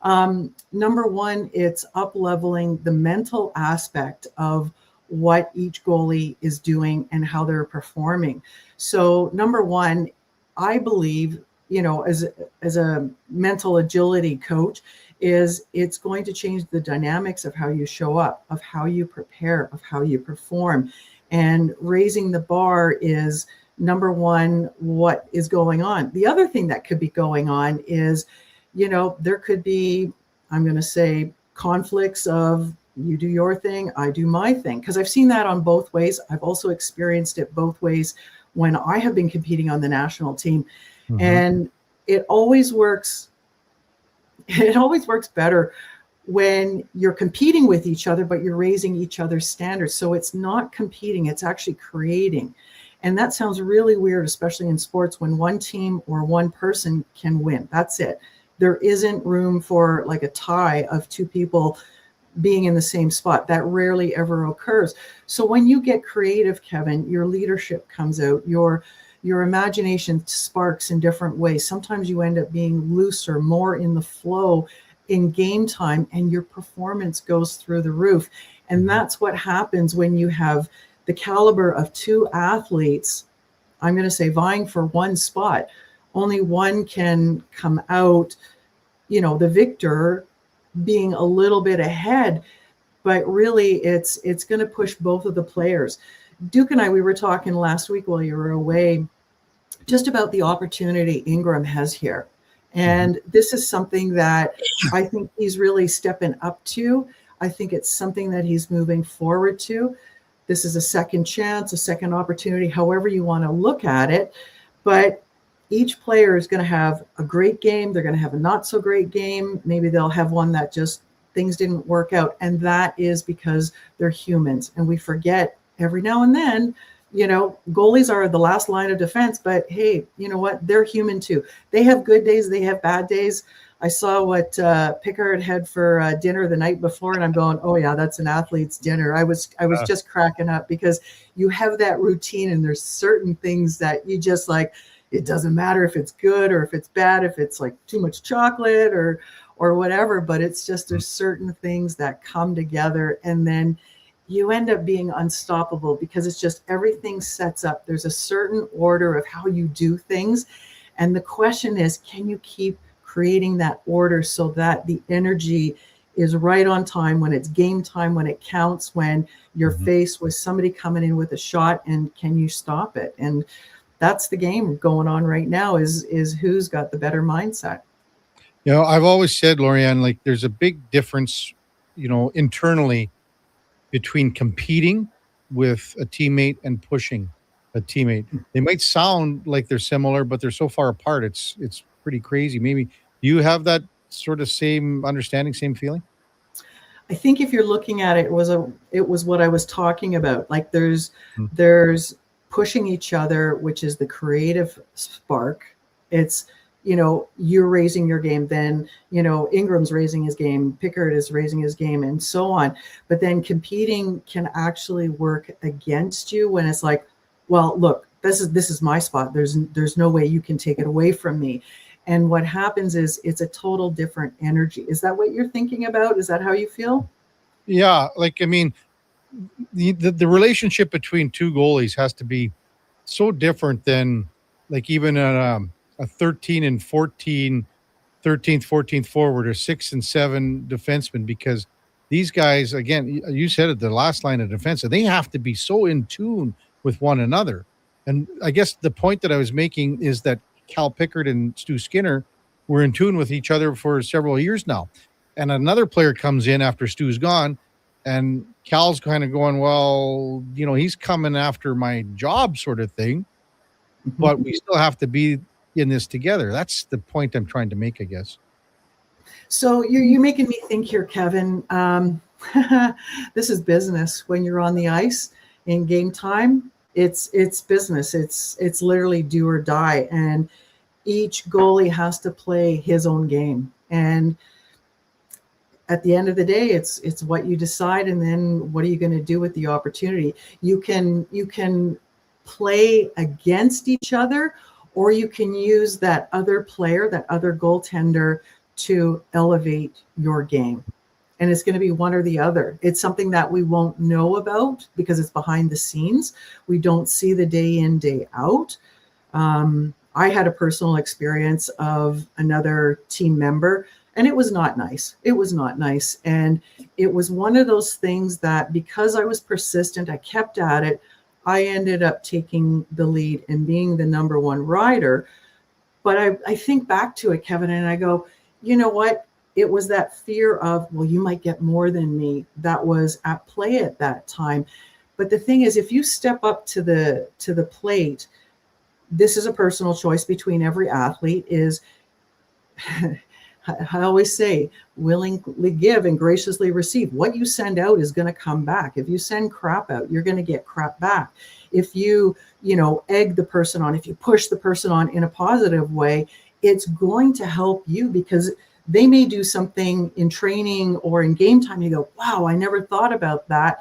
Number one, it's up leveling the mental aspect of what each goalie is doing and how they're performing. So number one, I believe, as a mental agility coach, is it's going to change the dynamics of how you show up, of how you prepare, of how you perform. And raising the bar is number one, what is going on. The other thing that could be going on is, there could be, I'm going to say, conflicts of you do your thing, I do my thing. Because I've seen that on both ways. I've also experienced it both ways when I have been competing on the national team. And it always works. It always works better when you're competing with each other, but you're raising each other's standards. So it's not competing, it's actually creating. And that sounds really weird, especially in sports, when one team or one person can win. That's it. There isn't room for like a tie of two people being in the same spot. That rarely ever occurs. So when you get creative, Kevin, your leadership comes out, your imagination sparks in different ways. Sometimes you end up being looser, more in the flow in game time, and your performance goes through the roof. And that's what happens when you have the caliber of two athletes, I'm going to say, vying for one spot. Only one can come out, the victor being a little bit ahead, but really it's going to push both of the players. Duke and I, we were talking last week while you were away, just about the opportunity Ingram has here. And this is something that I think he's really stepping up to. I think it's something that he's moving forward to. This is a second chance, a second opportunity, however you want to look at it. But each player is going to have a great game. They're going to have a not so great game. Maybe they'll have one that just things didn't work out. And that is because they're humans. And we forget every now and then, goalies are the last line of defense, but hey, you know what? They're human too. They have good days. They have bad days. I saw what Pickard had for dinner the night before, and I'm going, oh yeah, that's an athlete's dinner. I was just cracking up because you have that routine, and there's certain things that you just like. It doesn't matter if it's good or if it's bad, if it's like too much chocolate or whatever, but it's just there's certain things that come together, and then you end up being unstoppable because it's just everything sets up. There's a certain order of how you do things. And the question is, can you keep creating that order so that the energy is right on time when it's game time, when it counts, when you're faced with somebody coming in with a shot, and can you stop it? And that's the game going on right now is who's got the better mindset. I've always said, Lorianne, like there's a big difference, internally between competing with a teammate and pushing a teammate. They might sound like they're similar, but they're so far apart. It's pretty crazy. Maybe you have that sort of same understanding, same feeling? I think if you're looking at it, it was what I was talking about. Like there's pushing each other, which is the creative spark. It's, you're raising your game, then, Ingram's raising his game, Pickard is raising his game, and so on. But then competing can actually work against you when it's like, well, look, this is my spot. There's no way you can take it away from me. And what happens is it's a total different energy. Is that what you're thinking about? Is that how you feel? Yeah. The relationship between two goalies has to be so different than like even a 13 and 14, 13th, 14th forward or 6 and 7 defenseman, because these guys, again, you said it, the last line of defense, and they have to be so in tune with one another. And I guess the point that I was making is that Cal Pickard and Stu Skinner were in tune with each other for several years now. And another player comes in after Stu's gone, and Cal's kind of going, well, you know, he's coming after my job sort of thing, but we still have to be in this together. That's the point I'm trying to make, I guess. So you're making me think here, Kevin. This is business. When you're on the ice in game time, it's business. It's literally do or die, and each goalie has to play his own game. And at the end of the day, it's what you decide, and then what are you going to do with the opportunity? You can play against each other, or you can use that other player, that other goaltender, to elevate your game. And it's going to be one or the other. It's something that we won't know about because it's behind the scenes. We don't see the day in, day out. I had a personal experience of another team member, and it was not nice. It was not nice. And it was one of those things that, because I was persistent, I kept at it, I ended up taking the lead and being the number one rider. But I think back to it, Kevin, and I go, you know what? It was that fear of, well, you might get more than me, that was at play at that time. But the thing is, if you step up to the plate, this is a personal choice between every athlete, is I always say, willingly give and graciously receive. What you send out is going to come back. If you send crap out, you're going to get crap back. If you egg the person on, if you push the person on in a positive way, it's going to help you, because they may do something in training or in game time. You go, wow, I never thought about that.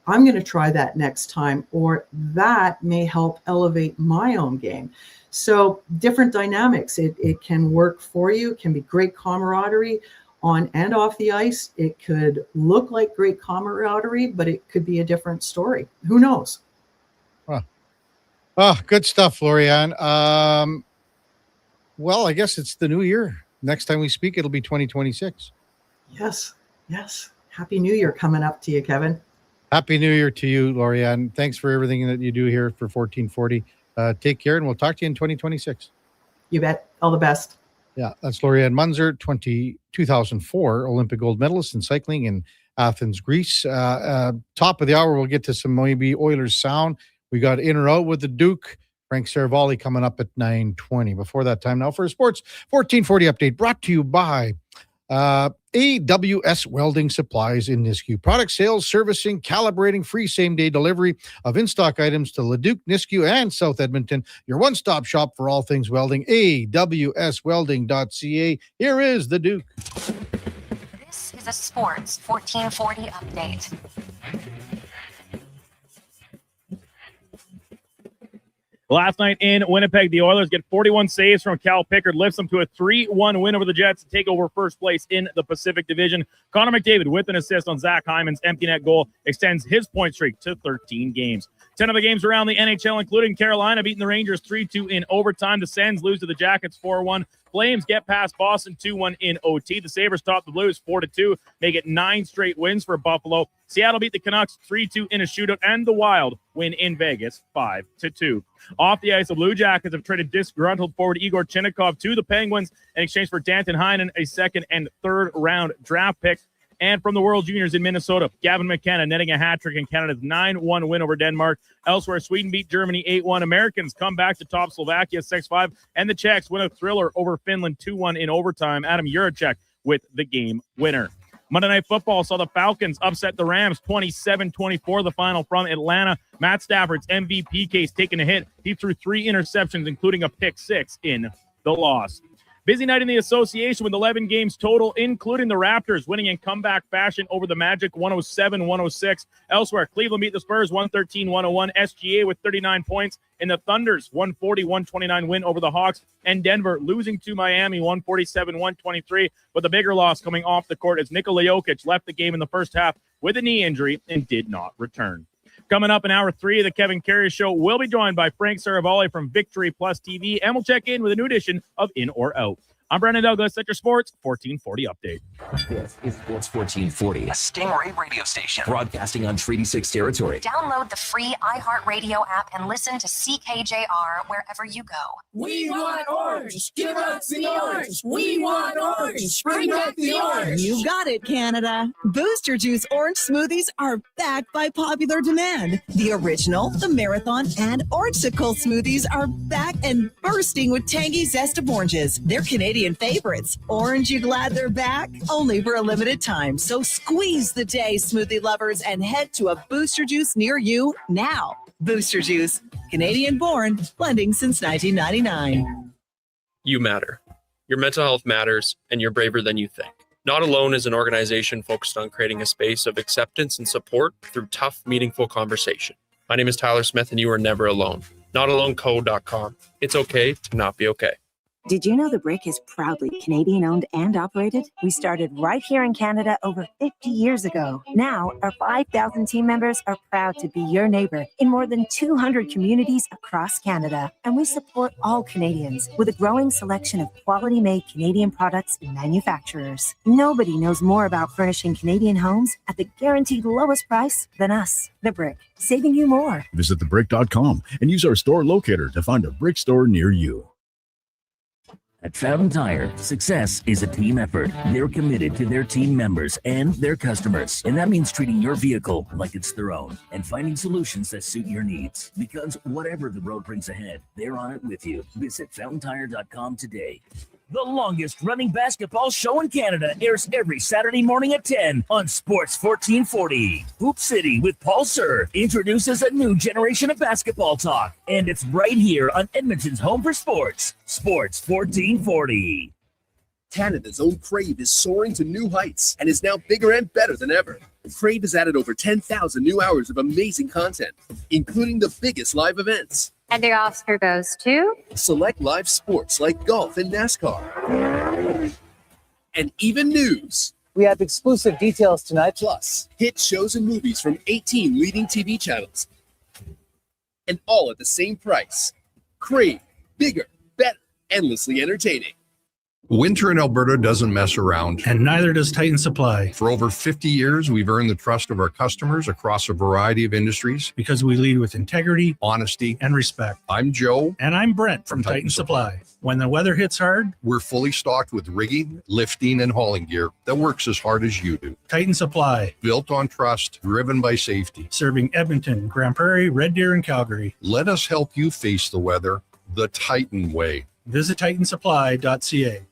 I'm going to try that next time, or that may help elevate my own game. So different dynamics. It can work for you. It can be great camaraderie on and off the ice. It could look like great camaraderie, but it could be a different story. Who knows? Oh, good stuff, Lorianne. Well, I guess it's the new year. Next time we speak, it'll be 2026. Yes. Happy New Year coming up to you, Kevin. Happy New Year to you, Lorianne. Thanks for everything that you do here for 1440. Take care, and we'll talk to you in 2026. You bet. All the best. Yeah, that's Lorianne Munzer, 2004 Olympic gold medalist in cycling in Athens, Greece. Top of the hour, we'll get to some maybe Oilers sound. We got In or Out with the Duke. Frank Saravalli coming up at 9:20. Before that time now for a Sports 1440 update brought to you by AWS Welding Supplies in Nisku. Product sales, servicing, calibrating, free same-day delivery of in-stock items to Leduc, Nisku, and South Edmonton. Your one-stop shop for all things welding, awswelding.ca. Here is the Duke. This is a Sports 1440 update. Last night in Winnipeg, the Oilers get 41 saves from Cal Pickard, lifts them to a 3-1 win over the Jets to take over first place in the Pacific Division. Connor McDavid, with an assist on Zach Hyman's empty net goal, extends his point streak to 13 games. 10 of the games around the NHL, including Carolina beating the Rangers 3-2 in overtime. The Sens lose to the Jackets 4-1. Flames get past Boston 2-1 in OT. The Sabres top the Blues 4-2, make it 9 straight wins for Buffalo. Seattle beat the Canucks 3-2 in a shootout, and the Wild win in Vegas 5-2. Off the ice, the Blue Jackets have traded disgruntled forward Igor Chinnikov to the Penguins in exchange for Danton Heinen, a second and third round draft pick. And from the World Juniors in Minnesota, Gavin McKenna netting a hat-trick in Canada's 9-1 win over Denmark. Elsewhere, Sweden beat Germany 8-1. Americans come back to top Slovakia 6-5. And the Czechs win a thriller over Finland 2-1 in overtime. Adam Juracek with the game winner. Monday Night Football saw the Falcons upset the Rams 27-24, the final from Atlanta. Matt Stafford's MVP case taking a hit. He threw 3 interceptions, including a pick 6 in the loss. Busy night in the association with 11 games total, including the Raptors winning in comeback fashion over the Magic 107-106. Elsewhere, Cleveland beat the Spurs 113-101. SGA with 39 points in the Thunder's 140-129 win over the Hawks. And Denver losing to Miami 147-123. But the bigger loss coming off the court as Nikola Jokic left the game in the first half with a knee injury and did not return. Coming up in hour 3 of the Kevin Karius Show, we'll be joined by Frank Saravalli from Victory Plus TV, and we'll check in with a new edition of In or Out. I'm Brandon Douglas at your Sports 1440 update. This is Sports 1440, a Stingray radio station broadcasting on Treaty 6 territory. Download the free iHeartRadio app and listen to CKJR wherever you go. We want orange. Give us the orange. We want orange. Bring back the orange. You got it, Canada. Booster Juice orange smoothies are back by popular demand. The original, the marathon, and orangesicle smoothies are back and bursting with tangy zest of oranges. They're Canadian favorites. Orange, you glad they're back? Only for a limited time. So squeeze the day, smoothie lovers, and head to a Booster Juice near you now. Booster Juice, Canadian born, blending since 1999. You matter. Your mental health matters, and you're braver than you think. Not Alone is an organization focused on creating a space of acceptance and support through tough, meaningful conversation. My name is Tyler Smith, and you are never alone. NotAloneCo.com. It's okay to not be okay. Did you know The Brick is proudly Canadian-owned and operated? We started right here in Canada over 50 years ago. Now, our 5,000 team members are proud to be your neighbor in more than 200 communities across Canada. And we support all Canadians with a growing selection of quality-made Canadian products and manufacturers. Nobody knows more about furnishing Canadian homes at the guaranteed lowest price than us. The Brick, saving you more. Visit thebrick.com and use our store locator to find a Brick store near you. At Fountain Tire, success is a team effort. They're committed to their team members and their customers. And that means treating your vehicle like it's their own and finding solutions that suit your needs. Because whatever the road brings ahead, they're on it with you. Visit fountaintire.com today. The longest running basketball show in Canada airs every Saturday morning at 10 on Sports 1440. Hoop City with Paul Sir introduces a new generation of basketball talk. And it's right here on Edmonton's home for sports, Sports 1440. Canada's own Crave is soaring to new heights and is now bigger and better than ever. Crave has added over 10,000 new hours of amazing content, including the biggest live events. And the Oscar goes to Select live sports like golf and NASCAR. And even news. We have exclusive details tonight. Plus, hit shows and movies from 18 leading TV channels. And all at the same price. Crave, bigger, better, endlessly entertaining. Winter in Alberta doesn't mess around. And neither does Titan Supply. For over 50 years, we've earned the trust of our customers across a variety of industries. Because we lead with integrity, honesty, and respect. I'm Joe. And I'm Brent from Titan Supply. When the weather hits hard, we're fully stocked with rigging, lifting, and hauling gear that works as hard as you do. Titan Supply. Built on trust, driven by safety. Serving Edmonton, Grand Prairie, Red Deer, and Calgary. Let us help you face the weather the Titan way. Visit titansupply.ca.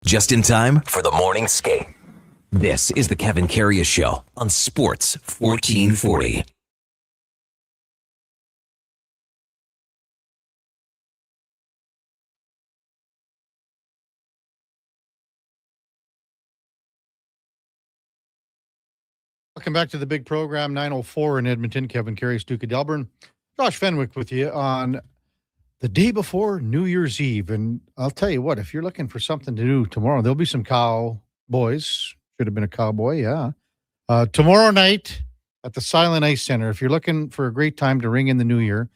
Just in time for the morning skate. This is the Kevin Karius Show on Sports 1440. Welcome back to the big program, 9:04 in Edmonton. Kevin Karius, Duke of Delburne. Josh Fenwick with you on the day before New Year's Eve. And I'll tell you what, if you're looking for something to do tomorrow, there'll be some cowboys. Should have been a cowboy, yeah. Tomorrow night at the Silent Ice Center, if you're looking for a great time to ring in the new year,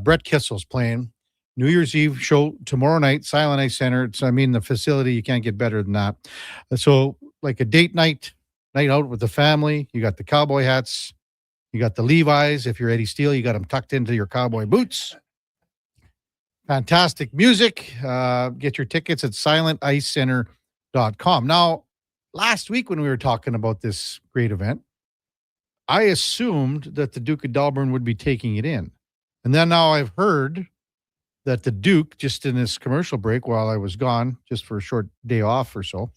Brett Kissel's playing New Year's Eve show tomorrow night, Silent Ice Center. It's, the facility, you can't get better than that. So like a date night out with the family, you got the cowboy hats, you got the Levi's. If you're Eddie Steele, you got them tucked into your cowboy boots. Fantastic music. Get your tickets at silenticecenter.com. Now, last week when we were talking about this great event, I assumed that the Duke of Delburne would be taking it in. And then now I've heard that the Duke, just in this commercial break while I was gone, just for a short day off or so,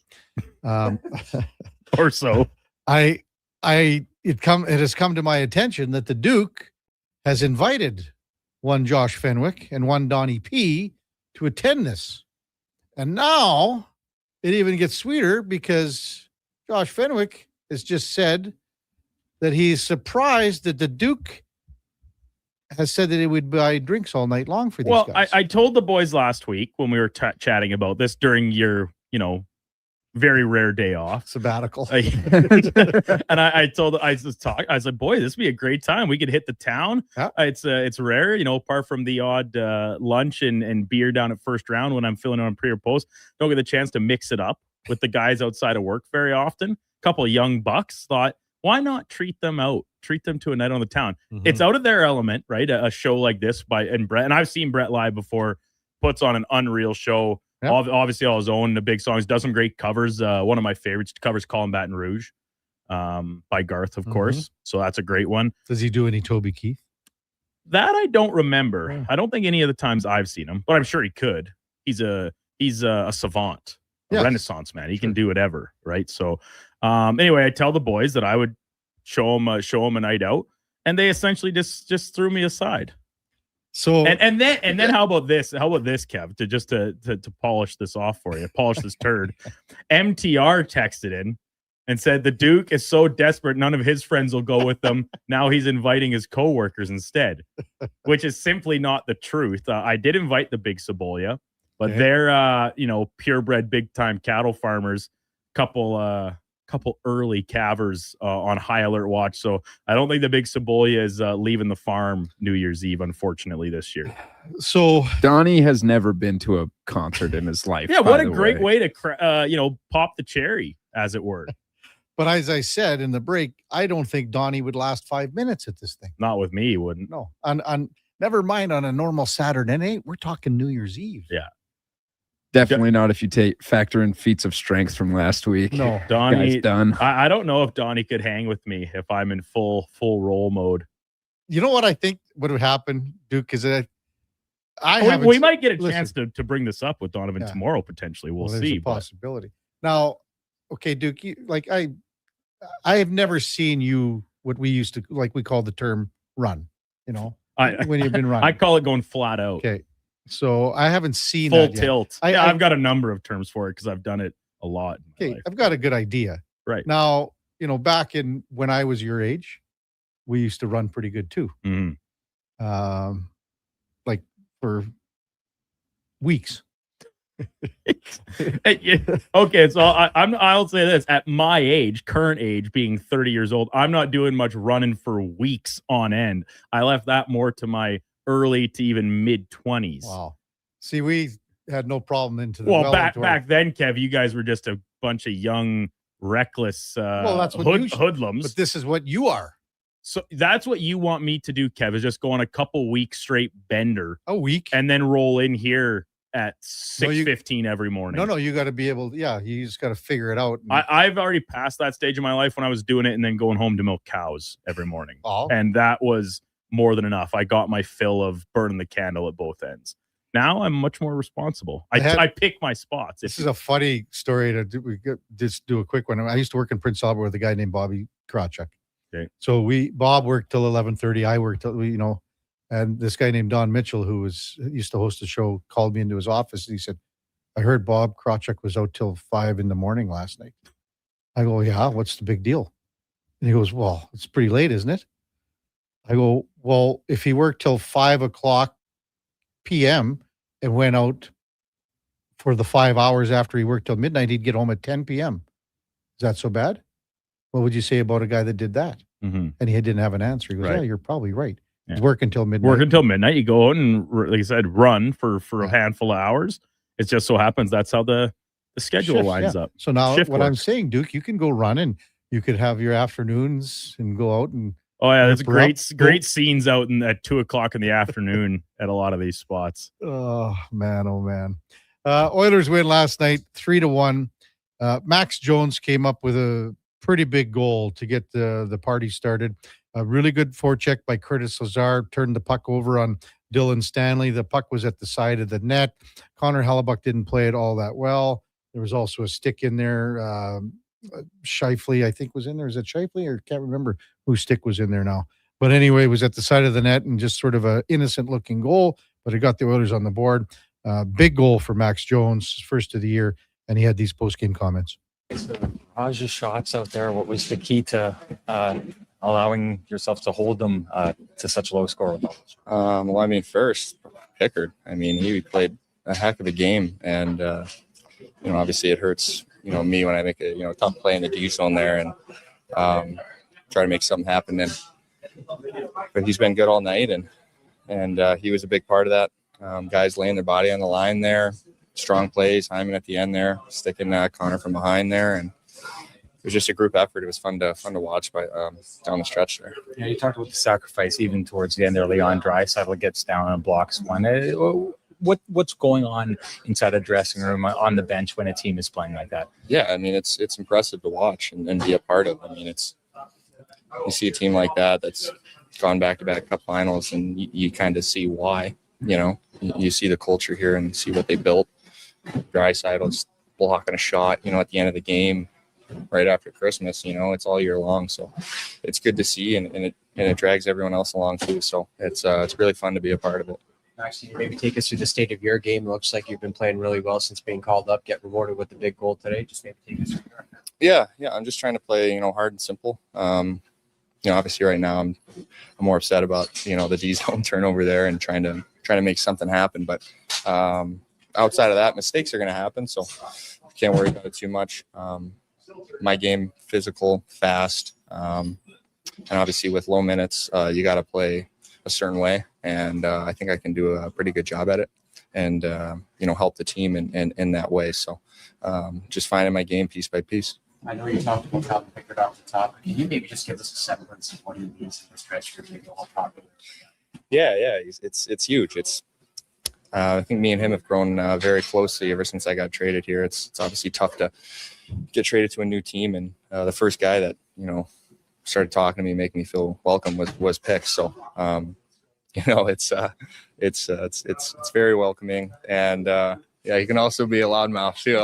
or so, it has come to my attention that the Duke has invited one Josh Fenwick, and one Donnie P to attend this. And now it even gets sweeter because Josh Fenwick has just said that he's surprised that the Duke has said that he would buy drinks all night long for these guys. Well, I told the boys last week when we were chatting about this during your, very rare day off. Sabbatical. And I was like, boy, this would be a great time. We could hit the town. Yeah. It's rare, apart from the odd lunch and beer down at first round when I'm filling on pre or post. Don't get the chance to mix it up with the guys outside of work very often. A couple of young bucks thought, why not treat them out? Treat them to a night on the town. Mm-hmm. It's out of their element, right? A show like this and Brett, and I've seen Brett live before, puts on an unreal show. Yep. Obviously, all his own, the big songs, does some great covers. One of my favorites covers Call 'Em Baton Rouge by Garth, of course. So that's a great one. Does he do any Toby Keith? That I don't remember. I don't think any of the times I've seen him, but I'm sure he could. He's a savant, a Renaissance man. He can do whatever, right? So anyway, I tell the boys that I would show him a night out, and they essentially just threw me aside. So and then how about this? How about this, Kev? To polish this off for you, polish this turd. MTR texted in and said the Duke is so desperate, none of his friends will go with them. Now he's inviting his coworkers instead, which is simply not the truth. I did invite the Big Cebolla, but they're purebred big time cattle farmers. Couple early calvers on high alert watch, so I don't think the Big Cebolla is leaving the farm New Year's Eve, unfortunately, this year. So Donnie has never been to a concert in his life. Yeah, what a great way to pop the cherry, as it were. But as I said in the break, I don't think Donnie would last 5 minutes at this thing. Not with me, he wouldn't. No, on never mind on a normal Saturday night. We're talking New Year's Eve. Yeah. Definitely not if you factor in feats of strength from last week. No, Donnie done. I don't know if Donnie could hang with me if I'm in full roll mode. You know what I think would happen, Duke? Is that we might get a chance to bring this up with Donovan tomorrow potentially. We'll see. There's a possibility. Now, okay, Duke. I have never seen you what we used to we call the term run. When you've been running, I call it going flat out. Okay. So I haven't seen full that yet. tilt. I've got a number of terms for it because I've done it a lot. Okay, I've got a good idea. Right now, back when I was your age, we used to run pretty good too. Mm-hmm. For weeks. Okay, so I'll say this: at my age, current age, being 30 years old, I'm not doing much running for weeks on end. I left that more to my early to even mid 20s. Wow. See, we had no problem into the back then, Kev, you guys were just a bunch of young, reckless that's what hoodlums. But this is what you are. So that's what you want me to do, Kev, is just go on a couple weeks straight bender. A week. And then roll in here at 6:15 every morning. No, you got to be able to, you just got to figure it out. I've already passed that stage of my life when I was doing it and then going home to milk cows every morning. Oh. And that was more than enough. I got my fill of burning the candle at both ends. Now I'm much more responsible. I pick my spots. This is a funny story to just do a quick one. I used to work in Prince Albert with a guy named Bobby Krawchuk. Okay. So Bob worked till 11:30. I worked till, and this guy named Don Mitchell, who used to host the show, called me into his office and he said, I heard Bob Krawchuk was out till 5 a.m. last night. I go, yeah, what's the big deal? And he goes, well, it's pretty late, isn't it? I go, well, if he worked till 5:00 p.m. and went out for the 5 hours after he worked till midnight, he'd get home at 10 p.m. Is that so bad? What would you say about a guy that did that? Mm-hmm. And he didn't have an answer. He goes, Right. yeah, you're probably right. Yeah. He's working till midnight. Work until midnight. You go out and, like I said, run for a handful of hours. It just so happens that's how the schedule Shift, lines up. So now Shift what I'm works. saying, Duke, you can go run and you could have your afternoons and go out and Oh yeah, there's rip great scenes out at 2:00 in the afternoon at a lot of these spots. Oh man. Oilers win last night 3-1. Max Jones came up with a pretty big goal to get the party started. A really good forecheck by Curtis Lazar, turned the puck over on Dylan Stanley. The puck was at the side of the net. Connor Hellebuck didn't play it all that well. There was also a stick in there. Shifley, I think, was in there. Is it Shifley or can't remember whose stick was in there now? But anyway, it was at the side of the net and just sort of a innocent looking goal, but it got the Oilers on the board. Big goal for Max Jones, first of the year, and he had these post-game comments. How's your shots out there? What was the key to allowing yourself to hold them to such low score? Well, I mean, first, Pickard. I mean, he played a heck of a game, and obviously it hurts, me when I make a tough play in the D zone there and try to make something happen. But he's been good all night, and he was a big part of that. Guys laying their body on the line there, strong plays. Hyman at the end there, sticking Connor from behind there, and it was just a group effort. It was fun to watch by down the stretch there. Yeah, you talked about the sacrifice even towards the end there. Leon Draisaitl gets down and blocks one. What's going on inside a dressing room on the bench when a team is playing like that? Yeah, I mean it's impressive to watch and be a part of. I mean, you see a team like that that's gone back-to-back cup finals, and you kind of see why. You see the culture here and see what they built. Draisaitl's blocking a shot, at the end of the game, right after Christmas. It's all year long, so it's good to see, and it drags everyone else along too. So it's really fun to be a part of it. Actually, maybe take us through the state of your game. It looks like you've been playing really well since being called up. Get rewarded with the big goal today. Just maybe take us through your Yeah. I'm just trying to play, hard and simple. Obviously right now I'm more upset about the D zone turnover there and trying to make something happen. But outside of that, mistakes are going to happen, so can't worry about it too much. My game, physical, fast, and obviously with low minutes, you got to play a certain way, and I think I can do a pretty good job at it, and help the team in that way. So just finding my game piece by piece. I know you talked about Calvin Pickard off the top. Can you maybe just give us a semblance of what he means in the stretch for maybe all popular? Yeah, it's huge. I think me and him have grown very closely ever since I got traded here. It's obviously tough to get traded to a new team, and the first guy that started talking to me, making me feel welcome was Pick. So it's very welcoming, and he can also be a loudmouth too.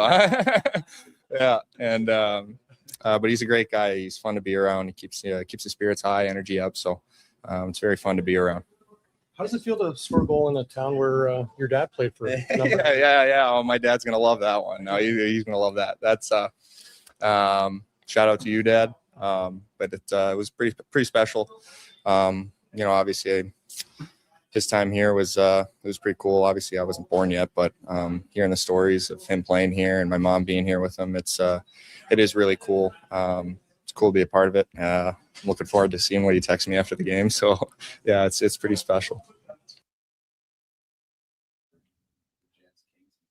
Yeah, and but he's a great guy. He's fun to be around. He keeps the spirits high, energy up. So it's very fun to be around. How does it feel to score a goal in a town where your dad played for? Yeah. Oh, my dad's gonna love that one. No, he's gonna love that. That's shout out to you, Dad. But it was pretty special. Obviously his time here was pretty cool. Obviously I wasn't born yet, but hearing the stories of him playing here and my mom being here with him, it is really cool. It's cool to be a part of it. I'm looking forward to seeing what he texts me after the game. So yeah, it's pretty special.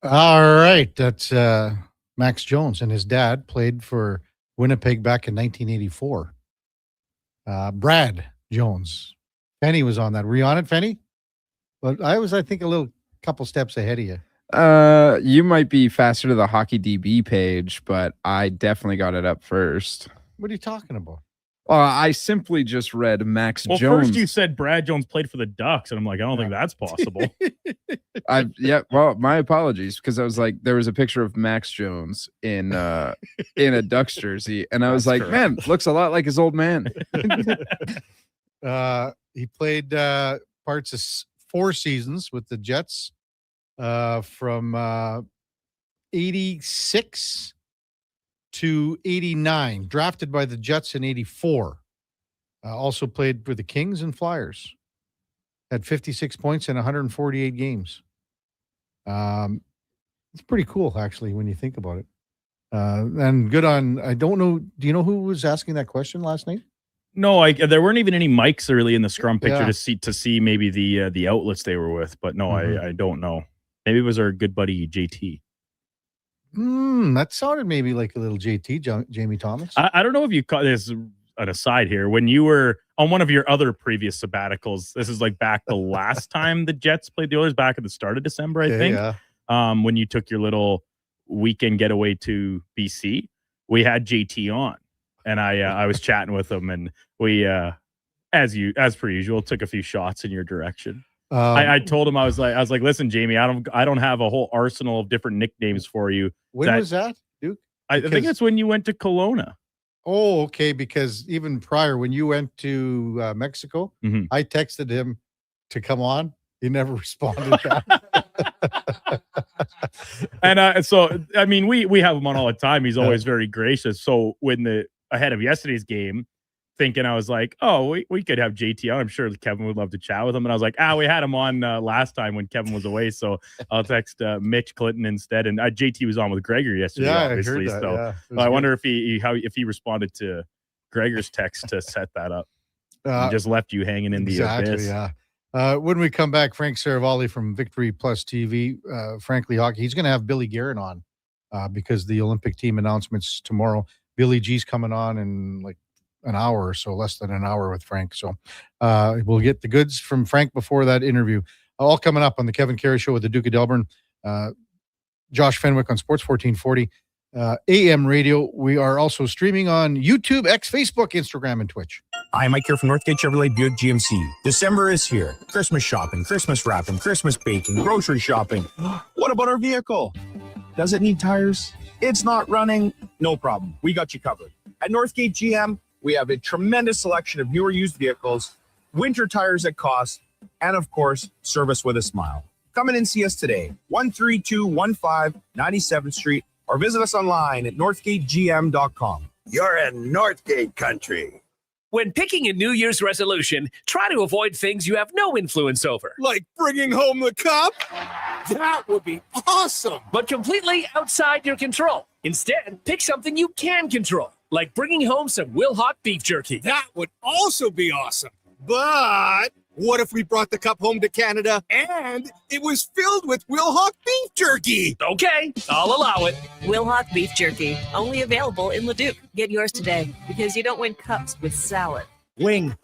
All right. That's Max Jones, and his dad played for Winnipeg back in 1984. Brad Jones. Fenny was on that. Were you on it, Fenny? But I was, I think, a couple steps ahead of you. You might be faster to the Hockey DB page, but I definitely got it up first. What are you talking about? I simply just read Max Jones. First you said Brad Jones played for the Ducks, and I'm like, I don't think that's possible. Well, my apologies, because I was like, there was a picture of Max Jones in a Ducks jersey, and I was like, correct. Man, looks a lot like his old man. He played parts of 4 seasons with the Jets from 86 to 89, drafted by the Jets in 84. Also played for the Kings and Flyers. Had 56 points in 148 games. It's pretty cool, actually, when you think about it. And good on, I don't know, do you know who was asking that question last night? No, there weren't even any mics really in the scrum picture to see maybe the outlets they were with, but no, I don't know. Maybe it was our good buddy JT. That sounded maybe like a little JT, Jamie Thomas. I don't know if you caught this an aside here. When you were on one of your other previous sabbaticals, this is like back the last time the Jets played the Oilers, back at the start of December, I think. Yeah. When you took your little weekend getaway to BC, we had JT on, and I was chatting with him, and we, as per usual, took a few shots in your direction. I told him I was like, listen, Jamie, I don't have a whole arsenal of different nicknames for you. When was that, Duke? I think it's when you went to Kelowna. Oh, okay. Because even prior, when you went to Mexico, I texted him to come on. He never responded back. And so, I mean, we have him on all the time. He's always very gracious. So when ahead of yesterday's game, thinking I was like, oh, we could have JT on. I'm sure Kevin would love to chat with him. And I was like, we had him on last time when Kevin was away. So I'll text Mitch Clinton instead. And JT was on with Gregor yesterday, obviously. I heard that, So yeah. I wonder if he responded to Gregor's text to set that up. And just left you hanging in the abyss. Yeah. When we come back, Frank Saravalli from Victory Plus TV, Frankly Hockey, he's going to have Billy Guerin on because the Olympic team announcements tomorrow. Billy G's coming on in like an hour or so, less than an hour with Frank. So we'll get the goods from Frank before that interview. All coming up on the Kevin Karius Show with the Duke of Delburne. Josh Fenwick on Sports 1440 AM radio. We are also streaming on YouTube, X, Facebook, Instagram, and Twitch. Hi, Mike here from Northgate Chevrolet Buick GMC. December is here. Christmas shopping, Christmas wrapping, Christmas baking, grocery shopping. What about our vehicle? Does it need tires? It's not running? No problem. We got you covered. At Northgate GM, we have a tremendous selection of newer used vehicles, winter tires at cost, and of course, service with a smile. Come in and see us today, 13215 97th Street, or visit us online at northgategm.com. You're in Northgate country. When picking a New Year's resolution, try to avoid things you have no influence over. Like bringing home the cup? That would be awesome. But completely outside your control. Instead, pick something you can control, like bringing home some Wilhauk beef jerky. That would also be awesome. But what if we brought the cup home to Canada and it was filled with Wilhauk beef jerky? Okay, I'll allow it. Wilhauk beef jerky, only available in Leduc. Get yours today because you don't win cups with salad. Wing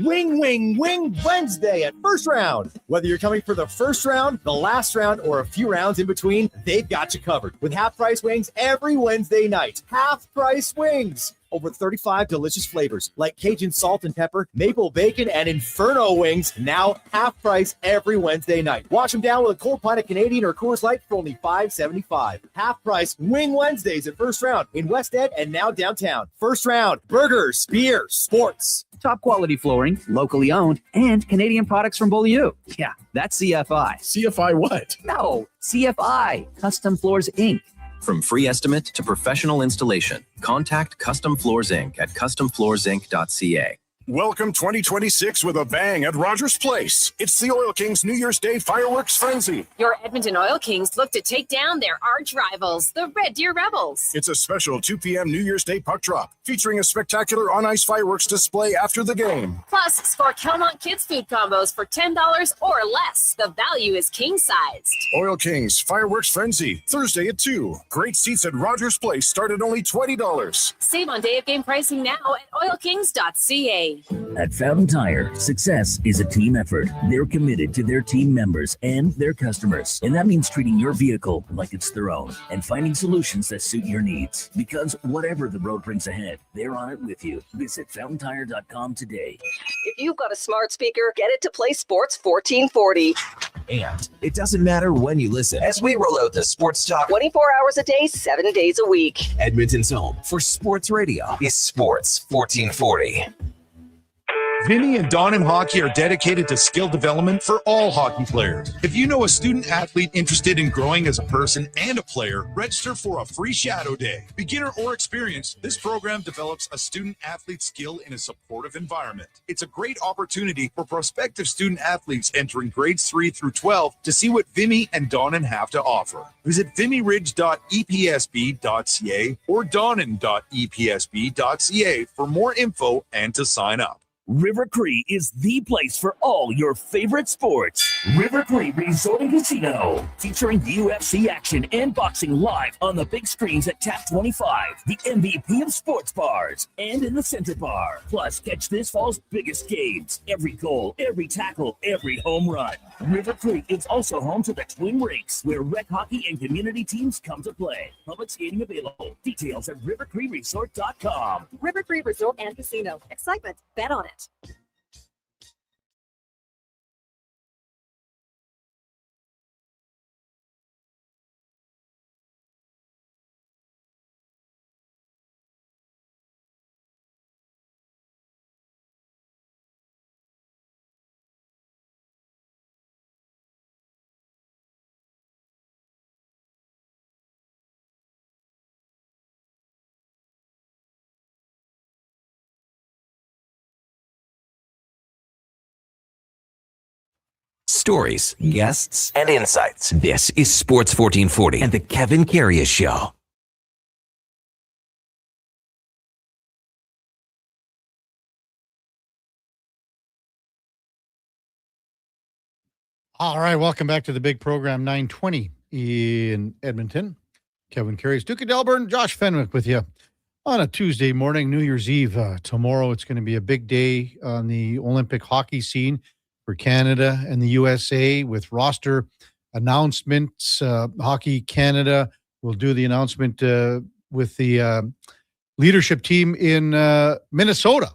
Wednesday at First Round. Whether you're coming for the first round, the last round, or a few rounds in between, they've got you covered. With half-price wings every Wednesday night. Half-price wings. Over 35 delicious flavors like Cajun salt and pepper, maple bacon, and Inferno wings. Now half price every Wednesday night. Wash them down with a cold pint of Canadian or Coors Light for only $5.75. Half price Wing Wednesdays at First Round in West Ed and now downtown. First Round, burgers, beer, sports. Top quality flooring, locally owned, and Canadian products from Beaulieu. Yeah, that's CFI. CFI what? No, CFI, Custom Floors Inc. From free estimate to professional installation, contact Custom Floors Inc. at customfloorsinc.ca. Welcome 2026 with a bang at Rogers Place. It's the Oil Kings New Year's Day fireworks frenzy. Your Edmonton Oil Kings look to take down their arch rivals, the Red Deer Rebels. It's a special 2 p.m. New Year's Day puck drop featuring a spectacular on-ice fireworks display after the game. Plus, score Kelmont Kids food combos for $10 or less. The value is king-sized. Oil Kings Fireworks Frenzy, Thursday at 2. Great seats at Rogers Place start at only $20. Save on day of game pricing now at oilkings.ca. At Fountain Tire, success is a team effort. They're committed to their team members and their customers. And that means treating your vehicle like it's their own and finding solutions that suit your needs. Because whatever the road brings ahead, they're on it with you. Visit fountaintire.com today. If you've got a smart speaker, get it to play Sports 1440. And it doesn't matter when you listen as we roll out the Sports Talk 24 hours a day, 7 days a week. Edmonton's home for sports radio is Sports 1440. Vinny and Don in Hockey are dedicated to skill development for all hockey players. If you know a student athlete interested in growing as a person and a player, register for a free shadow day. Beginner or experienced, this program develops a student athlete skill in a supportive environment. It's a great opportunity for prospective student athletes entering grades 3 through 12 to see what Vinny and Donnan have to offer. Visit vimmyridge.epsb.ca or donnan.epsb.ca for more info and to sign up. River Cree is the place for all your favorite sports. River Cree Resort and Casino, featuring UFC action and boxing live on the big screens at Tap 25, the MVP of sports bars, and in the Center Bar. Plus, catch this fall's biggest games. Every goal, every tackle, every home run. River Cree is also home to the Twin Rinks, where rec hockey and community teams come to play. Public skating available. Details at rivercreeresort.com. River Cree Resort and Casino. Excitement. Bet on it. Stories, guests, and insights. This is Sports 1440 and the Kevin Karius Show. All right, welcome back to the big program, 920 in Edmonton. Kevin Karius, Duke of Delburne, Josh Fenwick with you on a Tuesday morning, New Year's Eve. Tomorrow, it's going to be a big day on the Olympic hockey scene for Canada and the USA with roster announcements. Hockey Canada will do the announcement with the leadership team in Minnesota.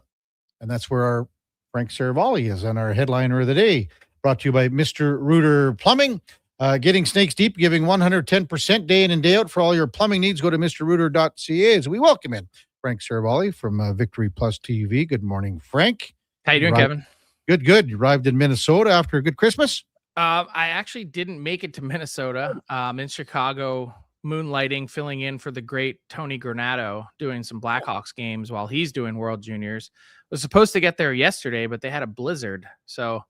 And that's where our Frank Saravalli is on our headliner of the day. Brought to you by Mr. Rooter Plumbing. Getting snakes deep, giving 110% day in and day out for all your plumbing needs. Go to mrrooter.ca as we welcome in Frank Saravalli from Victory Plus TV. Good morning, Frank. How you doing, Kevin? Good. You arrived in Minnesota after a good Christmas? I actually didn't make it to Minnesota. In Chicago, moonlighting, filling in for the great Tony Granato, doing some Blackhawks games while he's doing World Juniors. Was supposed to get there yesterday, but they had a blizzard. So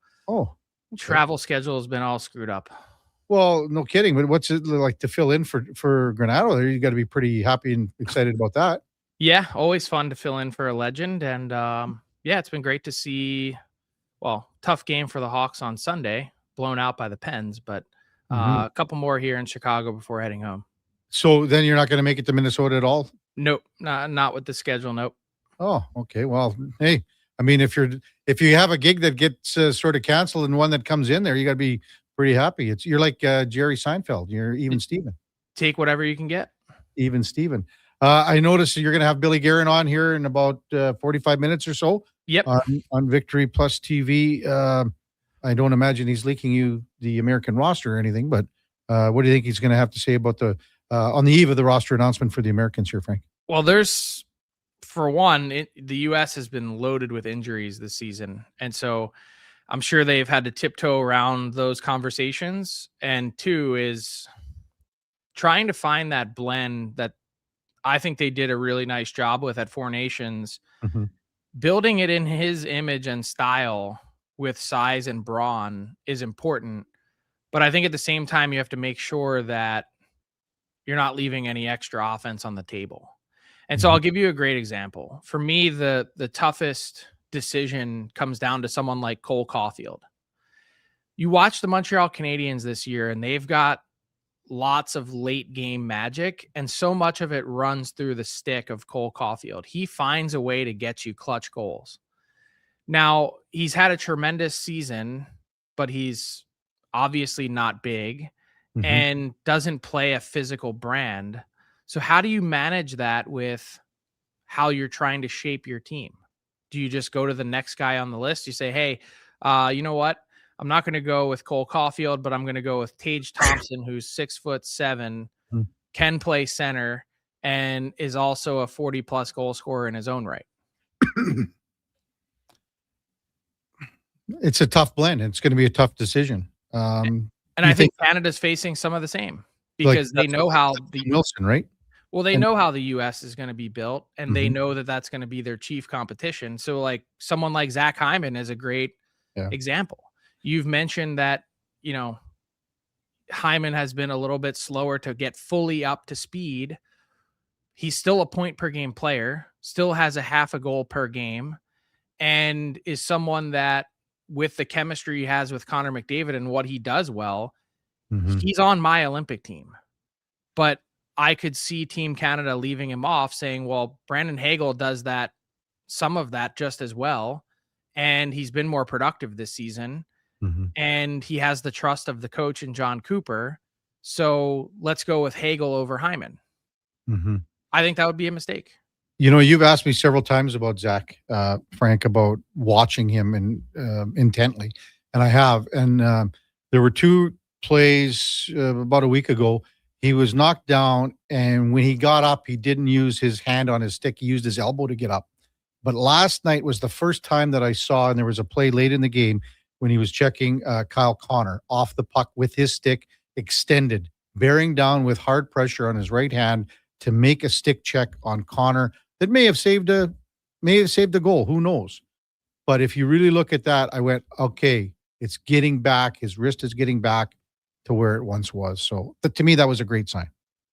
travel schedule has been all screwed up. Well, no kidding. But what's it like to fill in for Granato there? You got to be pretty happy and excited about that. Yeah, always fun to fill in for a legend. And yeah, it's been great to see. Well, tough game for the Hawks on Sunday, blown out by the Pens, but a couple more here in Chicago before heading home. So then you're not going to make it to Minnesota at all? Nope, not with the schedule. Nope. Oh, okay. Well, hey, I mean, if you have a gig that gets sort of canceled and one that comes in there, you got to be pretty happy. You're like Jerry Seinfeld. You're even Steven. Take whatever you can get. Even Steven. I noticed you're going to have Billy Guerin on here in about 45 minutes or so. Yep. On Victory Plus TV. I don't imagine he's leaking you the American roster or anything, but what do you think he's going to have to say about the on the eve of the roster announcement for the Americans here, Frank? Well, for one, the U.S. has been loaded with injuries this season. And so I'm sure they've had to tiptoe around those conversations. And two is trying to find that blend that I think they did a really nice job with at Four Nations, building it in his image and style with size and brawn is important. But I think at the same time, you have to make sure that you're not leaving any extra offense on the table. And so I'll give you a great example. For me, the toughest decision comes down to someone like Cole Caulfield. You watch the Montreal Canadiens this year, and they've got lots of late game magic, and so much of it runs through the stick of Cole Caulfield. He finds a way to get you clutch goals. Now, he's had a tremendous season, but he's obviously not big and doesn't play a physical brand. So how do you manage that with how you're trying to shape your team? Do you just go to the next guy on the list? You say, hey, you know what? I'm not going to go with Cole Caulfield, but I'm going to go with Tage Thompson, who's 6'7", can play center, and is also a 40-plus goal scorer in his own right. It's a tough blend. It's going to be a tough decision. And I think Canada's facing some of the same because they know how the Wilson, right? Well, they know how the U.S. is going to be built, and they know that that's going to be their chief competition. So, like someone like Zach Hyman is a great example. You've mentioned that, Hyman has been a little bit slower to get fully up to speed. He's still a point per game player, still has a half a goal per game, and is someone that, with the chemistry he has with Connor McDavid and what he does well, he's on my Olympic team. But I could see Team Canada leaving him off, saying, well, Brandon Hagel does some of that just as well, and he's been more productive this season, and he has the trust of the coach and John Cooper, so let's go with Hagel over Hyman. I think that would be a mistake. You've asked me several times about Zach, Frank, about watching him intently, and I have. And there were two plays about a week ago. He was knocked down, and when he got up, he didn't use his hand on his stick. He used his elbow to get up. But last night was the first time that I saw, and there was a play late in the game when he was checking Kyle Connor off the puck with his stick extended, bearing down with hard pressure on his right hand to make a stick check on Connor that may have saved a goal. Who knows? But if you really look at that, I went, okay, It's getting back. His wrist is getting back to where it once was. So to me, that was a great sign.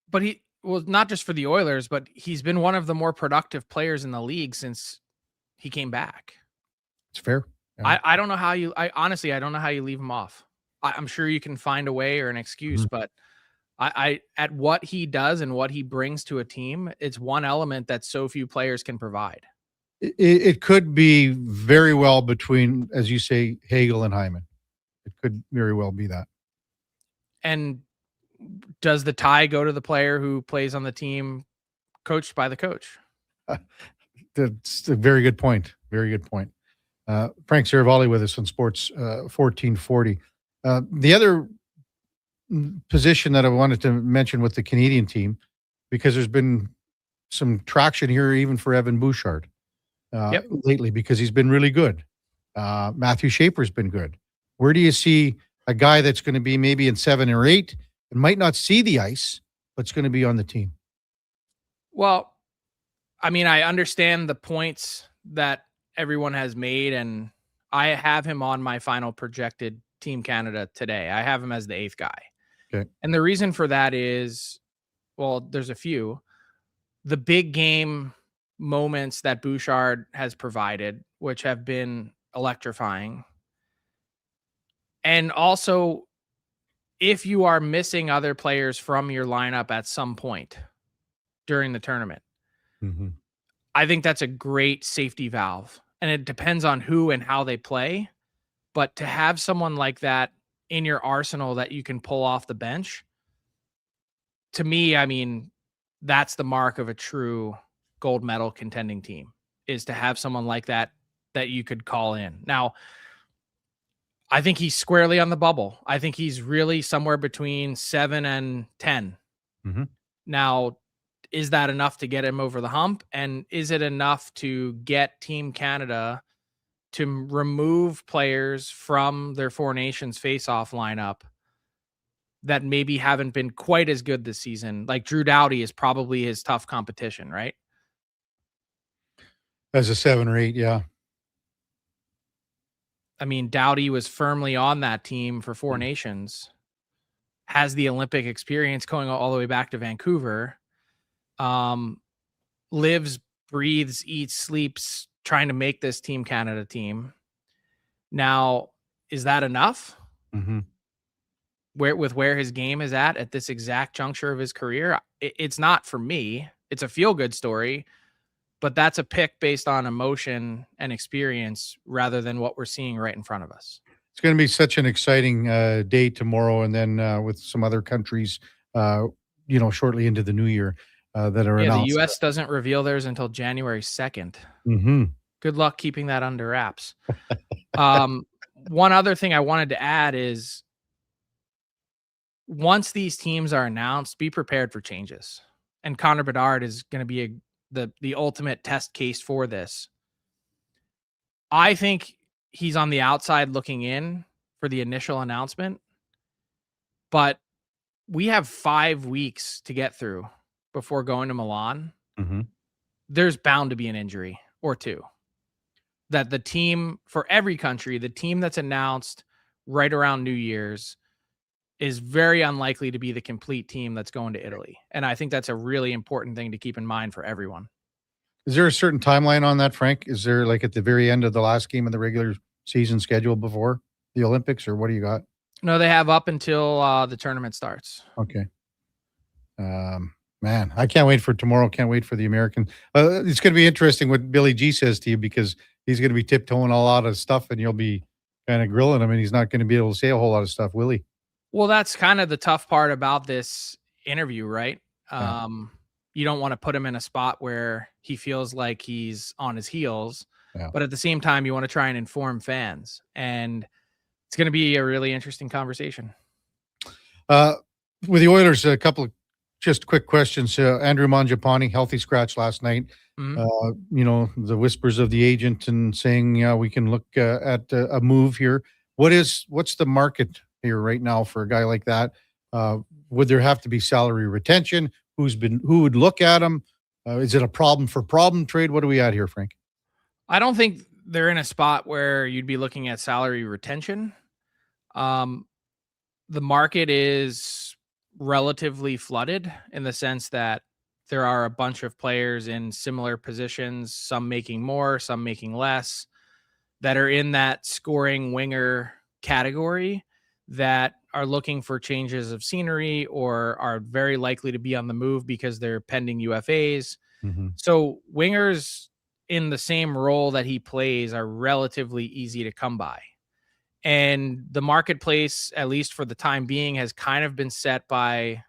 But not just for the Oilers, but he's been one of the more productive players in the league since he came back. It's fair. Yeah. I don't know how honestly, I don't know how you leave him off. I'm sure you can find a way or an excuse, but I at what he does and what he brings to a team, it's one element that so few players can provide. It could be very well between, as you say, Hagel and Hyman. It could very well be that. And does the tie go to the player who plays on the team coached by the coach? That's a very good point. Very good point. Frank Saravalli with us on Sports 1440. The other position that I wanted to mention with the Canadian team, because there's been some traction here even for Evan Bouchard lately, because he's been really good. Matthew Shaper's been good. Where do you see a guy that's going to be maybe in 7 or 8 and might not see the ice, but it's going to be on the team? Well, I mean, I understand the points that everyone has made, and I have him on my final projected Team Canada today. I have him as the 8th guy. Okay. And the reason for that is, well, there's a few. The big game moments that Bouchard has provided, which have been electrifying. And also, if you are missing other players from your lineup at some point during the tournament, I think that's a great safety valve. And it depends on who and how they play. But to have someone like that in your arsenal that you can pull off the bench, to me, I mean, that's the mark of a true gold medal contending team, is to have someone like that that you could call in. Now, I think he's squarely on the bubble. I think he's really somewhere between 7 and 10. Now, is that enough to get him over the hump? And is it enough to get Team Canada to remove players from their Four Nations face-off lineup that maybe haven't been quite as good this season? Like Drew Doughty is probably his tough competition, right? As a 7 or 8, yeah. I mean, Doughty was firmly on that team for Four Nations, has the Olympic experience going all the way back to Vancouver, lives, breathes, eats, sleeps, trying to make this Team Canada team. Now, is that enough? Where his game is at this exact juncture of his career? It's not for me. It's a feel-good story, but that's a pick based on emotion and experience rather than what we're seeing right in front of us. It's going to be such an exciting day tomorrow, and then with some other countries, shortly into the new year that are announced. The U.S. doesn't reveal theirs until January 2nd. Good luck keeping that under wraps. One other thing I wanted to add is, once these teams are announced, be prepared for changes. And Connor Bedard is going to be the ultimate test case for this. I think he's on the outside looking in for the initial announcement, but we have 5 weeks to get through before going to Milan. There's bound to be an injury or two that the team, for every country, the team that's announced right around New Year's is very unlikely to be the complete team that's going to Italy. And I think that's a really important thing to keep in mind for everyone. Is there a certain timeline on that, Frank? Is there like at the very end of the last game of the regular season schedule before the Olympics, or what do you got? No, they have up until the tournament starts. Okay. Man, I can't wait for tomorrow. Can't wait for the American. It's going to be interesting what Billy G says to you, because he's going to be tiptoeing a lot of stuff and you'll be kind of grilling him, and he's not going to be able to say a whole lot of stuff, will he? Well, that's kind of the tough part about this interview, right? Yeah. You don't want to put him in a spot where he feels like he's on his heels, but at the same time, you want to try and inform fans. And it's going to be a really interesting conversation. With the Oilers, a couple of just quick questions. Andrew Mangiapane, healthy scratch last night. The whispers of the agent and saying, we can look at a move here. What's the market here right now for a guy like that? Would there have to be salary retention? Who would look at him? Is it a problem trade? What are we at here, Frank? I don't think they're in a spot where you'd be looking at salary retention. The market is relatively flooded in the sense that there are a bunch of players in similar positions, some making more, some making less, that are in that scoring winger category that are looking for changes of scenery or are very likely to be on the move because they're pending UFAs. So wingers in the same role that he plays are relatively easy to come by. And the marketplace, at least for the time being, has kind of been set by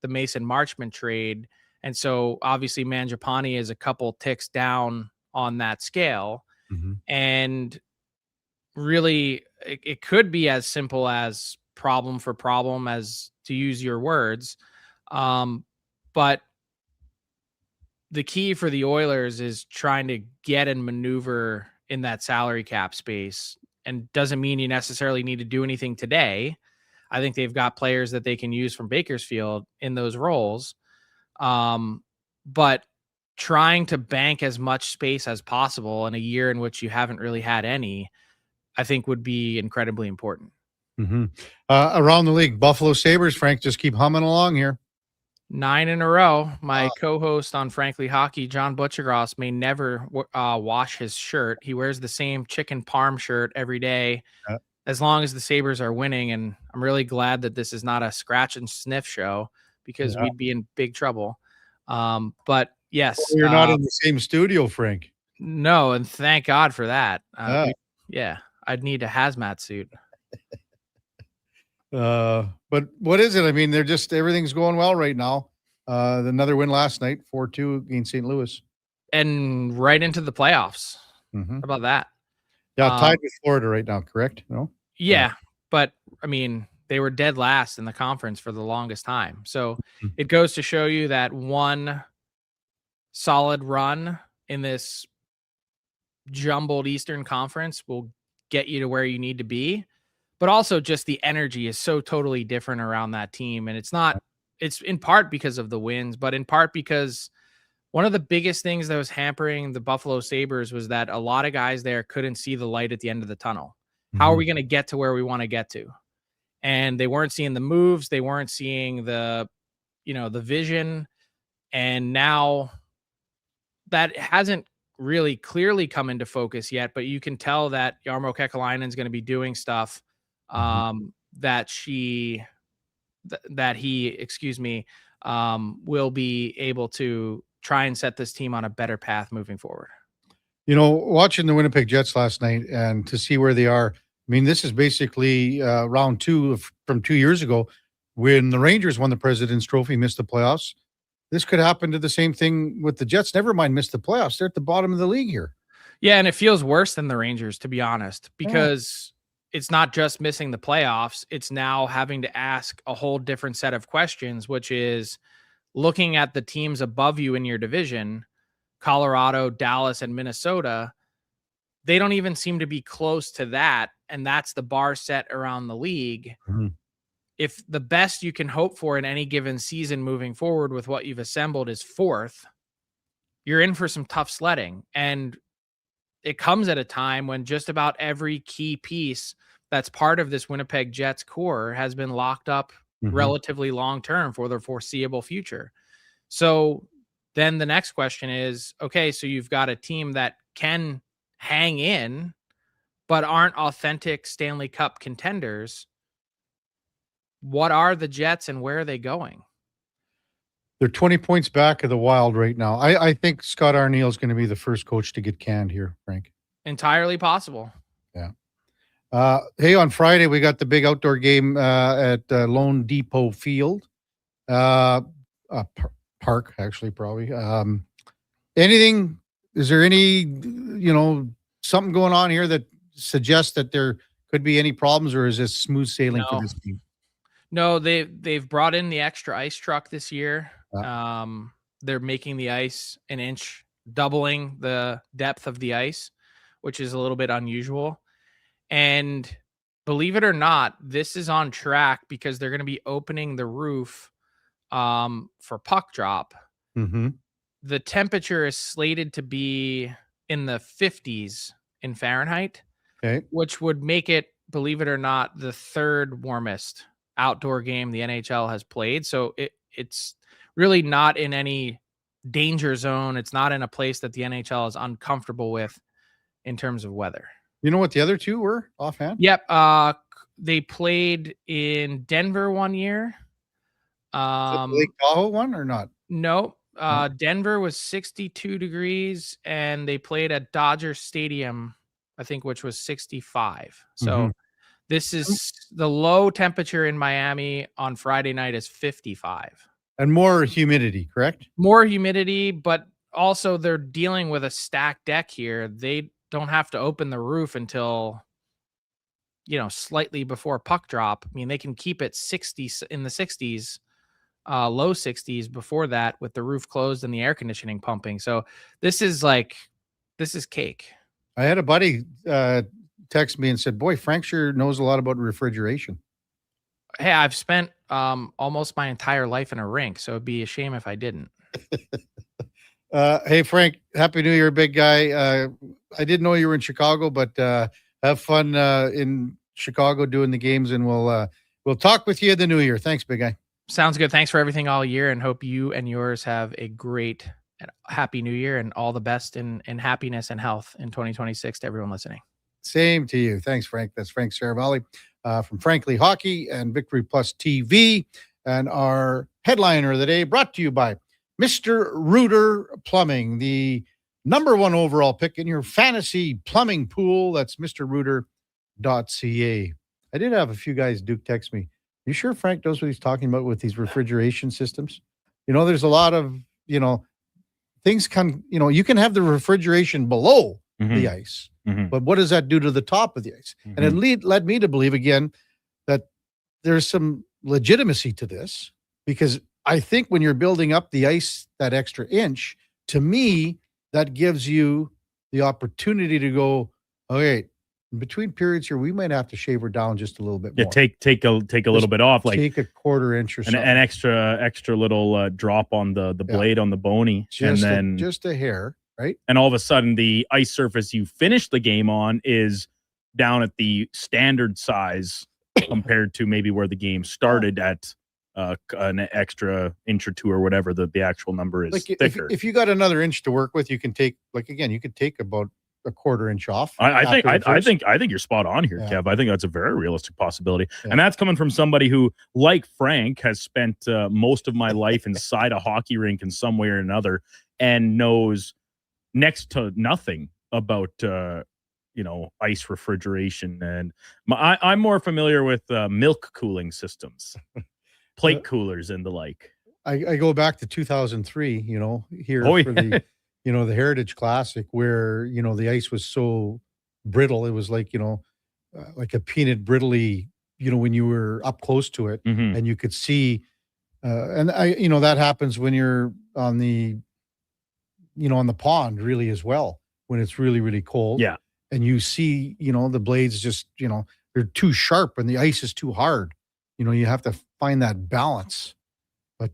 the Mason Marchment trade. And so obviously Mangiapane is a couple ticks down on that scale. And really, it could be as simple as problem for problem, as to use your words. But the key for the Oilers is trying to get and maneuver in that salary cap space, and doesn't mean you necessarily need to do anything today. I think they've got players that they can use from Bakersfield in those roles. But trying to bank as much space as possible in a year in which you haven't really had any, I think would be incredibly important. Around the league, Buffalo Sabres, Frank, just keep humming along here. 9 in a row. My co-host on Frankly Hockey, John Butchergross, may never wash his shirt. He wears the same chicken parm shirt every day as long as the Sabres are winning. And I'm really glad that this is not a scratch and sniff show, because we'd be in big trouble. But yes. Well, you're not in the same studio, Frank. No, and thank God for that. Yeah, I'd need a hazmat suit. But what is it? I mean, everything's going well right now. Another win last night, 4-2 against St. Louis. And right into the playoffs. How about that? Yeah, tied with Florida right now, correct? No? Yeah, but I mean, they were dead last in the conference for the longest time. So it goes to show you that one solid run in this jumbled Eastern Conference will get you to where you need to be. But also just the energy is so totally different around that team. And it's in part because of the wins, but in part because one of the biggest things that was hampering the Buffalo Sabres was that a lot of guys there couldn't see the light at the end of the tunnel. How are we going to get to where we want to get to? And they weren't seeing the moves. They weren't seeing the vision. And now that hasn't really clearly come into focus yet, but you can tell that Jarmo Kekalainen is going to be doing stuff that he will be able to try and set this team on a better path moving forward. Watching the Winnipeg Jets last night and to see where they are, I mean, this is basically round 2 from 2 years ago when the Rangers won the President's Trophy, missed the playoffs. This could happen to the same thing with the Jets. Never mind miss the playoffs. They're at the bottom of the league here. Yeah, and it feels worse than the Rangers, to be honest, because it's not just missing the playoffs. It's now having to ask a whole different set of questions, which is looking at the teams above you in your division, Colorado, Dallas, and Minnesota. They don't even seem to be close to that. And that's the bar set around the league. If the best you can hope for in any given season moving forward with what you've assembled is 4th, you're in for some tough sledding. And it comes at a time when just about every key piece that's part of this Winnipeg Jets core has been locked up relatively long-term for the foreseeable future. So then the next question is, okay, so you've got a team that can hang in, but aren't authentic Stanley Cup contenders. What are the Jets and where are they going? They're 20 points back of the Wild right now. I think Scott Arniel is going to be the first coach to get canned here, Frank. Entirely possible. Yeah. Hey, on Friday, we got the big outdoor game at Lone Depot Field. Park, actually, probably. Anything, is there any, something going on here that suggests that there could be any problems, or is this smooth sailing for this team? No, they've brought in the extra ice truck this year. They're making the ice an inch, doubling the depth of the ice, which is a little bit unusual. And believe it or not, this is on track because they're going to be opening the roof for puck drop. The temperature is slated to be in the 50s in Fahrenheit, which would make it believe it or not, the third warmest outdoor game the NHL has played. So it's really not in any danger zone. It's not in a place that the NHL is uncomfortable with in terms of weather. You know what the other two were offhand? Yep. They played in Denver one year. The Lake Tahoe one or not? No. Denver was 62 degrees, and they played at Dodger Stadium, I think, which was 65. So this is the low temperature in Miami on Friday night is 55. And more humidity, correct? More humidity, but also they're dealing with a stacked deck here. They don't have to open the roof until, slightly before puck drop. I mean, they can keep it 60 in the 60s, low 60s before that with the roof closed and the air conditioning pumping. So this is cake. I had a buddy text me and said, boy, Frank sure knows a lot about refrigeration. Hey, I've spent almost my entire life in a rink, so it'd be a shame if I didn't. Hey, Frank, Happy New Year, big guy. I didn't know you were in Chicago, but have fun in Chicago doing the games, and we'll talk with you in the new year. Thanks, big guy. Sounds good. Thanks for everything all year, and hope you and yours have a great and happy new year and all the best in happiness and health in 2026 to everyone listening. Same to you. Thanks, Frank. That's Frank Saravalli from Frankly Hockey and Victory Plus TV. And our headliner of the day brought to you by Mr. Rooter Plumbing, the #1 overall pick in your fantasy plumbing pool. That's mrrooter.ca. I did have a few guys, Duke, text me. You sure Frank knows what he's talking about with these refrigeration systems? There's a lot of, things you can have the refrigeration below the ice, but what does that do to the top of the ice? And it led me to believe again that there's some legitimacy to this, because I think when you're building up the ice, that extra inch, to me, that gives you the opportunity to go, okay, in between periods here, we might have to shave her down just a little bit more. Yeah, take a little bit off, like take a quarter inch or something. An extra little drop on the blade on the bony, just and then just a hair, right? And all of a sudden, the ice surface you finish the game on is down at the standard size compared to maybe where the game started at an extra inch or two or whatever the actual number is. Like thicker. if you got another inch to work with, you can take you could take about a quarter inch off. I think you're spot on here, Kev. I think that's a very realistic possibility. And that's coming from somebody who, like Frank, has spent most of my life inside a hockey rink in some way or another and knows next to nothing about ice refrigeration. And I'm more familiar with milk cooling systems, plate coolers and the like. I go back to 2003, here for the the Heritage Classic, where, the ice was so brittle. It was like, like a peanut brittly, when you were up close to it and you could see, and that happens when you're on the, on the pond really as well, when it's really, really cold. Yeah. And you see, the blades just, they're too sharp and the ice is too hard. You have to find that balance. But,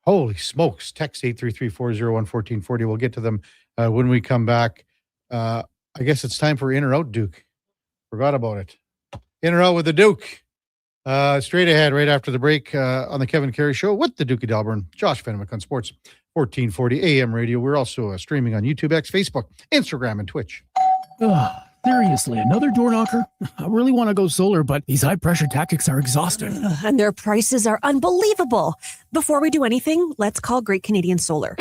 holy smokes, text 833-401-1440. We'll get to them when we come back. I guess it's time for In or Out, Duke. Forgot about it. In or Out with the Duke. Straight ahead, right after the break on the Kevin Karius Show with the Duke of Delburne, Josh Fenwick on Sports 1440 AM radio. We're also streaming on YouTube, X, Facebook, Instagram, and Twitch. Seriously, another door knocker? I really want to go solar, but these high-pressure tactics are exhausting. And their prices are unbelievable. Before we do anything, let's call Great Canadian Solar.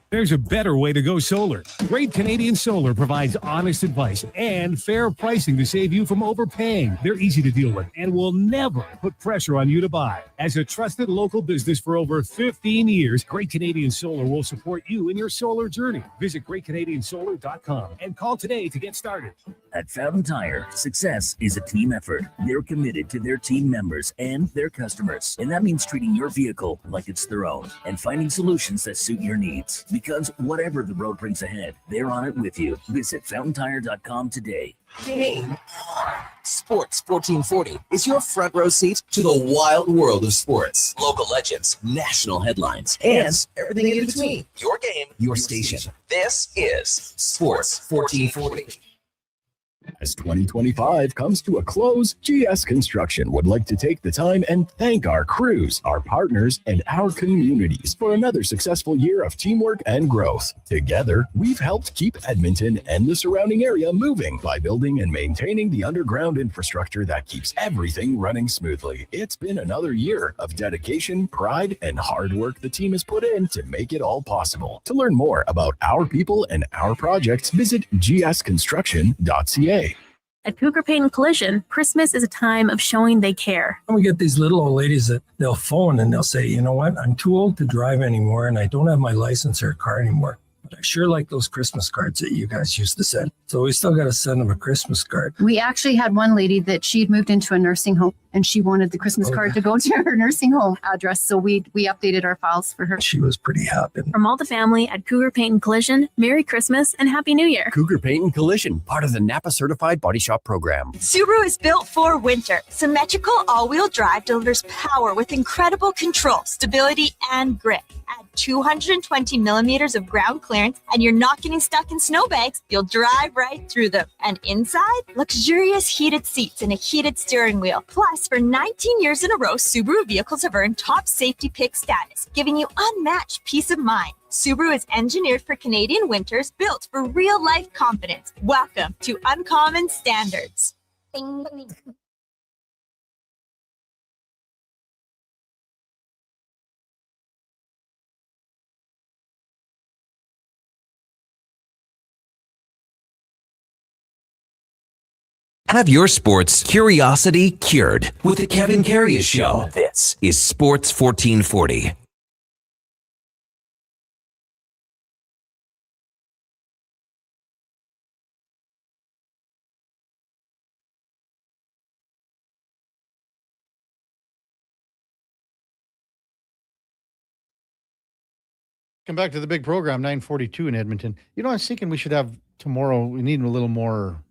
There's a better way to go solar. Great Canadian Solar provides honest advice and fair pricing to save you from overpaying. They're easy to deal with and will never put pressure on you to buy. As a trusted local business for over 15 years, Great Canadian Solar will support you in your solar journey. Visit GreatCanadianSolar.com and call today to get started. At Fountain Tire, success is a team effort. They're committed to their team members and their customers. And that means treating your vehicle like it's their own and finding solutions that suit your needs. Because whatever the road brings ahead, they're on it with you. Visit FountainTire.com today. Game on. Sports 1440 is your front row seat to the wild world of sports. Local legends, national headlines, and everything in between. Your game, your station. This is Sports 1440. As 2025 comes to a close, GS Construction would like to take the time and thank our crews, our partners, and our communities for another successful year of teamwork and growth. Together, we've helped keep Edmonton and the surrounding area moving by building and maintaining the underground infrastructure that keeps everything running smoothly. It's been another year of dedication, pride, and hard work the team has put in to make it all possible. To learn more about our people and our projects, visit gsconstruction.ca. At Cougar Paint and Collision, Christmas is a time of showing they care. And we get these little old ladies that they'll phone and they'll say, you know what, I'm too old to drive anymore and I don't have my license or car anymore. But I sure like those Christmas cards that you guys used to send. So we still got to send them a Christmas card. We actually had one lady that she'd moved into a nursing home and she wanted the Christmas card to go to her nursing home address. So we updated our files for her. She was pretty happy. From all the family at Cougar Paint and Collision, Merry Christmas and Happy New Year. Cougar Paint and Collision, part of the Napa Certified Body Shop program. Subaru is built for winter. Symmetrical all-wheel drive delivers power with incredible control, stability, and grip. Add 220 millimeters of ground clearance and you're not getting stuck in snowbanks. You'll drive right through them. And inside, luxurious heated seats and a heated steering wheel. Plus, for 19 years in a row, Subaru vehicles have earned top safety pick status, giving you unmatched peace of mind. Subaru is engineered for Canadian winters, built for real-life confidence. Welcome to Uncommon Standards. Have your sports curiosity cured with the Kevin Karius Show. This is Sports 1440. Come back to the big program, 9:42 in Edmonton. You know, I was thinking we should have tomorrow, we need a little more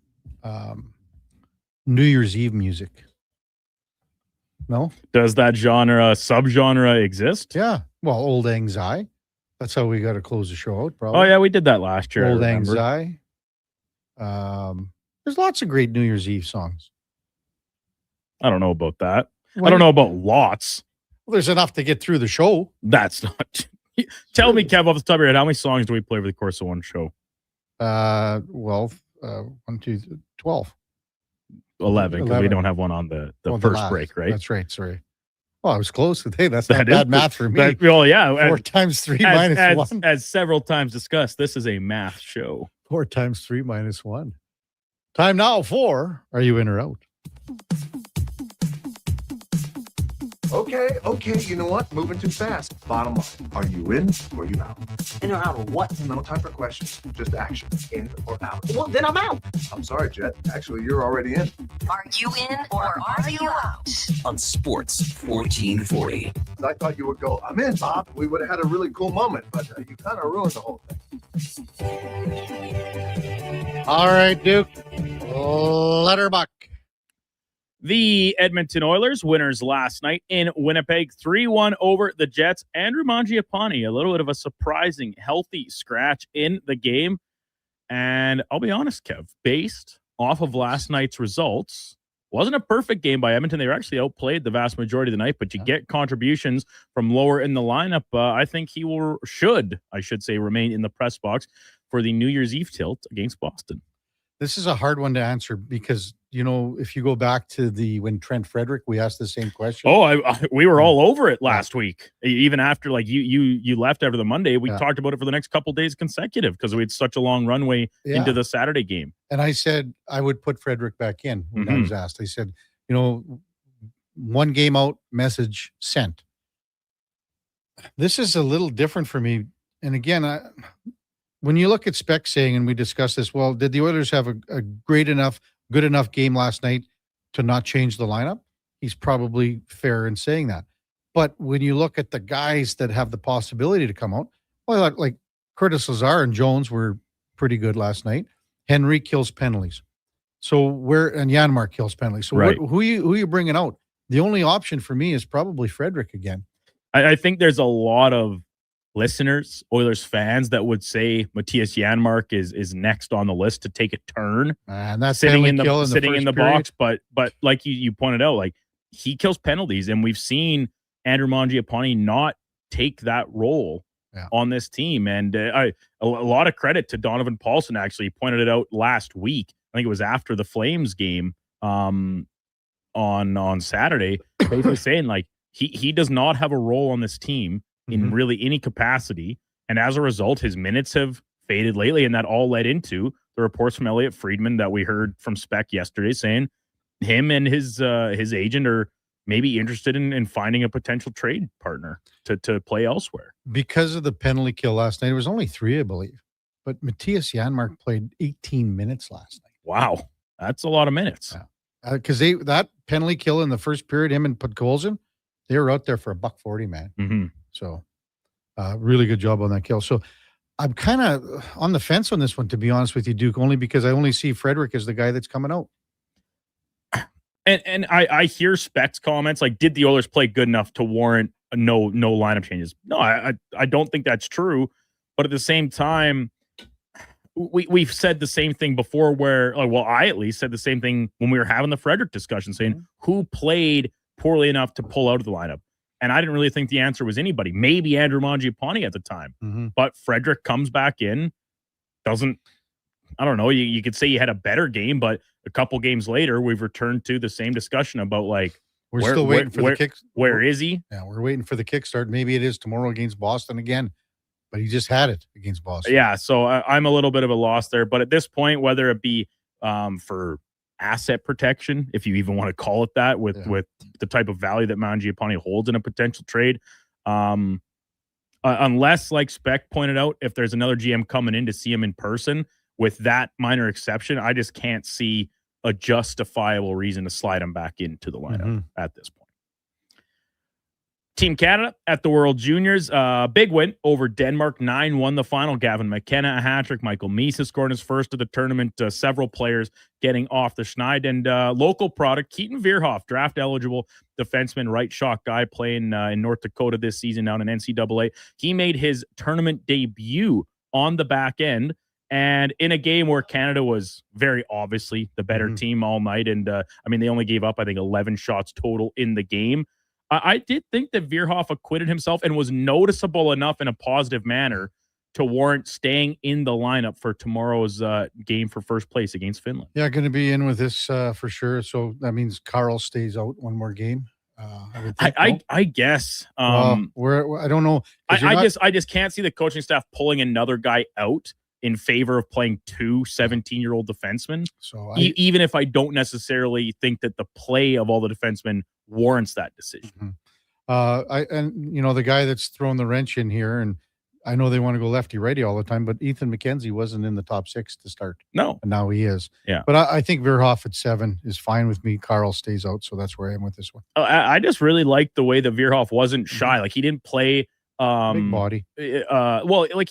New Year's Eve music. No? Does that subgenre exist? Yeah. Well, Old Anxiety. That's how we got to close the show out, probably. Oh, yeah, we did that last year. Old Anxiety. There's lots of great New Year's Eve songs. I don't know about that. Well, I don't know about lots. Well, there's enough to get through the show. That's not. Tell me, Kev, off the top of your head, how many songs do we play over the course of one show? 12. 11, because we don't have one on the first break, right? That's right. Sorry. Well, I was close. Hey, that's not bad math for me. Well, yeah. 4 times 3 minus 1. As several times discussed, this is a math show. 4 times 3 minus 1. Time now for Are You In or Out? Okay, you know what? Moving too fast. Bottom line, are you in or you out? In or out of what? No time for questions, just action. In or out? Well, then I'm out. I'm sorry, Jet. Actually, you're already in. Are you in or are you out? On Sports 1440. I thought you would go, I'm in, Bob. We would have had a really cool moment, but you kind of ruined the whole thing. All right, Duke. Letterbuck. The Edmonton Oilers, winners last night in Winnipeg, 3-1 over the Jets. Andrew Mangiapane, a little bit of a surprising, healthy scratch in the game. And I'll be honest, Kev, based off of last night's results, wasn't a perfect game by Edmonton. They were actually outplayed the vast majority of the night, but you get contributions from lower in the lineup. I think he should remain in the press box for the New Year's Eve tilt against Boston. This is a hard one to answer because, you know, if you go back to when Trent Frederick, we asked the same question. Oh, we were all over it last week. Even after you left after the Monday, we talked about it for the next couple days consecutive because we had such a long runway into the Saturday game. And I said I would put Frederick back in when I was asked. I said, you know, 1 game out, message sent. This is a little different for me. And again, when you look at Speck saying, and we discussed this, well, did the Oilers have a good enough game last night to not change the lineup? He's probably fair in saying that. But when you look at the guys that have the possibility to come out, well, like Curtis Lazar and Jones were pretty good last night. Henry kills penalties. And Janmark kills penalties. So right. Who are you bringing out? The only option for me is probably Frederick again. I think there's a lot of listeners, Oilers fans that would say Matthias Janmark is next on the list to take a turn, and that's sitting in the first box. But like you pointed out, like he kills penalties, and we've seen Andrew Mangiapane not take that role on this team. And a lot of credit to Donovan Paulson. Actually, he pointed it out last week. I think it was after the Flames game on Saturday, basically saying like he does not have a role on this team in really any capacity. And as a result, his minutes have faded lately. And that all led into the reports from Elliot Friedman that we heard from Spec yesterday saying him and his agent are maybe interested in finding a potential trade partner to play elsewhere. Because of the penalty kill last night, it was only 3, I believe. But Matthias Janmark played 18 minutes last night. Wow. That's a lot of minutes. Because that penalty kill in the first period, him and Podkolzin, they were out there for $140, man. Mm-hmm. So really good job on that kill. So I'm kind of on the fence on this one, to be honest with you, Duke, only because I only see Frederick as the guy that's coming out. And I hear Spec's comments like, did the Oilers play good enough to warrant no lineup changes? No, I don't think that's true. But at the same time, we've said the same thing before where, I at least said the same thing when we were having the Frederick discussion, saying who played poorly enough to pull out of the lineup. And I didn't really think the answer was anybody. Maybe Andrew Mangiapane at the time. But Frederick comes back in, doesn't, I don't know, you could say he had a better game, but a couple games later, we've returned to the same discussion about like, we're still waiting for the kick. Where is he? Yeah, we're waiting for the kickstart. Maybe it is tomorrow against Boston again, but he just had it against Boston. Yeah, so I'm a little bit of a loss there. But at this point, whether it be for asset protection, if you even want to call it that, with the type of value that Mangiapane holds in a potential trade, unless, like Spec pointed out, if there's another GM coming in to see him in person, with that minor exception, I just can't see a justifiable reason to slide him back into the lineup at this point. Team Canada at the World Juniors, big win over Denmark, 9-1 the final. Gavin McKenna, a hat-trick. Michael Misa scored his first of the tournament. Several players getting off the schneid. And local product, Keaton Veerhoff, draft-eligible defenseman, right shot guy playing in North Dakota this season down in NCAA. He made his tournament debut on the back end, and in a game where Canada was very obviously the better team all night. And they only gave up, I think, 11 shots total in the game. I did think that Veerhoff acquitted himself and was noticeable enough in a positive manner to warrant staying in the lineup for tomorrow's game for first place against Finland. Yeah, going to be in with this for sure. So that means Carl stays out one more game. I guess. I don't know. I just can't see the coaching staff pulling another guy out in favor of playing two 17-year-old defensemen. So even if I don't necessarily think that the play of all the defensemen warrants that decision. The guy that's thrown the wrench in here, and I know they want to go lefty righty all the time, but Ethan McKenzie wasn't in the top 6 to start. No, and now he is. Yeah, but I think Veerhoff at 7 is fine with me. Carl stays out, so that's where I am with this one. I just really liked the way that Veerhoff wasn't shy. Like he didn't play. Big body. He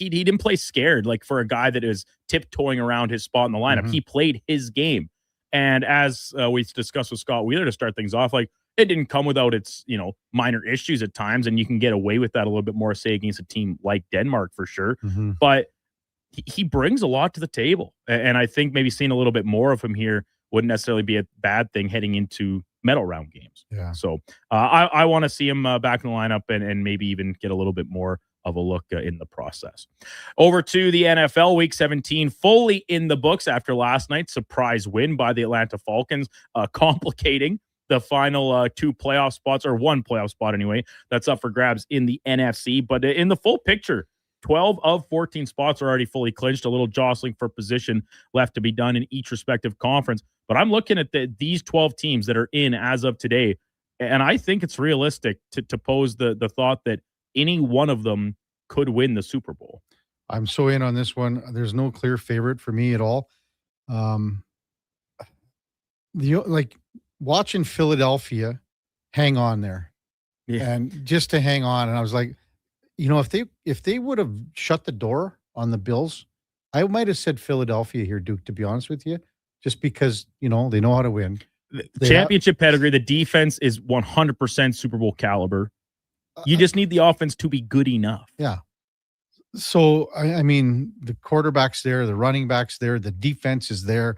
didn't play scared. Like for a guy that is tiptoeing around his spot in the lineup, he played his game. And as we discussed with Scott Wheeler to start things off, like it didn't come without its minor issues at times, and you can get away with that a little bit more, say against a team like Denmark for sure. But he brings a lot to the table, and I think maybe seeing a little bit more of him here wouldn't necessarily be a bad thing heading into medal round games. Yeah. So I want to see him back in the lineup and maybe even get a little bit more of a look in the process. Over to the NFL, Week 17, fully in the books after last night's surprise win by the Atlanta Falcons, complicating the final 2 playoff spots, or 1 playoff spot anyway, that's up for grabs in the NFC. But in the full picture, 12 of 14 spots are already fully clinched, a little jostling for position left to be done in each respective conference. But I'm looking at these 12 teams that are in as of today, and I think it's realistic to pose the thought that any one of them could win the Super Bowl. I'm so in on this one. There's no clear favorite for me at all. Watching Philadelphia hang on there, and just to hang on, and I was like, if they would have shut the door on the Bills, I might have said Philadelphia here, Duke, to be honest with you, just because they know how to win. The championship pedigree, the defense is 100% Super Bowl caliber. You just need the offense to be good enough. Yeah. So, I mean, the quarterback's there, the running back's there, the defense is there,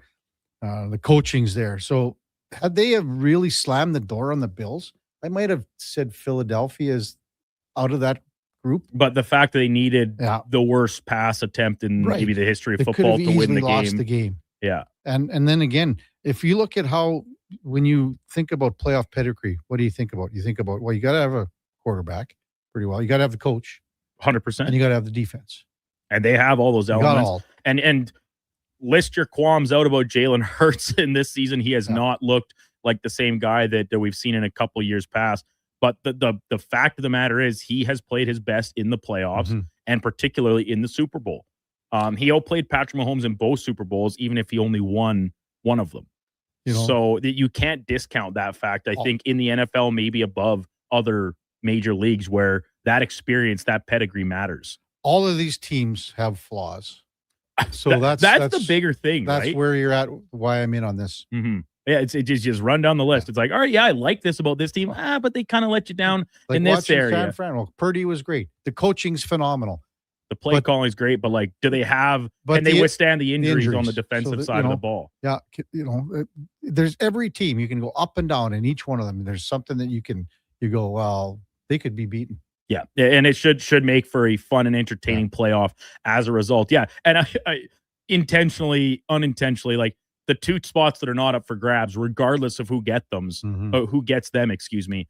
the coaching's there. So, had they have really slammed the door on the Bills, I might have said Philadelphia is out of that group. But the fact that they needed the worst pass attempt in maybe the history of They could football have to win easily the lost game. the game. Yeah. And then again, if you look at how when you think about playoff pedigree, what do you think about? You think about, well, you got to have a quarterback pretty well. You got to have the coach. 100%. And you got to have the defense. And they have all those You got elements. all. And list your qualms out about Jalen Hurts in this season. He has not looked like the same guy that we've seen in a couple of years past. But the fact of the matter is he has played his best in the playoffs and particularly in the Super Bowl. He outplayed Patrick Mahomes in both Super Bowls, even if he only won one of them. So that you can't discount that fact. I think in the NFL, maybe above other major leagues where that experience, that pedigree matters. All of these teams have flaws. So that's the bigger thing, That's right? where you're at, why I'm in on this. Mm-hmm. Yeah, it just run down the list. It's like, all right, yeah, I like this about this team. But they kind of let you down Like in this watching area. San Fran, well, Purdy was great. The coaching's phenomenal. The play calling is great, but like, do they have? Can they withstand the injuries on the defensive side of the ball? Yeah, there's every team you can go up and down in each one of them. There's something that you go, well, they could be beaten. Yeah, and it should make for a fun and entertaining playoff as a result. Yeah, and I intentionally, unintentionally, like the two spots that are not up for grabs, regardless of who gets them, excuse me,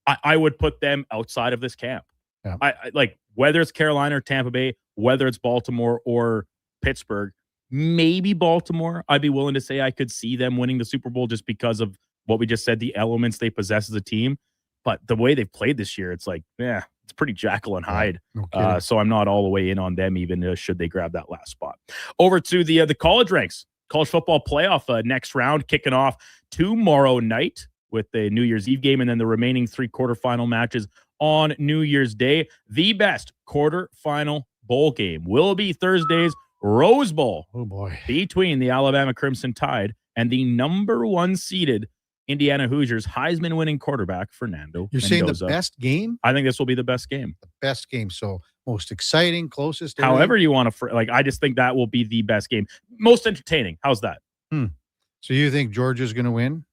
I would put them outside of this camp. Yeah. I like whether it's Carolina or Tampa Bay, whether it's Baltimore or Pittsburgh, maybe Baltimore. I'd be willing to say I could see them winning the Super Bowl just because of what we just said, the elements they possess as a team. But the way they've played this year, it's like, it's pretty Jekyll and Hyde. No So I'm not all the way in on them, even should they grab that last spot. Over to the college ranks, college football playoff next round kicking off tomorrow night with the New Year's Eve game, and then the remaining 3 quarterfinal matches on New Year's Day. The best quarterfinal bowl game will be Thursday's Rose Bowl. Oh boy, between the Alabama Crimson Tide and the number 1 seeded Indiana Hoosiers Heisman winning quarterback Fernando You're saying Mendoza. the best game? I think this will be the best game. The best game. So most exciting, closest. However you want to, I just think that will be the best game. Most entertaining. How's that? So you think Georgia's going to win?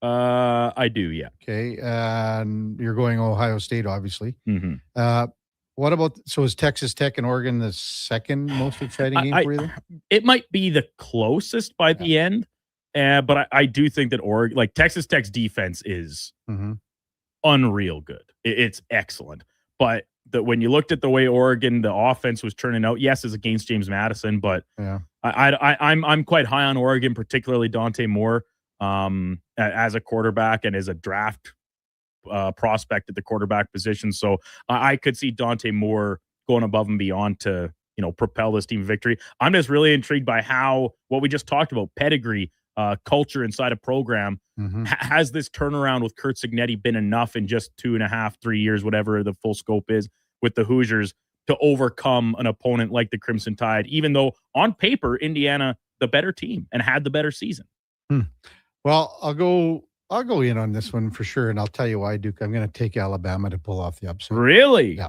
I do, yeah. Okay, and you're going Ohio State, obviously. Mm-hmm. What about, so is Texas Tech and Oregon the second most exciting game for you? It might be the closest by the end, but I do think that Oregon, like Texas Tech's defense is unreal good. It's excellent. But when you looked at the way Oregon, the offense was turning out, yes, it's against James Madison, but I'm quite high on Oregon, particularly Dante Moore as a quarterback and as a draft prospect at the quarterback position. So I could see Dante Moore going above and beyond to, propel this team victory. I'm just really intrigued by what we just talked about, pedigree, culture inside a program. Has this turnaround with Kurt Cignetti been enough in just 2.5, 3 years, whatever the full scope is with the Hoosiers, to overcome an opponent like the Crimson Tide, even though on paper, Indiana, the better team and had the better season? Well, I'll go in on this one for sure, and I'll tell you why, Duke. I'm going to take Alabama to pull off the upset. Really? Yeah.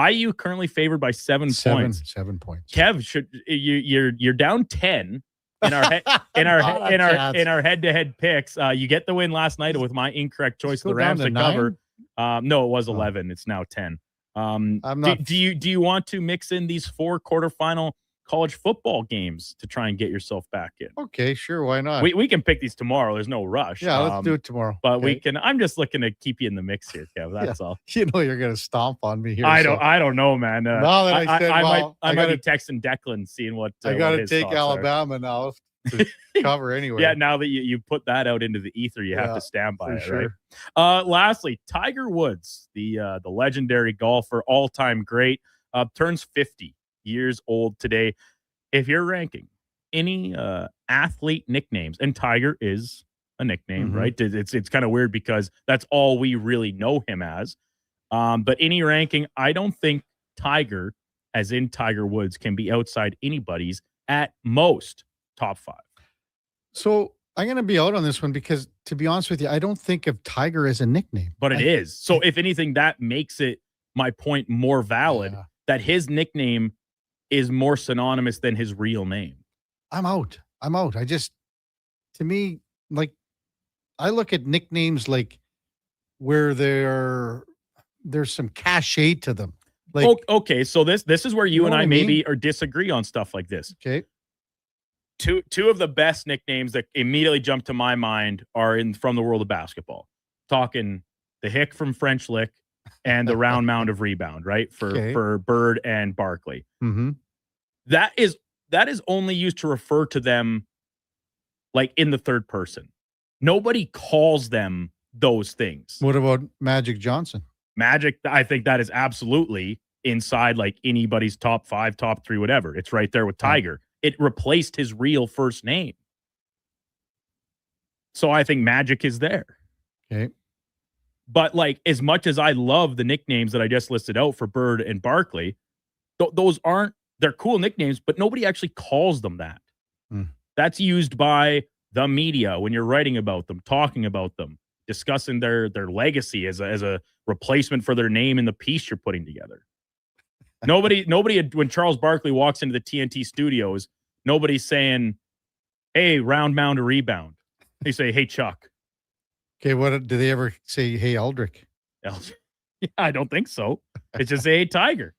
IU currently favored by 7 points. 7 points. Kev, you're down 10 in our head-to-head picks. You get the win last night with my incorrect choice of the Rams to cover. No, it was 11. It's now 10. I'm not. Do you want to mix in these 4 quarterfinal college football games to try and get yourself back in? Okay, sure. Why not? We can pick these tomorrow. There's no rush. Yeah, let's do it tomorrow. But we can. I'm just looking to keep you in the mix here, Kev. That's all. You're going to stomp on me here. I don't know, man. Now that I said, I might be texting Declan, seeing what I got to take Alabama now to cover anyway. Yeah, now that you put that out into the ether, you have to stand by it, sure. right? Lastly, Tiger Woods, the legendary golfer, all-time great, turns 50 years old today. If you're ranking any athlete nicknames, and Tiger is a nickname, right? It's kind of weird because that's all we really know him as. But any ranking, I don't think Tiger, as in Tiger Woods, can be outside anybody's at most top 5. So I'm going to be out on this one because, to be honest with you, I don't think of Tiger as a nickname. But it is. So if anything, that makes it, my point, more valid. that his nickname is more synonymous than his real name. I'm out. To me, like, I look at nicknames like where there's some cachet to them. Like, okay, so this is where you and I maybe mean? or disagree on stuff like this. Okay. Two of the best nicknames that immediately jump to my mind are from the world of basketball. Talking the Hick from French Lick and the round mound of rebound, right? For Bird and Barkley. Mm-hmm. That is only used to refer to them like in the third person. Nobody calls them those things. What about Magic Johnson? Magic, I think that is absolutely inside like anybody's top 5, top 3, whatever. It's right there with Tiger. It replaced his real first name. So I think Magic is there. Okay. But like, as much as I love the nicknames that I just listed out for Bird and Barkley, they're cool nicknames, but nobody actually calls them that. That's used by the media when you're writing about them, talking about them, discussing their legacy as a replacement for their name in the piece you're putting together. Nobody, when Charles Barkley walks into the TNT studios, nobody's saying, "Hey, round mound or rebound." They say, "Hey, Chuck." Okay, what do they ever say? "Hey, Eldrick"? Yeah, I don't think so. It's just "Hey, Tiger."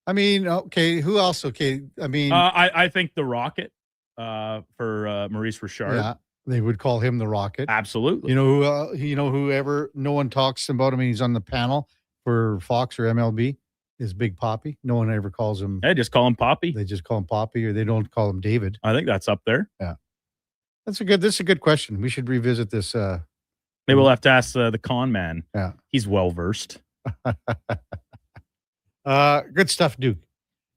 I mean, okay, who else? Okay, I mean, I think the Rocket for Maurice Richard. Yeah, they would call him the Rocket. Absolutely. You know who? Whoever. No one talks about him. He's on the panel for Fox or MLB. Is Big Poppy. No one ever calls him. They just call him Poppy. They just call him Poppy, or they don't call him David. I think that's up there. Yeah, this is a good question. We should revisit this. Maybe we'll have to ask the con man. Yeah, he's well versed. Good stuff, Duke.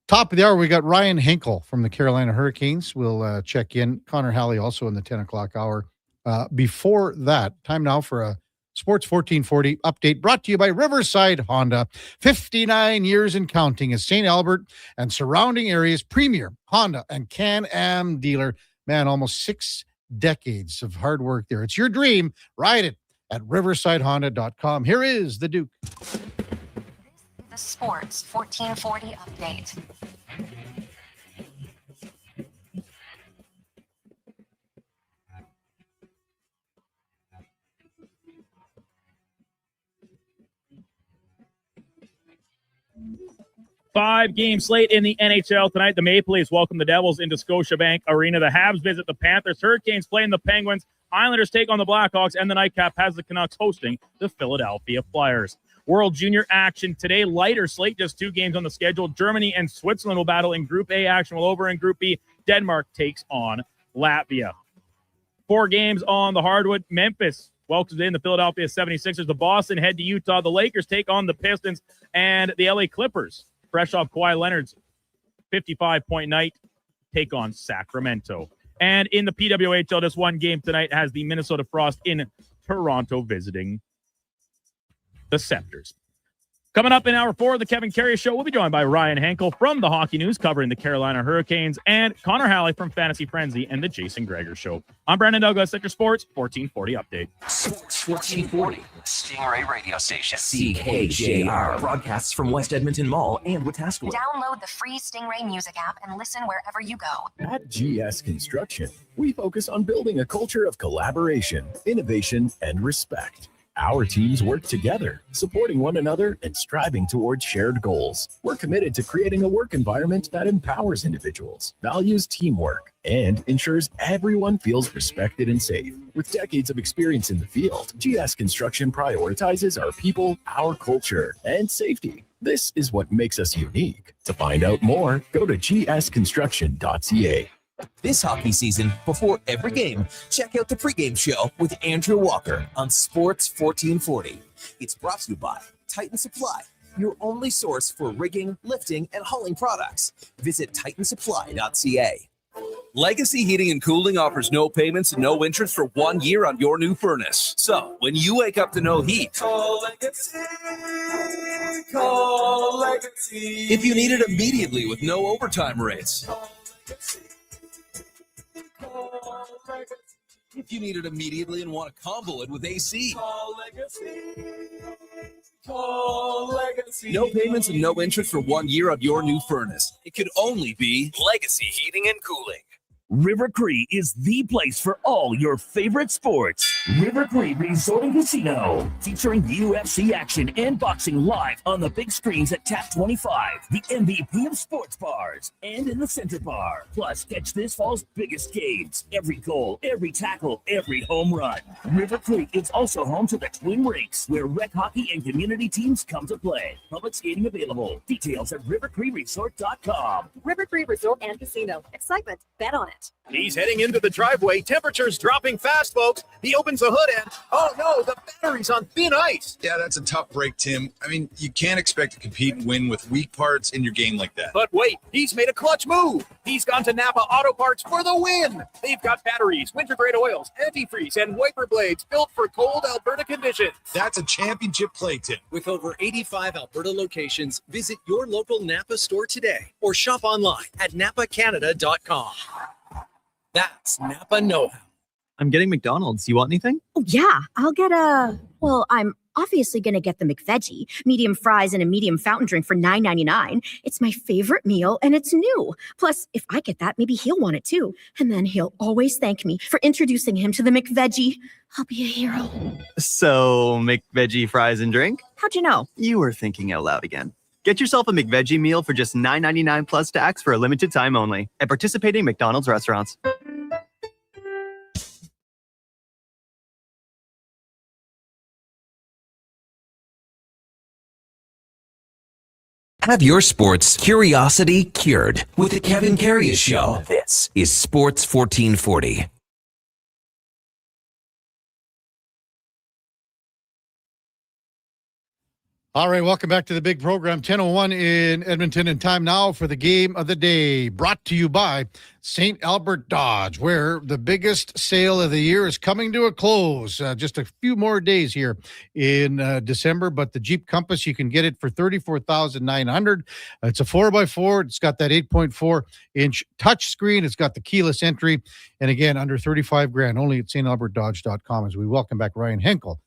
Top of the hour, we got Ryan Hinkle from the Carolina Hurricanes. We'll check in. Connor Halley also in the 10 o'clock hour. Before that, time now for a Sports 1440 update brought to you by Riverside Honda. 59 years and counting as St. Albert and surrounding areas' premier Honda and Can-Am dealer. Man, almost 6 decades of hard work there. It's your dream. Ride it at riversidehonda.com. Here is the Duke. The Sports 1440 update. Five-game slate in the NHL tonight. The Maple Leafs welcome the Devils into Scotiabank Arena. The Habs visit the Panthers. Hurricanes playing the Penguins. Islanders take on the Blackhawks. And the Nightcap has the Canucks hosting the Philadelphia Flyers. World Junior action today. Lighter slate, just 2 games on the schedule. Germany and Switzerland will battle in Group A. Action will over in Group B. Denmark takes on Latvia. 4 games on the hardwood. Memphis welcomes in the Philadelphia 76ers. The Boston head to Utah. The Lakers take on the Pistons. And the LA Clippers, fresh off Kawhi Leonard's 55-point night, take on Sacramento. And in the PWHL, just 1 game tonight has the Minnesota Frost in Toronto visiting the Scepters. Coming up in hour 4 of the Kevin Karius Show, we'll be joined by Ryan Henkel from the Hockey News covering the Carolina Hurricanes and Connor Halley from Fantasy Frenzy and the Jason Greger Show. I'm Brandon Douglas at your Sports 1440 update. Sports 1440, Stingray radio station. CKJR broadcasts from West Edmonton Mall and Wetaskiwin. Download the free Stingray music app and listen wherever you go. At GS Construction, we focus on building a culture of collaboration, innovation, and respect. Our teams work together, supporting one another and striving towards shared goals. We're committed to creating a work environment that empowers individuals, values teamwork, and ensures everyone feels respected and safe. With decades of experience in the field, GS Construction prioritizes our people, our culture, and safety. This is what makes us unique. To find out more, go to gsconstruction.ca. This hockey season, before every game, check out the pregame show with Andrew Walker on Sports 1440. It's brought to you by Titan Supply, your only source for rigging, lifting, and hauling products. Visit titansupply.ca. Legacy Heating and Cooling offers no payments and no interest for 1 year on your new furnace. So, when you wake up to no heat, call Legacy. Call Legacy. If you need it immediately with no overtime rates. If you need it immediately and want to combo it with AC. Call Legacy. Call Legacy. Legacy. No payments and no interest for 1 year on your new furnace. It could only be Legacy Heating and Cooling. River Cree is the place for all your favorite sports. River Cree Resort and Casino, featuring UFC action and boxing live on the big screens at Tap 25, the MVP of sports bars, and in the Center Bar. Plus, catch this fall's biggest games. Every goal, every tackle, every home run. River Cree is also home to the Twin Rinks, where rec hockey and community teams come to play. Public skating available. Details at rivercreeresort.com. River Cree Resort and Casino. Excitement. Bet on it. He's heading into the driveway. Temperatures dropping fast, folks. He opens the hood and, oh no, the battery's on thin ice. Yeah, that's a tough break, Tim. I mean, you can't expect to compete and win with weak parts in your game like that. But wait, he's made a clutch move. He's gone to Napa Auto Parts for the win. They've got batteries, winter-grade oils, antifreeze, and wiper blades built for cold Alberta conditions. That's a championship play, Tim. With over 85 Alberta locations, visit your local Napa store today or shop online at napacanada.com. That's Napa know-how. I'm getting McDonald's. You want anything? Oh, yeah. I'll get I'm obviously going to get the McVeggie, medium fries and a medium fountain drink for $9.99. It's my favorite meal and it's new. Plus, if I get that, maybe he'll want it too. And then he'll always thank me for introducing him to the McVeggie. I'll be a hero. So, McVeggie fries and drink? How'd you know? You were thinking out loud again. Get yourself a McVeggie meal for just $9.99 plus tax for a limited time only at participating McDonald's restaurants. Have your sports curiosity cured with the Kevin Karius Show. This is Sports 1440. All right, welcome back to the big program. 10:01 in Edmonton, and time now for the game of the day, brought to you by St. Albert Dodge, where the biggest sale of the year is coming to a close. Just a few more days here in December, but the Jeep Compass, you can get it for $34,900. It's a 4x4. It's got that 8.4-inch touchscreen. It's got the keyless entry, and again, under $35,000, only at stalbertdodge.com. As we welcome back Ryan Henkel.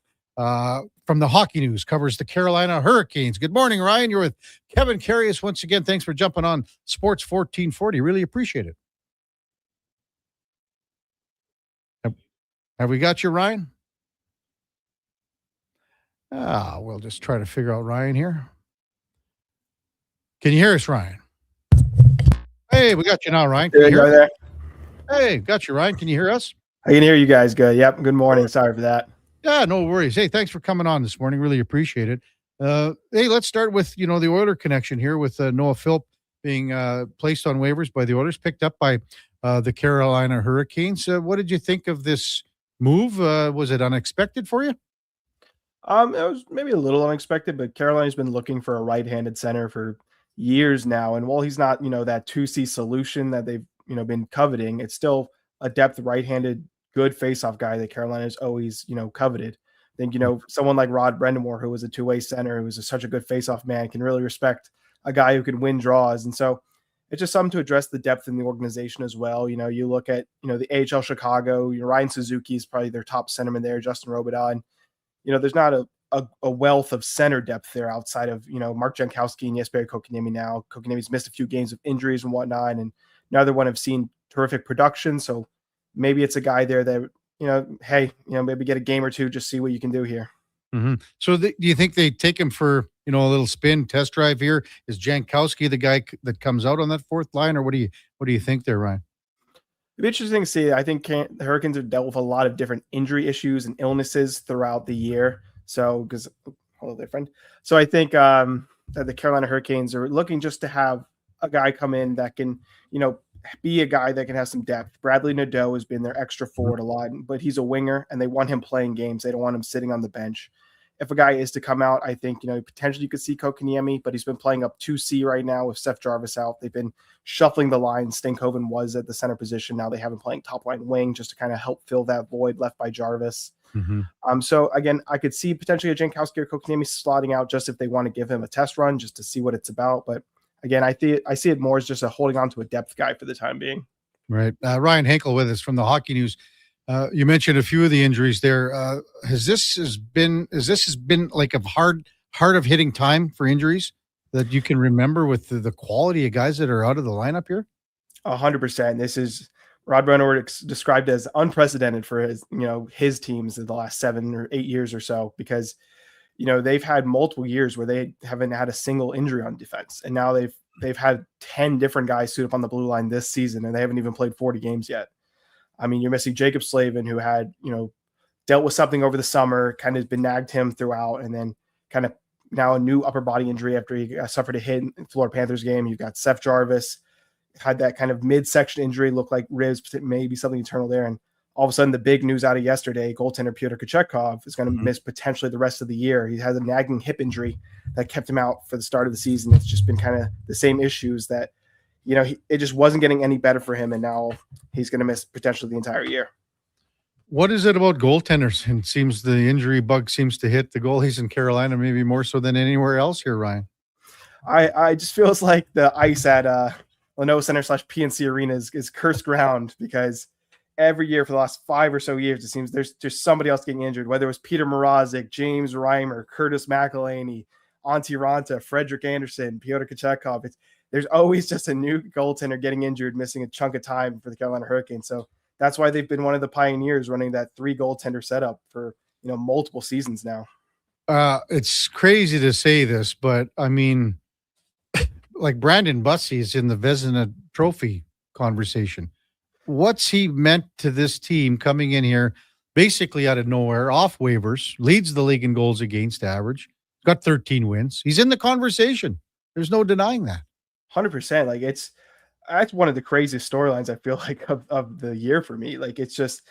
From the Hockey News, covers the Carolina Hurricanes. Good morning, Ryan. You're with Kevin Karius once again. Thanks for jumping on Sports 1440. Really appreciate it. Have we got you, Ryan? We'll just try to figure out Ryan here. Can you hear us, Ryan? Hey, we got you now, Ryan. Can you hear there. Hey, got you, Ryan. Can you hear us? I can hear you guys good. Yep. Good morning. Sorry for that. Yeah, no worries. Hey, thanks for coming on this morning. Really appreciate it. Hey, let's start with, the Oiler connection here with Noah Philp being placed on waivers by the Oilers, picked up by the Carolina Hurricanes. What did you think of this move? Was it unexpected for you? It was maybe a little unexpected, but Carolina's been looking for a right-handed center for years now. And while he's not, that 2C solution that they've, been coveting, it's still a depth right-handed good face-off guy that Carolina's always, coveted. I think, someone like Rod Brendamore, who was a two-way center, who was such a good face-off man, can really respect a guy who can win draws. And so it's just something to address the depth in the organization as well. You look at, the AHL Chicago, Ryan Suzuki is probably their top centerman there, Justin Robidas. And, there's not a wealth of center depth there outside of, Mark Jankowski and Jesperi Kotkaniemi now. Kotkaniemi's missed a few games of injuries and whatnot, and neither one have seen terrific production. So maybe it's a guy there that, maybe get a game or two, just see what you can do here. Mm-hmm. So do you think they take him for, a little spin test drive here? Is Jankowski the guy that comes out on that fourth line, or what do you think there, Ryan? It'd be interesting to see. I think the Hurricanes have dealt with a lot of different injury issues and illnesses throughout the year. So, hello there, friend. So I think that the Carolina Hurricanes are looking just to have a guy come in that can, be a guy that can have some depth. Bradley Nadeau has been their extra forward a lot, but he's a winger and they want him playing games. They don't want him sitting on the bench. If a guy is to come out, I think, potentially you could see Kotkaniemi, but he's been playing up 2C right now with Seth Jarvis out. They've been shuffling the line. Stankoven was at the center position. Now they have him playing top line wing just to kind of help fill that void left by Jarvis. Mm-hmm. So again, I could see potentially a Jankowski or Kotkaniemi slotting out just if they want to give him a test run just to see what it's about. But again, I see it more as just a holding on to a depth guy for the time being. Right. Ryan Henkel with us from the Hockey News. You mentioned a few of the injuries there. Has this been like a hard hard of hitting time for injuries that you can remember with the quality of guys that are out of the lineup here? 100%. This is Rod Brenner described as unprecedented for his teams in the last 7 or 8 years or so, because they've had multiple years where they haven't had a single injury on defense, and now they've had 10 different guys suit up on the blue line this season, and they haven't even played 40 games yet. I mean, you're missing Jacob Slavin, who had dealt with something over the summer, kind of been nagged him throughout, and then kind of now a new upper body injury after he suffered a hit in the Florida Panthers game. You've got Seth Jarvis, had that kind of midsection injury, looked like ribs, maybe something internal there. And all of a sudden, the big news out of yesterday, goaltender Pyotr Kochetkov is going to miss potentially the rest of the year. He has a nagging hip injury that kept him out for the start of the season. It's just been kind of the same issues that, it just wasn't getting any better for him. And now he's going to miss potentially the entire year. What is it about goaltenders? And seems the injury bug seems to hit the goalies in Carolina maybe more so than anywhere else here, Ryan. I just feels like the ice at Lenovo Center / PNC Arena is cursed ground, because every year for the last 5 or so years, it seems there's just somebody else getting injured, whether it was Peter Mrazek, James Reimer, Curtis McElhaney, Antti Ranta, Frederick Anderson, Pyotr Kochetkov. There's always just a new goaltender getting injured, missing a chunk of time for the Carolina Hurricanes. So that's why they've been one of the pioneers running that 3 goaltender setup for multiple seasons now. It's crazy to say this, but I mean, like Brandon Bussey is in the Vezina Trophy conversation. What's he meant to this team coming in here basically out of nowhere, off waivers, leads the league in goals against average, got 13 wins. He's in the conversation. There's no denying that. 100%. Like that's one of the craziest storylines I feel like of the year for me. Like, it's just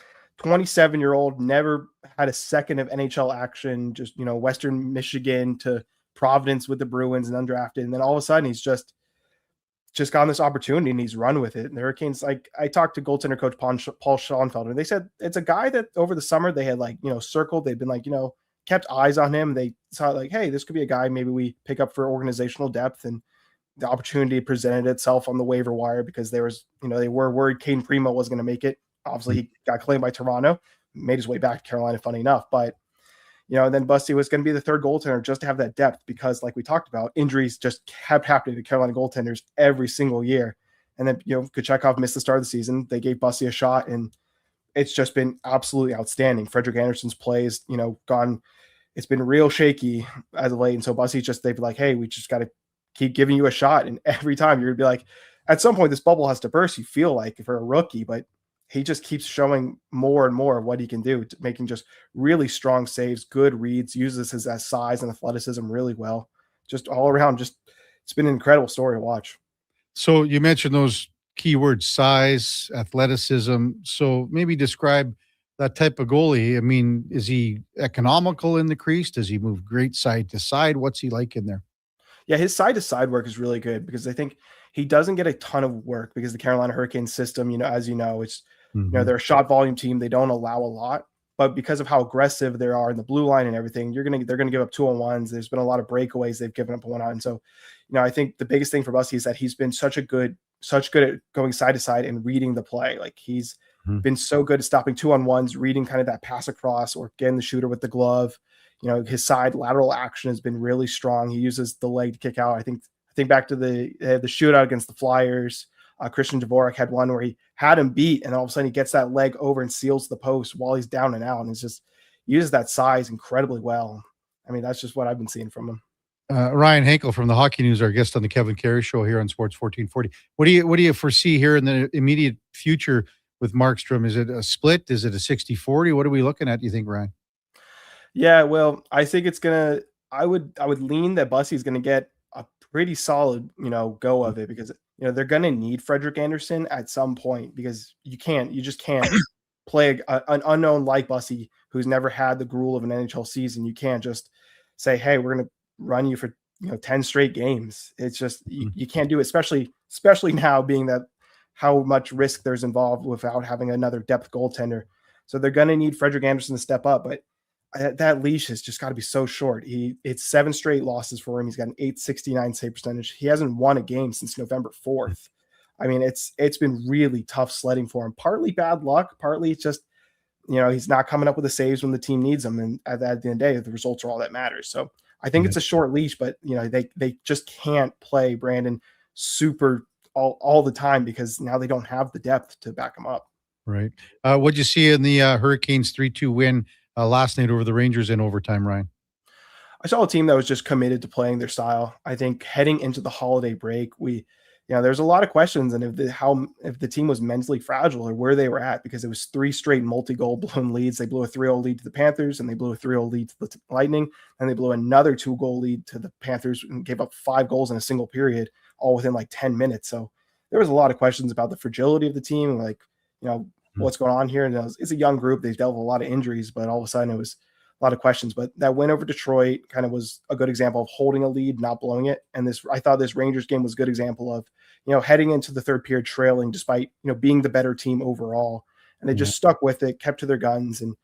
27-year-old, never had a second of NHL action, just, Western Michigan to Providence with the Bruins and undrafted. And then all of a sudden he's just gotten this opportunity and he's run with it. And the Hurricanes, like, I talked to goaltender coach Paul Schoenfelder, and they said it's a guy that over the summer they had circled. They've been kept eyes on him. They saw hey, this could be a guy maybe we pick up for organizational depth, and the opportunity presented itself on the waiver wire because there was, they were worried Kane Primo was going to make it. Obviously he got claimed by Toronto, made his way back to Carolina, funny enough, but and then Busty was going to be the third goaltender just to have that depth, because like we talked about, injuries just kept happening to Carolina goaltenders every single year. And then, Kochetkov missed the start of the season. They gave Busty a shot, and it's just been absolutely outstanding. Frederick Anderson's plays, gone. It's been real shaky as of late. And so Busty they've been like, hey, we just got to keep giving you a shot. And every time you're going to be like, at some point this bubble has to burst, you feel like, for a rookie, but he just keeps showing more and more of what he can do, making just really strong saves, good reads, uses his size and athleticism really well. Just all around, it's been an incredible story to watch. So you mentioned those key words, size, athleticism. So maybe describe that type of goalie. I mean, is he economical in the crease? Does he move great side to side? What's he like in there? Yeah, his side to side work is really good, because I think he doesn't get a ton of work because the Carolina Hurricanes system, as it's, they're a shot volume team. They don't allow a lot, but because of how aggressive they are in the blue line and everything, they're going to give up 2-on-1s. There's been a lot of breakaways they've given up 1-on. So, I think the biggest thing for Busty is that he's been such good at going side to side and reading the play. Like, he's been so good at stopping 2-on-1s, reading kind of that pass across or getting the shooter with the glove. His side lateral action has been really strong. He uses the leg to kick out. I think back to the shootout against the Flyers. Christian Dvorak had one where he had him beat, and all of a sudden he gets that leg over and seals the post while he's down and out. And it's just uses that size incredibly well. I mean, that's just what I've been seeing from him. Ryan Henkel from the Hockey News, our guest on the Kevin Karius Show here on Sports 1440. What do you foresee here in the immediate future with Markstrom? Is it a split? Is it a 60-40? What are we looking at, do you think, Ryan? Yeah, well, I think it's gonna. I would lean that Bussey's gonna get a pretty solid, go of it, because they're gonna need Frederick Anderson at some point, because you just can't play an unknown like Bussey who's never had the gruel of an NHL season. You can't just say, hey, we're gonna run you for 10 straight games. It's just you can't do it, especially now, being that how much risk there's involved without having another depth goaltender. So they're gonna need Frederick Anderson to step up, but that leash has just got to be so short. It's 7 straight losses for him. He's got an .869 save percentage. He hasn't won a game since November 4th. I mean, it's been really tough sledding for him. Partly bad luck, partly it's just, he's not coming up with the saves when the team needs them. And at the end of the day, the results are all that matters. So I think it's a short leash, but they just can't play Brandon super all the time because now they don't have the depth to back him up. Right. What'd you see in the Hurricanes 3-2 win last night over the Rangers in overtime, Ryan? I saw a team that was just committed to playing their style. I think heading into the holiday break, there's a lot of questions and if the team was mentally fragile or where they were at, because it was 3 straight multi-goal blown leads. They blew a 3-0 lead to the Panthers, and they blew a 3-0 lead to the Lightning, and they blew another 2-goal lead to the Panthers and gave up 5 goals in a single period, all within like 10 minutes. So there was a lot of questions about the fragility of the team, what's going on here. And it's a young group. They've dealt with a lot of injuries, but all of a sudden it was a lot of questions. But that win over Detroit kind of was a good example of holding a lead, not blowing it. And I thought this Rangers game was a good example of, heading into the third period trailing despite, being the better team overall. And they just stuck with it, kept to their guns, and,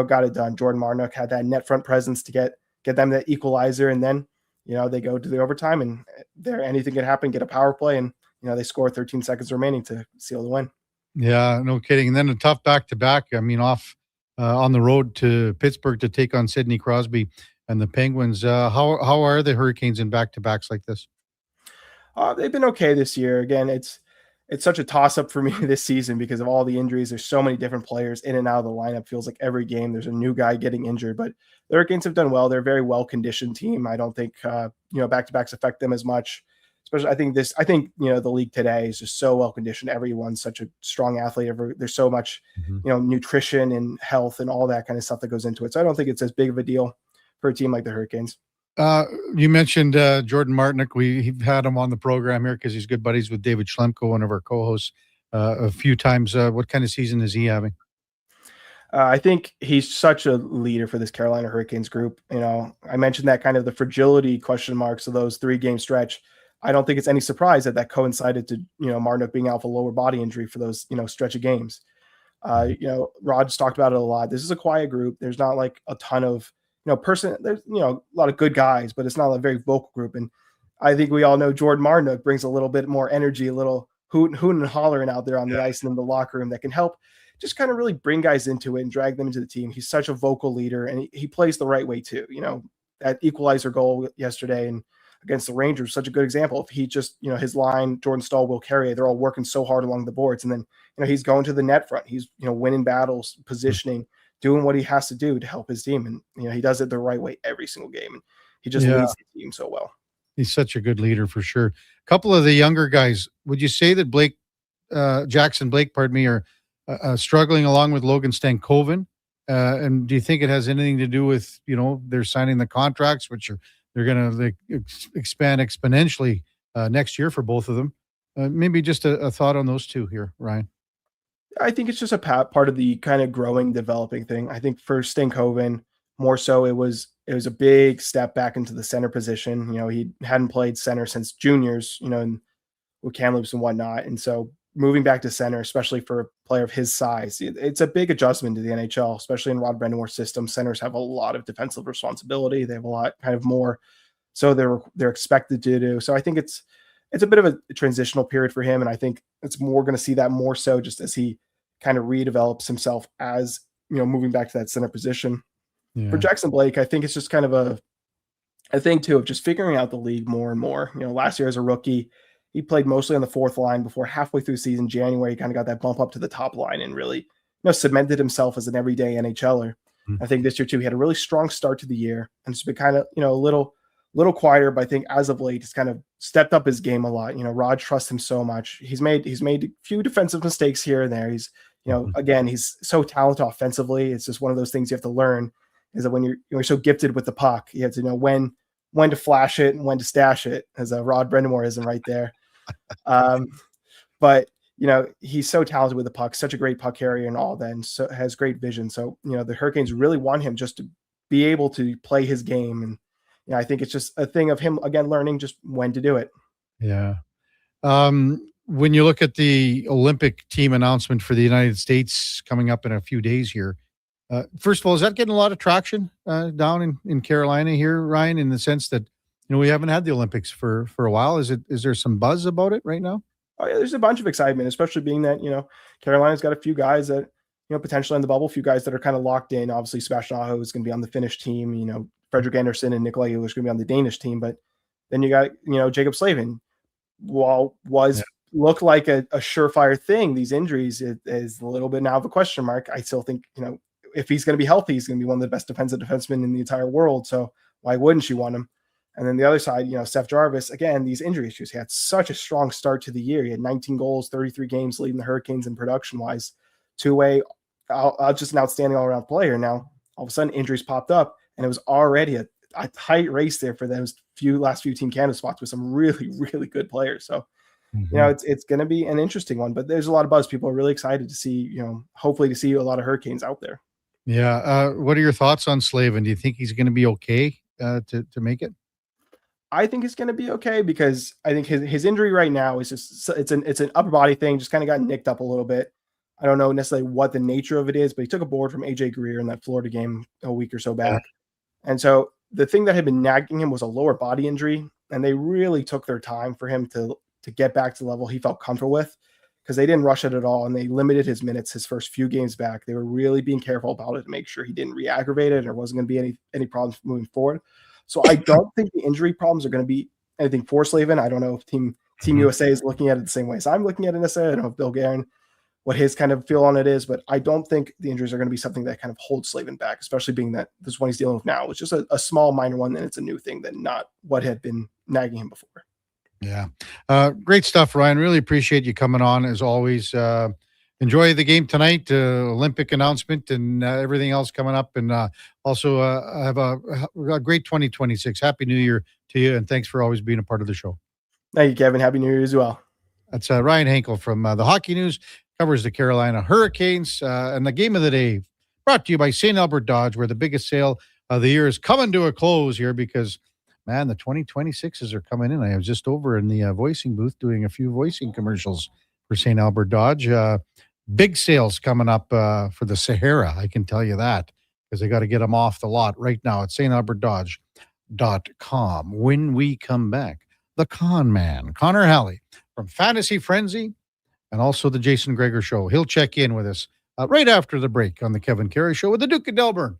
got it done. Jordan Marnock had that net front presence to get them that equalizer. And then, they go to the overtime, and anything can happen, get a power play, and, they score 13 seconds remaining to seal the win. Yeah, no kidding. And then a tough back-to-back. off on the road to Pittsburgh to take on Sidney Crosby and the Penguins. How are the Hurricanes in back-to-backs like this? They've been okay this year. Again, it's such a toss-up for me this season because of all the injuries. There's so many different players in and out of the lineup. Feels like every game there's a new guy getting injured. But the Hurricanes have done well. They're a very well-conditioned team. I don't think back-to-backs affect them as much. Especially, I think the league today is just so well conditioned. Everyone's such a strong athlete. There's so much, nutrition and health and all that kind of stuff that goes into it. So I don't think it's as big of a deal for a team like the Hurricanes. You mentioned Jordan Martinick. We've had him on the program here because he's good buddies with David Schlemko, one of our co-hosts, a few times. What kind of season is he having? I think he's such a leader for this Carolina Hurricanes group. I mentioned that kind of the fragility question marks of those 3-game stretch. I don't think it's any surprise that coincided to, Marnock being out with a lower body injury for those, stretch of games. Rod's talked about it a lot. This is a quiet group. There's not like a ton of, there's, a lot of good guys, but it's not a very vocal group. And I think we all know Jordan Marnock brings a little bit more energy, a little hooting and hollering out there on the ice and in the locker room that can help just kind of really bring guys into it and drag them into the team. He's such a vocal leader, and he plays the right way too. That equalizer goal yesterday and against the Rangers, such a good example. If he just, his line, Jordan Stahl, Will Carrier, they're all working so hard along the boards. And then, he's going to the net front. He's, winning battles, positioning, doing what he has to do to help his team. And, he does it the right way every single game. And he just leads the team so well. He's such a good leader for sure. A couple of the younger guys, would you say that Jackson Blake, are struggling along with Logan Stankoven? And do you think it has anything to do with, they're signing the contracts, which they're going to expand exponentially next year for both of them? Maybe just a thought on those two here, Ryan. I think it's just a part of the kind of growing, developing thing. I think for Stankoven, more so, it was a big step back into the center position. He hadn't played center since juniors, and with Kamloops and whatnot. And so moving back to center, especially for a player of his size, it's a big adjustment to the NHL, especially in Rod Brendamore's system. Centers have a lot of defensive responsibility. They have a lot kind of more, so they're expected to do. So I think it's a bit of a transitional period for him, and I think it's more going to see that more so just as he kind of redevelops himself as moving back to that center position. Yeah. For Jackson Blake, I think it's just kind of a thing too of just figuring out the league more and more. Last year as a rookie, he played mostly on the fourth line before halfway through season, January, he kind of got that bump up to the top line and really, cemented himself as an everyday NHLer. Mm-hmm. I think this year too, he had a really strong start to the year and it's been kind of, a little quieter, but I think as of late, he's kind of stepped up his game a lot. Rod trusts him so much. He's made a few defensive mistakes here and there. He's, again, he's so talented offensively. It's just one of those things you have to learn is that when you're so gifted with the puck, you have to know when to flash it and when to stash it, as a Rod Brendamore isn't right there. But he's so talented with the puck, such a great puck carrier and all that, and so has great vision. So, the Hurricanes really want him just to be able to play his game. And, I think it's just a thing of him, again, learning just when to do it. Yeah. When you look at the Olympic team announcement for the United States coming up in a few days here, first of all, is that getting a lot of traction down in Carolina here, Ryan, in the sense that, we haven't had the Olympics for a while? Is there some buzz about it right now? Oh, yeah, there's a bunch of excitement, especially being that, Carolina's got a few guys that, potentially in the bubble, a few guys that are kind of locked in. Obviously, Sebastian Aho is going to be on the Finnish team. Frederick Anderson and Nikolai Ehlers going to be on the Danish team. But then you got, Jacob Slavin, looked like a surefire thing. These injuries is a little bit now of a question mark. I still think, if he's going to be healthy, he's going to be one of the best defensive defensemen in the entire world. So why wouldn't you want him? And then the other side, Seth Jarvis, again, these injury issues. He had such a strong start to the year. He had 19 goals, 33 games leading the Hurricanes in production-wise. Two-way, just an outstanding all-around player. Now, all of a sudden, injuries popped up, and it was already a tight race there for those last few Team Canada spots with some really, really good players. So, it's going to be an interesting one. But there's a lot of buzz. People are really excited to see, hopefully to see a lot of Hurricanes out there. Yeah. What are your thoughts on Slavin? Do you think he's going to be okay to make it? I think he's going to be okay because I think his injury right now is just it's an upper body thing. Just kind of got nicked up a little bit. I don't know necessarily what the nature of it is, but he took a board from AJ Greer in that Florida game a week or so back. Yeah. And so the thing that had been nagging him was a lower body injury, and they really took their time for him to get back to the level he felt comfortable with, because they didn't rush it at all, and they limited his minutes his first few games back. They were really being careful about it to make sure he didn't re-aggravate it, and there wasn't going to be any problems moving forward. So I don't think the injury problems are going to be anything for Slavin. I don't know if Team USA is looking at it the same way as I'm looking at it necessarily. I don't know if Bill Guerin, what his kind of feel on it is, but I don't think the injuries are going to be something that kind of holds Slavin back, especially being that this one he's dealing with now. It's just a small minor one, and it's a new thing than not what had been nagging him before. Yeah. Great stuff, Ryan. Really appreciate you coming on as always. Enjoy the game tonight, Olympic announcement and everything else coming up. And also have a great 2026. Happy New Year to you. And thanks for always being a part of the show. Thank you, Kevin. Happy New Year as well. That's Ryan Henkel from the Hockey News, covers the Carolina Hurricanes. And the game of the day brought to you by St. Albert Dodge, where the biggest sale of the year is coming to a close here because, man, the 2026s are coming in. I was just over in the voicing booth doing a few voicing commercials for St. Albert Dodge. Big sales coming up for the Sahara, I can tell you that, because they got to get them off the lot right now at stalbertdodge.com. When we come back, the con man, Connor Halley from Fantasy Frenzy, and also the Jason Greger Show. He'll check in with us right after the break on the Kevin Karius Show with the Duke of Delburne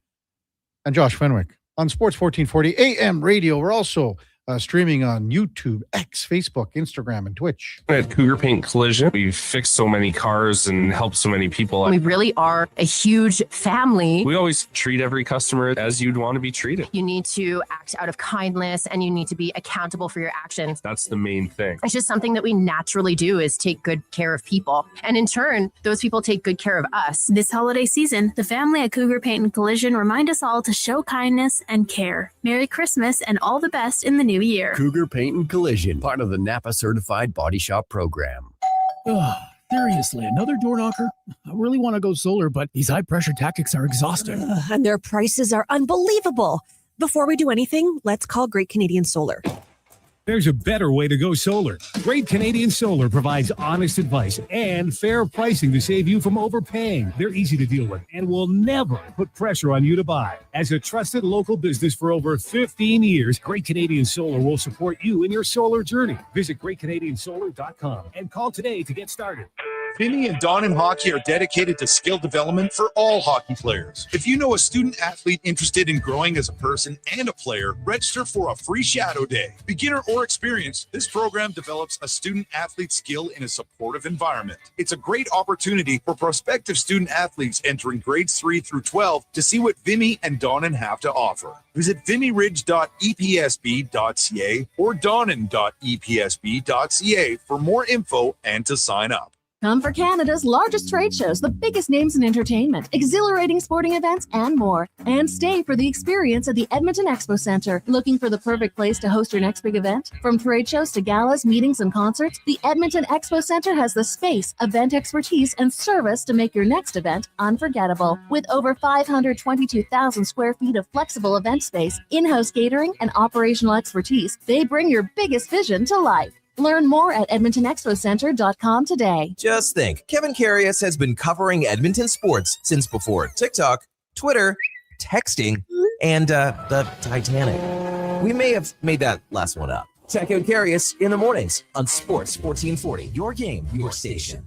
and Josh Fenwick on Sports 1440 AM radio. We're also streaming on YouTube, X, Facebook, Instagram, and Twitch. At Cougar Paint Collision, we've fixed so many cars and helped so many people. We really are a huge family. We always treat every customer as you'd want to be treated. You need to act out of kindness, and you need to be accountable for your actions. That's the main thing. It's just something that we naturally do, is take good care of people. And in turn, those people take good care of us. This holiday season, the family at Cougar Paint and Collision remind us all to show kindness and care. Merry Christmas and all the best in the new year. Cougar Paint and Collision, part of the Napa Certified Body Shop program. Seriously, another door knocker? I really want to go solar, but these high-pressure tactics are exhausting. And their prices are unbelievable. Before we do anything, let's call Great Canadian Solar. There's a better way to go solar. Great Canadian Solar provides honest advice and fair pricing to save you from overpaying. They're easy to deal with and will never put pressure on you to buy. As a trusted local business for over 15 years, Great Canadian Solar will support you in your solar journey. Visit GreatCanadianSolar.com and call today to get started. Vinny and Don in Hockey are dedicated to skill development for all hockey players. If you know a student athlete interested in growing as a person and a player, register for a free shadow day. Beginner or experienced, this program develops a student athlete skill in a supportive environment. It's a great opportunity for prospective student athletes entering grades 3 through 12 to see what Vinny and Donnan have to offer. Visit vinnyridge.epsb.ca or donnan.epsb.ca for more info and to sign up. Come for Canada's largest trade shows, the biggest names in entertainment, exhilarating sporting events, and more. And stay for the experience at the Edmonton Expo Centre. Looking for the perfect place to host your next big event? From trade shows to galas, meetings, and concerts, the Edmonton Expo Centre has the space, event expertise, and service to make your next event unforgettable. With over 522,000 square feet of flexible event space, in-house catering, and operational expertise, they bring your biggest vision to life. Learn more at EdmontonExpoCenter.com today. Just think, Kevin Karius has been covering Edmonton sports since before TikTok, Twitter, texting, and the Titanic. We may have made that last one up. Check out Karius in the mornings on Sports 1440. Your game, your station.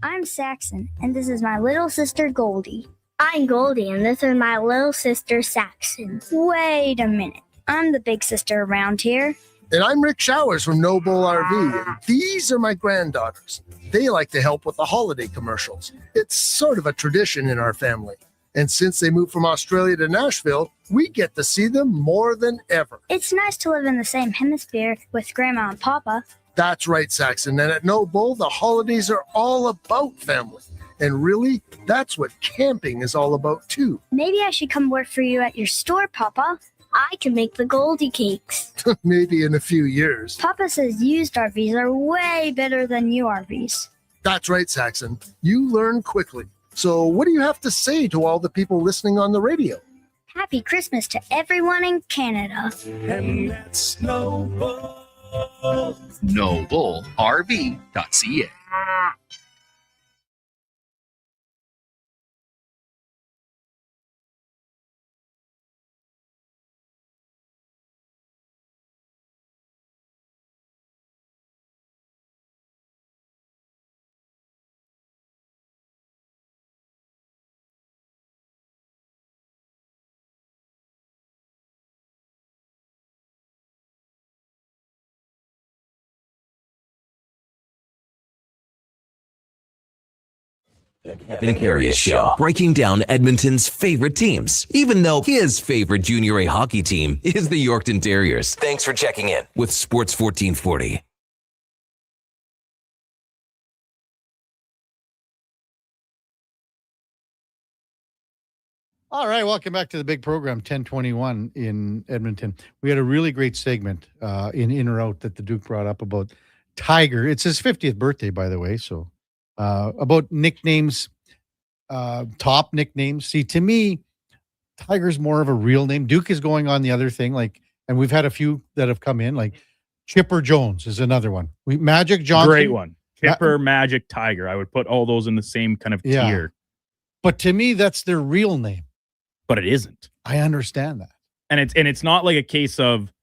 I'm Saxon, and this is my little sister Goldie. I'm Goldie, and this is my little sister, Saxon. Wait a minute. I'm the big sister around here. And I'm Rick Showers from No Bull RV, and these are my granddaughters. They like to help with the holiday commercials. It's sort of a tradition in our family. And since they moved from Australia to Nashville, we get to see them more than ever. It's nice to live in the same hemisphere with Grandma and Papa. That's right, Saxon. And at No Bull, the holidays are all about family. And really, that's what camping is all about, too. Maybe I should come work for you at your store, Papa. I can make the Goldie cakes. Maybe in a few years. Papa says used RVs are way better than new RVs. That's right, Saxon. You learn quickly. So what do you have to say to all the people listening on the radio? Happy Christmas to everyone in Canada. And that's No Bull. NoBullRV.ca. Kevin Karius Show, breaking down Edmonton's favorite teams, even though his favorite Junior A hockey team is the Yorkton Terriers. Thanks for checking in with Sports 1440. All right, welcome back to the big program, 1021 in Edmonton. We had a really great segment in or out that the Duke brought up about Tiger. It's his 50th birthday, by the way, so about nicknames, top nicknames. See, to me, Tiger's more of a real name. Duke is going on the other thing, and we've had a few that have come in, like Chipper Jones is another one. Magic Johnson. Great one. Chipper, Magic, Tiger. I would put all those in the same kind of tier. But to me, that's their real name. But it isn't. I understand that. And it's not like a case of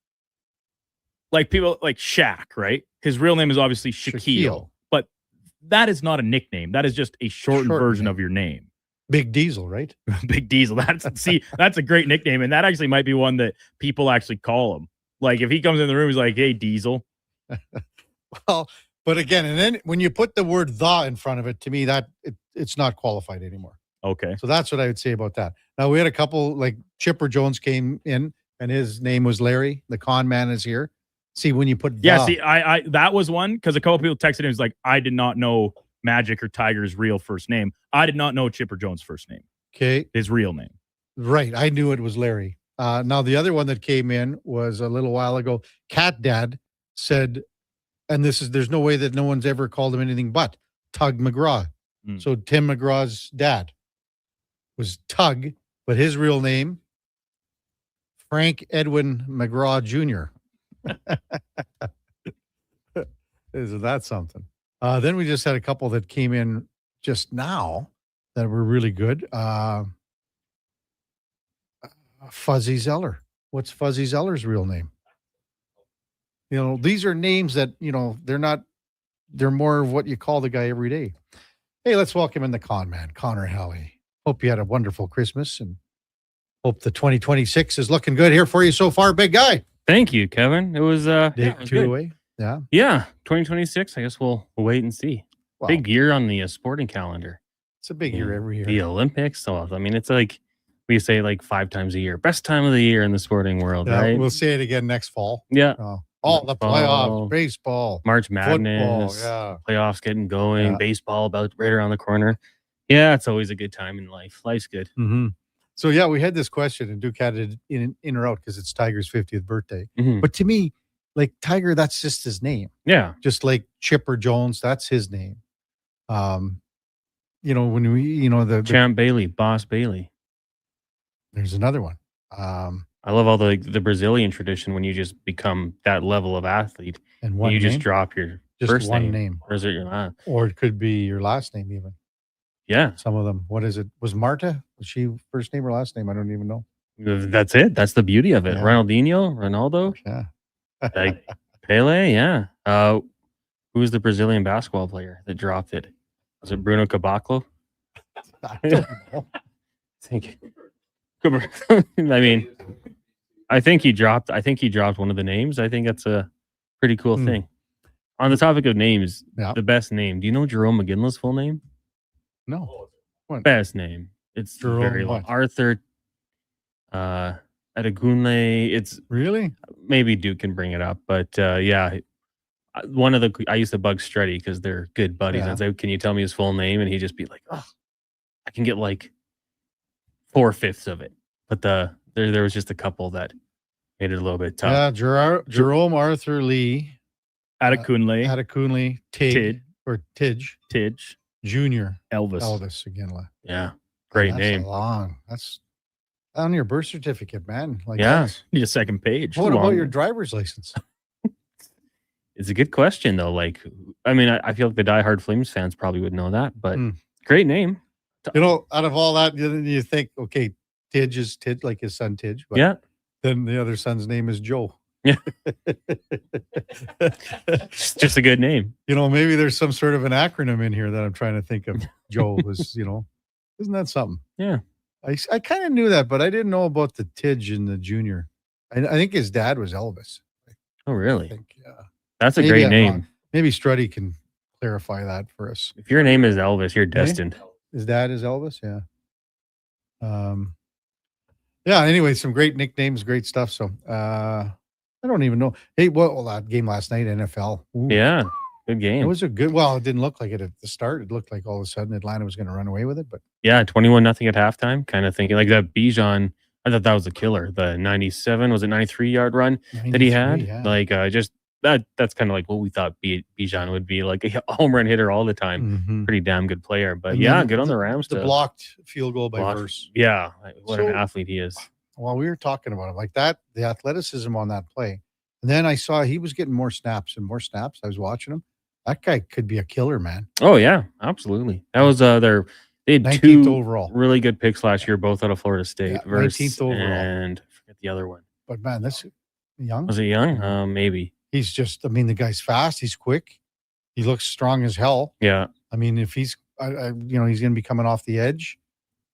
like people like Shaq, right? His real name is obviously Shaquille. But that is not a nickname. That is just a shortened version of your name. Big Diesel, right? Big Diesel. That's a great nickname. And that actually might be one that people actually call him. Like if he comes in the room, he's like, hey, Diesel. Well, but again, and then when you put the word "the" in front of it, to me, that it's not qualified anymore. Okay. So that's what I would say about that. Now, we had a couple, like Chipper Jones came in, and his name was Larry. The con man is here. See, when you put I that was one, because a couple people texted him. He's like, I did not know Magic or Tiger's real first name. I did not know Chipper Jones' first name. Okay. His real name. Right. I knew it was Larry. Now, the other one that came in was a little while ago. Cat Dad said, and there's no way that no one's ever called him anything but Tug McGraw. So Tim McGraw's dad was Tug, but his real name, Frank Edwin McGraw Jr. Isn't that something? Then we just had a couple that came in just now that were really good. Fuzzy Zeller. What's Fuzzy Zeller's real name? You know, these are names that, they're more of what you call the guy every day. Hey, let's welcome in the con man, Connor Halley. Hope you had a wonderful Christmas and hope the 2026 is looking good here for you so far, big guy. Thank you, Kevin. It was two away. Yeah. Yeah. 2026. I guess we'll wait and see. Wow. Big year on the sporting calendar. It's a big year every year. The Olympics. So, I mean, it's like we say like 5 times a year. Best time of the year in the sporting world, right? We'll say it again next fall. Yeah. All the playoffs, baseball, March Madness, football, playoffs getting going, baseball about right around the corner. Yeah, it's always a good time in life. Life's good. Mm-hmm. So, yeah, we had this question, and Duke had it in or out because it's Tiger's 50th birthday. Mm-hmm. But to me, like Tiger, that's just his name. Yeah. Just like Chipper Jones, that's his name. When we, the Champ Bailey, Boss Bailey. There's another one. I love all the Brazilian tradition when you just become that level of athlete and one you name? Just drop your Just first one name. name. Or is it your last? Or it could be your last name even. Yeah. Some of them. What is it? Was Marta? Was she first name or last name? I don't even know. That's it. That's the beauty of it. Yeah. Ronaldo. Yeah. Like Pele. Yeah. Who was the Brazilian basketball player that dropped it? Was it Bruno Caboclo? I don't know. think Cooper. I mean, I think he dropped one of the names. I think that's a pretty cool thing. On the topic of names, the best name. Do you know Jerome McGinley's full name? No. What? Best name. It's Jerome very long. what? Arthur Adegunle. It's really maybe Duke can bring it up, but yeah. One of the I used to bug Strutty because they're good buddies. Yeah. I'd say, "Can you tell me his full name?" And he'd just be like, "Oh, I can get like 4/5 of it." But there was just a couple that made it a little bit tough. Yeah, Jerome Arthur Lee, Adekunle, Tidge Jr. Elvis Aginla. Yeah, great That's name. Long. That's on your birth certificate, man. Like Yeah, that's- need a second page. What Long. about your driver's license? It's a good question though. Like, I mean, I feel like the diehard Flames fans probably would know that, but great name. You know, out of all that, you think, okay, Tidge is Tidge, like his son Tidge. But Yeah. Then the other son's name is Joe. Yeah. Just a good name. You know, maybe there's some sort of an acronym in here that I'm trying to think of. Joe was, isn't that something? Yeah. I kind of knew that, but I didn't know about the Tidge and the Junior. I think his dad was Elvis. Oh, really? Yeah. That's a Maybe great I'm name. wrong. Maybe Strutty can clarify that for us. If your name is Elvis, you're destined. His dad is Elvis, yeah. Yeah, anyway, some great nicknames, great stuff. So I don't even know. Hey, well, that game last night, NFL. Ooh. Yeah, good game. It was a good, well, it didn't look like it at the start. It looked like all of a sudden Atlanta was going to run away with it, but Yeah, 21-0 at halftime. Kind of thinking like that Bijan. I thought that was a killer. The 93-yard run that he had. 93, yeah. Like just that's kind of like what we thought Bijan would be, like a home run hitter all the time. Pretty damn good player. But And yeah, then good on the Rams. The to blocked field goal by block- Verse. Yeah, what an So- athlete he is. Well, we were talking about him like that, the athleticism on that play. And then I saw he was getting more snaps and more snaps. I was watching him. That guy could be a killer, man. Oh yeah, absolutely. That was they had 19th two overall. really good picks last year, both out of Florida State. Yeah, Verse 19th overall. and I forget the other one. But man, this young. Was it Young? Maybe. He's just, I mean, the guy's fast. He's quick. He looks strong as hell. Yeah. I mean, if he's, he's going to be coming off the edge.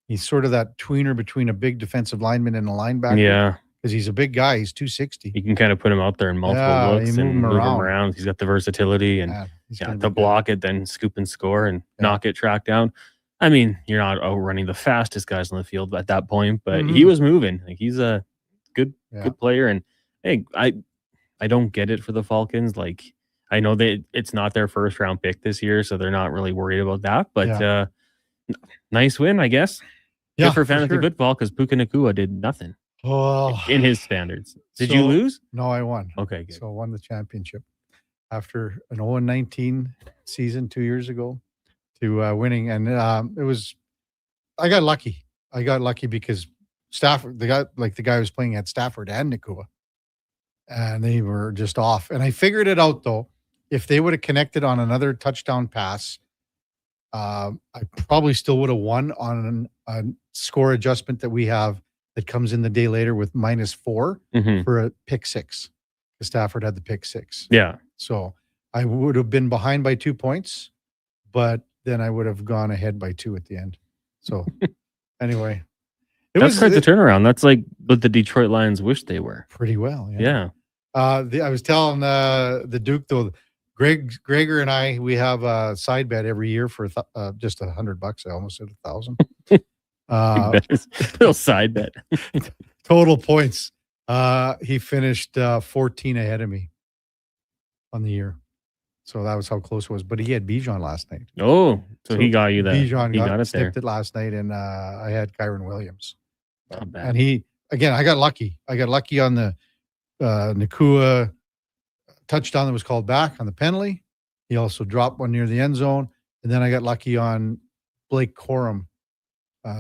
He's sort of that tweener between a big defensive lineman and a linebacker. Yeah. Because he's a big guy. He's 260. You can kind of put him out there in multiple Yeah, looks you and move him around. around. He's got the versatility and he's gonna be to good. block it, then scoop and score and knock it, track down. I mean, you're not outrunning the fastest guys on the field at that point, but he was moving. Like he's a good player. And hey, I don't get it for the Falcons. Like I know that it's not their first round pick this year, so they're not really worried about that. But nice win, I guess. Yeah, Good for for fantasy sure. football because Puka Nacua did nothing Oh, in his standards. Did you lose? No, I won. Okay, good. So I won the championship after an 0-19 season 2 years ago to winning. And I got lucky. I got lucky because Stafford, the guy who was playing at Stafford and Nacua, and they were just off. And I figured it out though. If they would have connected on another touchdown pass, I probably still would have won on a score adjustment that we have that comes in the day later with -4 for a pick six. Because Stafford had the pick six. Yeah. So I would have been behind by 2 points, but then I would have gone ahead by 2 at the end. So anyway, That's quite the turnaround. That's like what the Detroit Lions wish they were. pretty well. Yeah. I was telling the Duke though, Gregor and I, we have a side bet every year for just $100. I almost said 1,000. Little side bet. Total points. He finished 14 ahead of me on the year. So that was how close it was. But he had Bijan last night. Oh, so he got you that. Bijan He got it there. snipped it last night, and I had Kyron Williams. Not bad. And he, again, I got lucky. I got lucky on the Nacua touchdown that was called back on the penalty. He also dropped one near the end zone. And then I got lucky on Blake Corum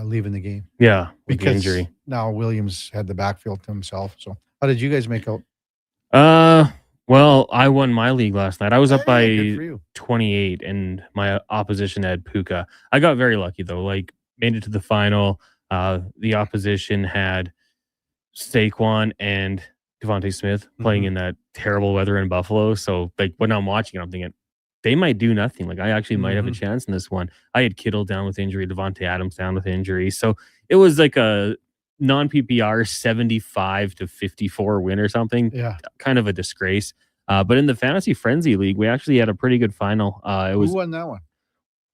leaving the game. Yeah, with the Because injury. now Williams had the backfield to himself. So how did you guys make out? Well, I won my league last night. I was up good by for you. 28, and my opposition had Puka. I got very lucky though. Like made it to the final. The opposition had Saquon and Devontae Smith playing in that terrible weather in Buffalo. So like when I'm watching it, I'm thinking they might do nothing. Like I actually might have a chance in this one. I had Kittle down with injury, Devontae Adams down with injury. So it was like a non-PPR 75-54 win or something. Yeah. Kind of a disgrace. But in the Fantasy Frenzy League, we actually had a pretty good final. Who won that one?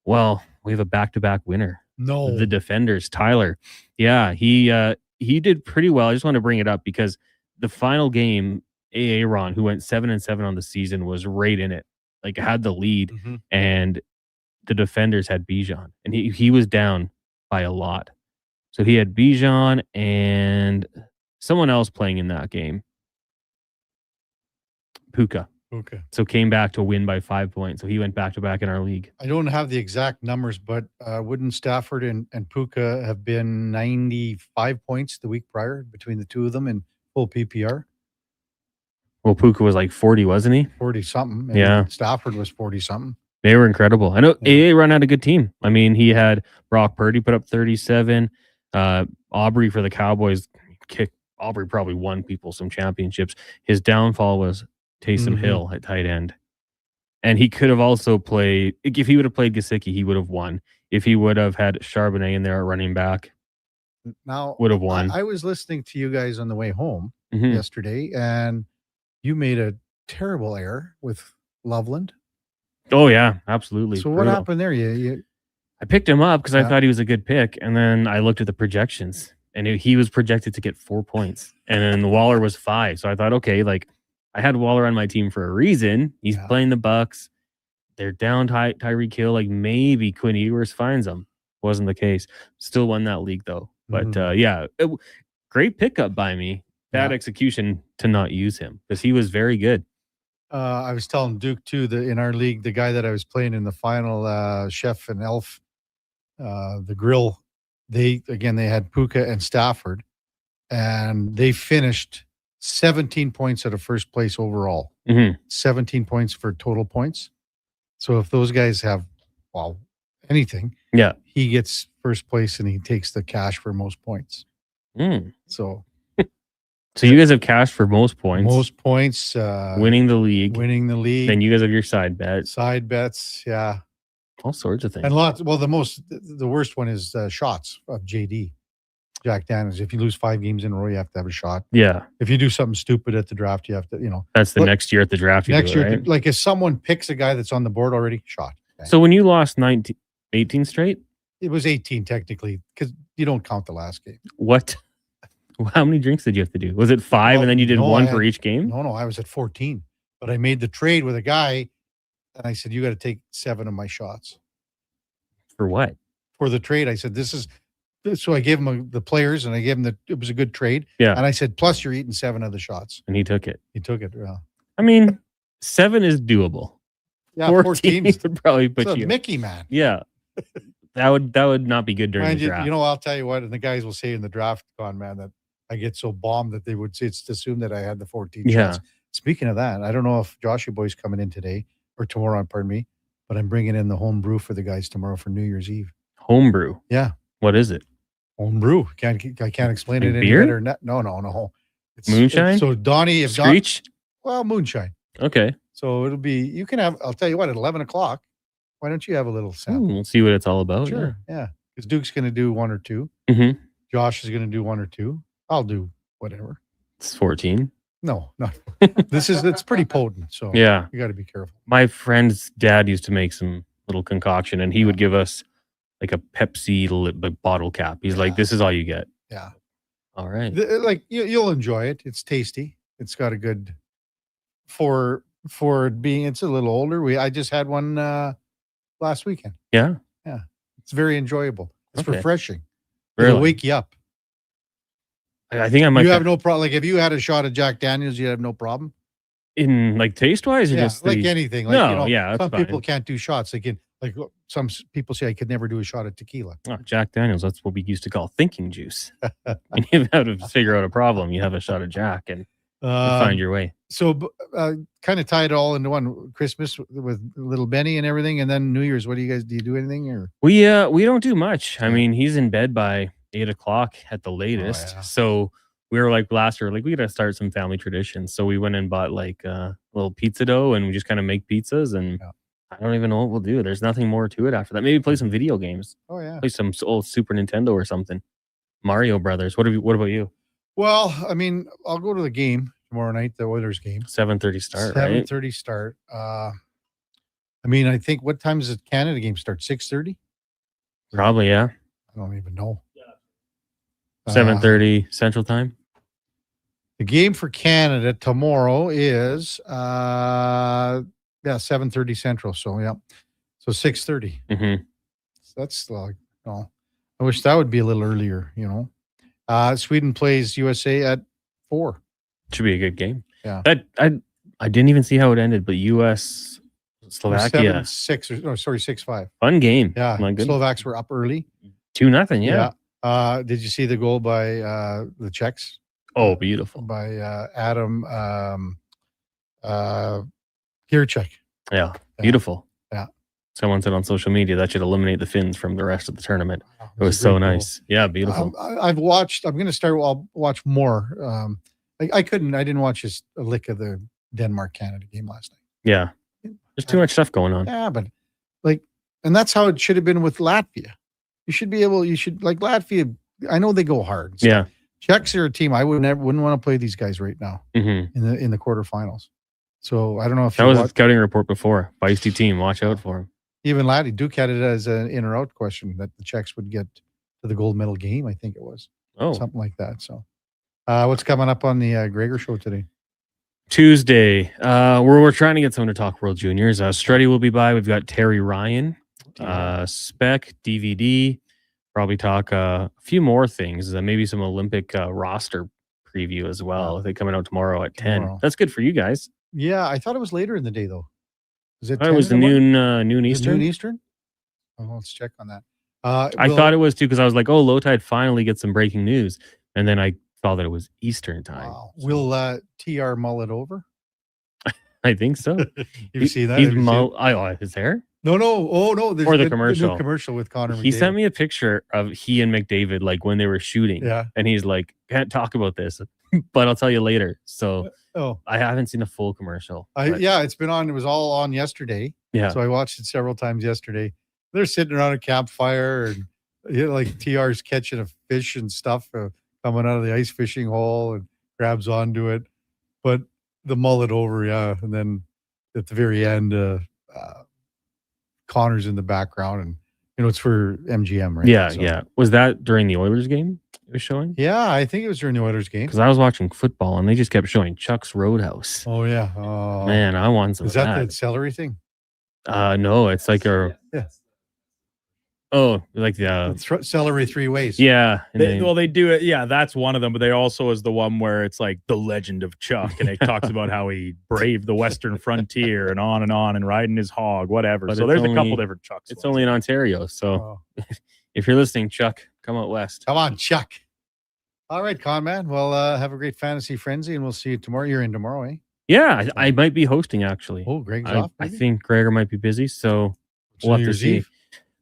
Well, we have a back-to-back winner. No. The Defenders, Tyler. Yeah, he did pretty well. I just want to bring it up because the final game, Aaron, who went 7-7 on the season, was right in it. Like had the lead, and the Defenders had Bijan, and he was down by a lot. So he had Bijan and someone else playing in that game. Puka. Okay. So came back to win by 5 points. So he went back to back in our league. I don't have the exact numbers, but wouldn't Stafford and Puka have been 95 points the week prior between the two of them in full PPR? Well, Puka was like 40, wasn't he? 40 something. Yeah. Stafford was 40 something. They were incredible. I know Aaron had a good team. I mean, he had Brock Purdy put up 37. Aubrey for the Cowboys kicked. Aubrey probably won people some championships. His downfall was Taysom Hill at tight end. And he could have also played, if he would have played Gesicki, he would have won. If he would have had Charbonnet in there at running back, now would have won. I was listening to you guys on the way home yesterday, and you made a terrible error with Loveland. Oh, yeah, absolutely. So what happened there? I picked him up because I thought he was a good pick, and then I looked at the projections, and he was projected to get 4 points, and then Waller was 5. So I thought, okay, like I had Waller on my team for a reason. He's playing the Bucks. They're down Tyreek Hill. Like maybe Quinn Ewers finds him. Wasn't the case. Still won that league though. But great pickup by me. Bad execution to not use him because he was very good. I was telling Duke too that in our league, the guy that I was playing in the final, Chef and Elf, the grill, they had Puka and Stafford, and they finished 17 points out of first place overall. 17 points for total points. So if those guys have anything, he gets first place and he takes the cash for most points. So you guys have cash for most points. Most points. Winning the league. Then you guys have your side bets. Side bets, yeah. All sorts of things. And lots. Well, the worst one is shots of JD. Jack Daniels. If you lose 5 games in a row, you have to have a shot. Yeah. If you do something stupid at the draft, you have to, That's the next year at the draft. Next year, right? like if someone picks a guy that's on the board already, shot. Okay. So when you lost 18 straight? It was 18 technically because you don't count the last game. What? How many drinks did you have to do? Was it 5 and then you did one for each game? No, I was at 14. But I made the trade with a guy and I said, you got to take 7 of my shots. For what? For the trade. I said, this is... So I gave him the players, and I gave him it was a good trade. Yeah. And I said, plus you're eating 7 of the shots. And he took it. Yeah. I mean, 7 is doable. Yeah, 14 would probably put you. Mickey, man. Yeah. That would not be good during the draft. I'll tell you what, and the guys will say in the draft, man, that I get so bombed that they would say it's assumed that I had the 14 shots. Speaking of that, I don't know if Joshua Boy's coming in today or tomorrow, pardon me, but I'm bringing in the home brew for the guys tomorrow for New Year's Eve. Home brew? Yeah. What is it? Home brew. I can't explain it any beer? better. No. It's moonshine. So Donnie, if Screech? Moonshine. Okay. So it'll be. You can have. I'll tell you what. At 11 o'clock, why don't you have a little sample? We'll see what it's all about. Sure. Yeah. Because Duke's going to do 1 or 2. Josh is going to do 1 or 2. I'll do whatever. It's 14. No. It's pretty potent. So yeah, you got to be careful. My friend's dad used to make some little concoction, and he would give us like a Pepsi bottle cap. He's like, this is all you get. Yeah. All right. Like you'll enjoy it. It's tasty. It's got a good for it being. It's a little older. I just had one last weekend. Yeah. Yeah. It's very enjoyable. It's refreshing. Really? It'll wake you up. I think I might. You have no problem. Like if you had a shot of Jack Daniels, you have no problem. In like taste wise, or just like anything. Like, that's some fine. people can't do shots. They can. Like some people say, I could never do a shot of tequila. Oh, Jack Daniels, that's what we used to call thinking juice. When you have to figure out a problem, you have a shot of Jack and you find your way. So kind of tie it all into one. Christmas with little Benny and everything, and then New Year's. What do you guys do? You do anything? Or we don't do much. I mean, he's in bed by 8 o'clock at the latest. So we were like last year, like we got to start some family traditions. So we went and bought like a little pizza dough, and we just kind of make pizzas and. I don't even know what we'll do. There's nothing more to it after that. Maybe play some video games. Oh, yeah. Play some old Super Nintendo or something. Mario Brothers. What about you? Well, I mean, I'll go to the game tomorrow night, the Oilers game. 7:30 start, 7:30 right? start. I mean, I think what time does the Canada game start? 6:30? Probably, yeah. I don't even know. 7:30 Central Time. The game for Canada tomorrow is 7:30 Central. So yeah. So 6:30. Mm-hmm. So that's like, I wish that would be a little earlier, Sweden plays USA at 4. Should be a good game. Yeah. I didn't even see how it ended, but US Slovakia 7-6 or 6-5. fun game. Yeah. My goodness. Slovaks were up early. 2-0. Yeah. Did you see the goal by the Czechs? Oh, beautiful. By Adam Kirchek. Yeah. Beautiful. Yeah. Someone said on social media that should eliminate the Finns from the rest of the tournament. It was a so great goal. nice. Yeah, beautiful. I'm going to start. I'll watch more. I didn't watch a lick of the Denmark-Canada game last night. Yeah. There's too much stuff going on. Yeah, but and that's how it should have been with Latvia. Latvia, I know they go hard. Yeah. Czechs are a team I wouldn't want to play these guys right now Mm-hmm. in the quarterfinals. So I don't know if that was a scouting report before. Feisty team. Watch out for him. Even Laddie Duke had it as an in or out question that the Czechs would get to the gold medal game. I think it was something like that. So what's coming up on the Gregor show today? Tuesday. We're trying to get someone to talk World Juniors. Struddy will be by. We've got Terry Ryan, Spec, DVD. Probably talk a few more things. Maybe some Olympic roster preview as well. They're coming out tomorrow at 10. That's good for you guys. Yeah, I thought it was later in the day though. Is it? It was the noon Eastern. Noon Eastern. Oh, let's check on that. I thought it was too because I was like, "Oh, Low Tide finally gets some breaking news," and then I saw that it was Eastern time. Wow. Will TR mull it over? I think so. You see that? His hair? No. Oh no. There's Or the commercial. The new commercial with Connor. He McDavid. sent me a picture of he and McDavid when they were shooting. Yeah. And he's like, "Can't talk about this, but I'll tell you later." So I haven't seen a full commercial. It's been on. It was all on yesterday. Yeah. So I watched it several times yesterday. They're sitting around a campfire and TR's catching a fish and stuff coming out of the ice fishing hole and grabs onto it. But the mullet over, and then at the very end, Connor's in the background, and it's for MGM, right? Yeah. Was that during the Oilers game it was showing? Yeah, I think it was during the Oilers game. Because I was watching football and they just kept showing Chuck's Roadhouse. Oh yeah. Oh man, I want some. Is that the celery thing? No, it's like the celery 3 ways. Yeah. They do it. Yeah, that's one of them. But they also is the one where it's like the legend of Chuck, and it talks about how he braved the Western frontier and on riding his hog, whatever. But so there's a couple different Chucks. It's only in Ontario, so if you're listening, Chuck, come out west. Come on, Chuck. All right, Con Man. Well, have a great fantasy frenzy, and we'll see you tomorrow. You're in tomorrow, eh? Yeah, I might be hosting actually. Oh, Greg's off. I think Gregor might be busy, so we'll have to see.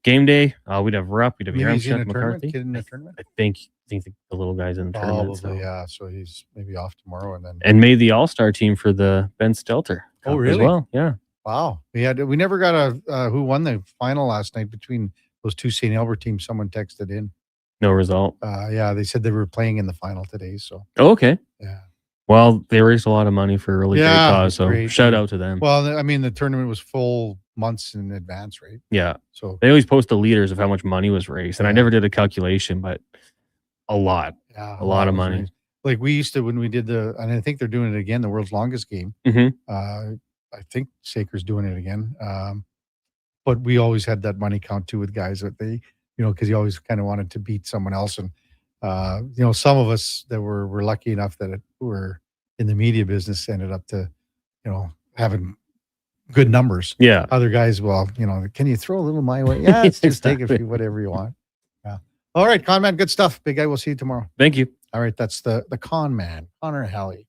Game day, we'd have Rupp, we'd have Yarmseth, McCarthy. In a tournament? I think the little guy's in the tournament. Probably, yeah. So he's maybe off tomorrow, and made the All-Star team for the Ben Stelter. Oh, really? As well, yeah. Wow. We never got who won the final last night between those two St. Albert teams. Someone texted in. No result. Yeah, they said they were playing in the final today. So. Oh, okay. Yeah. Well, they raised a lot of money for a really great cause, so great. Shout out to them. Well, I mean, the tournament was full months in advance, right? Yeah. So they always post the leaders of how much money was raised, and I never did a calculation, but a lot. Yeah, a lot of money. Raised. Like we used to when we did and I think they're doing it again, the world's longest game. Mm-hmm. I think Saker's doing it again. But we always had that money count too with guys that they, because you always kind of wanted to beat someone else. And, some of us that were lucky enough that were in the media business ended up to, having good numbers. Yeah. Other guys, can you throw a little my way? Yeah, let's just take a few, whatever you want. Yeah. All right, Con Man, good stuff. Big guy, we'll see you tomorrow. Thank you. All right, that's the Con Man, Connor Halley.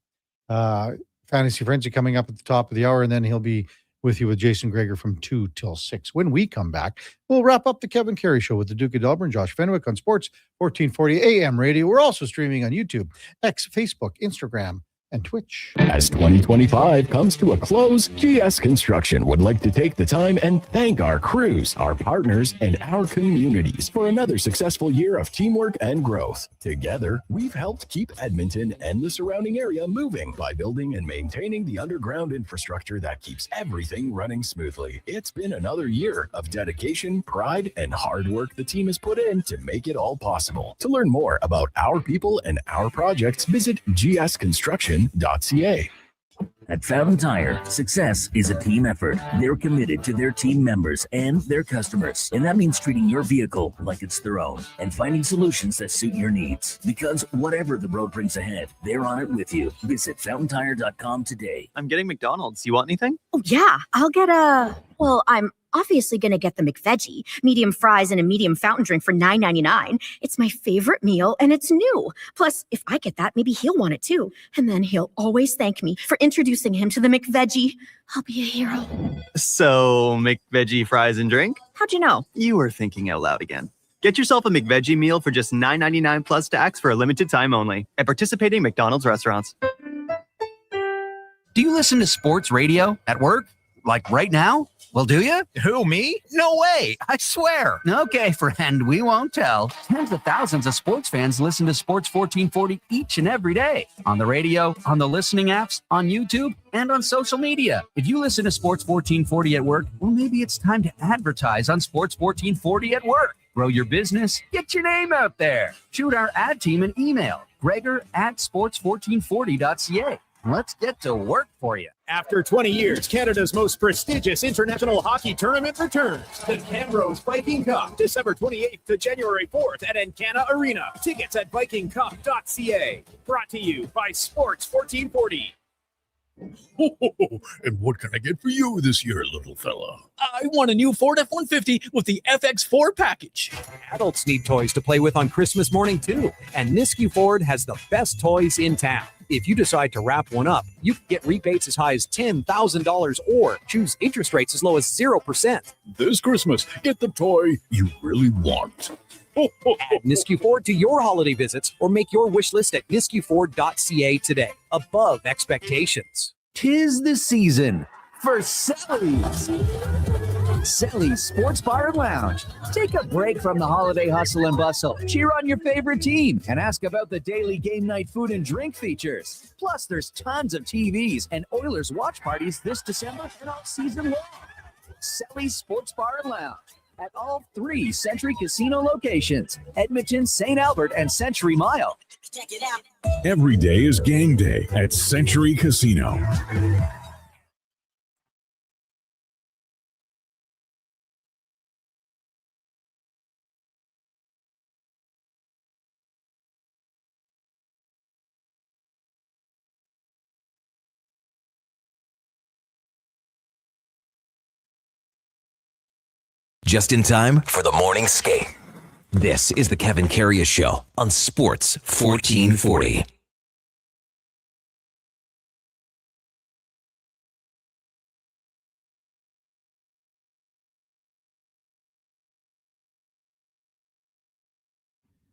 Fantasy Frenzy coming up at the top of the hour, and then he'll be with you with Jason Gregor from 2 till 6. When we come back, we'll wrap up the Kevin Carey Show with the Duke of Delburne, Josh Fenwick on Sports 1440 AM radio. We're also streaming on YouTube, X, Facebook, Instagram, and Twitch. As 2025 comes to a close, GS Construction would like to take the time and thank our crews, our partners, and our communities for another successful year of teamwork and growth. Together, we've helped keep Edmonton and the surrounding area moving by building and maintaining the underground infrastructure that keeps everything running smoothly. It's been another year of dedication, pride, and hard work the team has put in to make it all possible. To learn more about our people and our projects, visit gsconstruction.ca. At Fountain Tire, success is a team effort. They're committed to their team members and their customers. And that means treating your vehicle like it's their own and finding solutions that suit your needs. Because whatever the road brings ahead, they're on it with you. Visit fountaintire.com today. I'm getting McDonald's. You want anything? Oh, yeah. I'll get I'm obviously going to get the McVeggie, medium fries and a medium fountain drink for $9.99. It's my favorite meal and it's new. Plus, if I get that, maybe he'll want it too. And then he'll always thank me for introducing him to the McVeggie. I'll be a hero. So, McVeggie fries and drink? How'd you know? You were thinking out loud again. Get yourself a McVeggie meal for just $9.99 plus tax for a limited time only at participating McDonald's restaurants. Do you listen to sports radio at work? Like right now? Well, do you? Who, me? No way. I swear. Okay, friend, we won't tell. Tens of thousands of sports fans listen to Sports 1440 each and every day. On the radio, on the listening apps, on YouTube, and on social media. If you listen to Sports 1440 at work, well, maybe it's time to advertise on Sports 1440 at work. Grow your business. Get your name out there. Shoot our ad team an email. Gregor@sports1440.ca. Let's get to work for you. After 20 years, Canada's most prestigious international hockey tournament returns. The Camrose Viking Cup, December 28th to January 4th at Encana Arena. Tickets at vikingcup.ca. Brought to you by Sports 1440. And what can I get for you this year, little fella? I want a new Ford F-150 with the FX4 package. Adults need toys to play with on Christmas morning, too. And Nisku Ford has the best toys in town. If you decide to wrap one up, you can get rebates as high as $10,000 or choose interest rates as low as 0%. This Christmas, get the toy you really want. Add Nisku Ford to your holiday visits or make your wish list at niskuford.ca today. Above expectations. 'Tis the season for Sally's. Sally's Sports Bar and Lounge. Take a break from the holiday hustle and bustle. Cheer on your favorite team and ask about the daily game night food and drink features. Plus, there's tons of TVs and Oilers watch parties this December and all season long. Sally's Sports Bar and Lounge at all 3 Century Casino locations, Edmonton, St. Albert, and Century Mile. Check it out. Every day is game day at Century Casino. Just in time for the morning skate. This is the Kevin Karius Show on Sports 1440.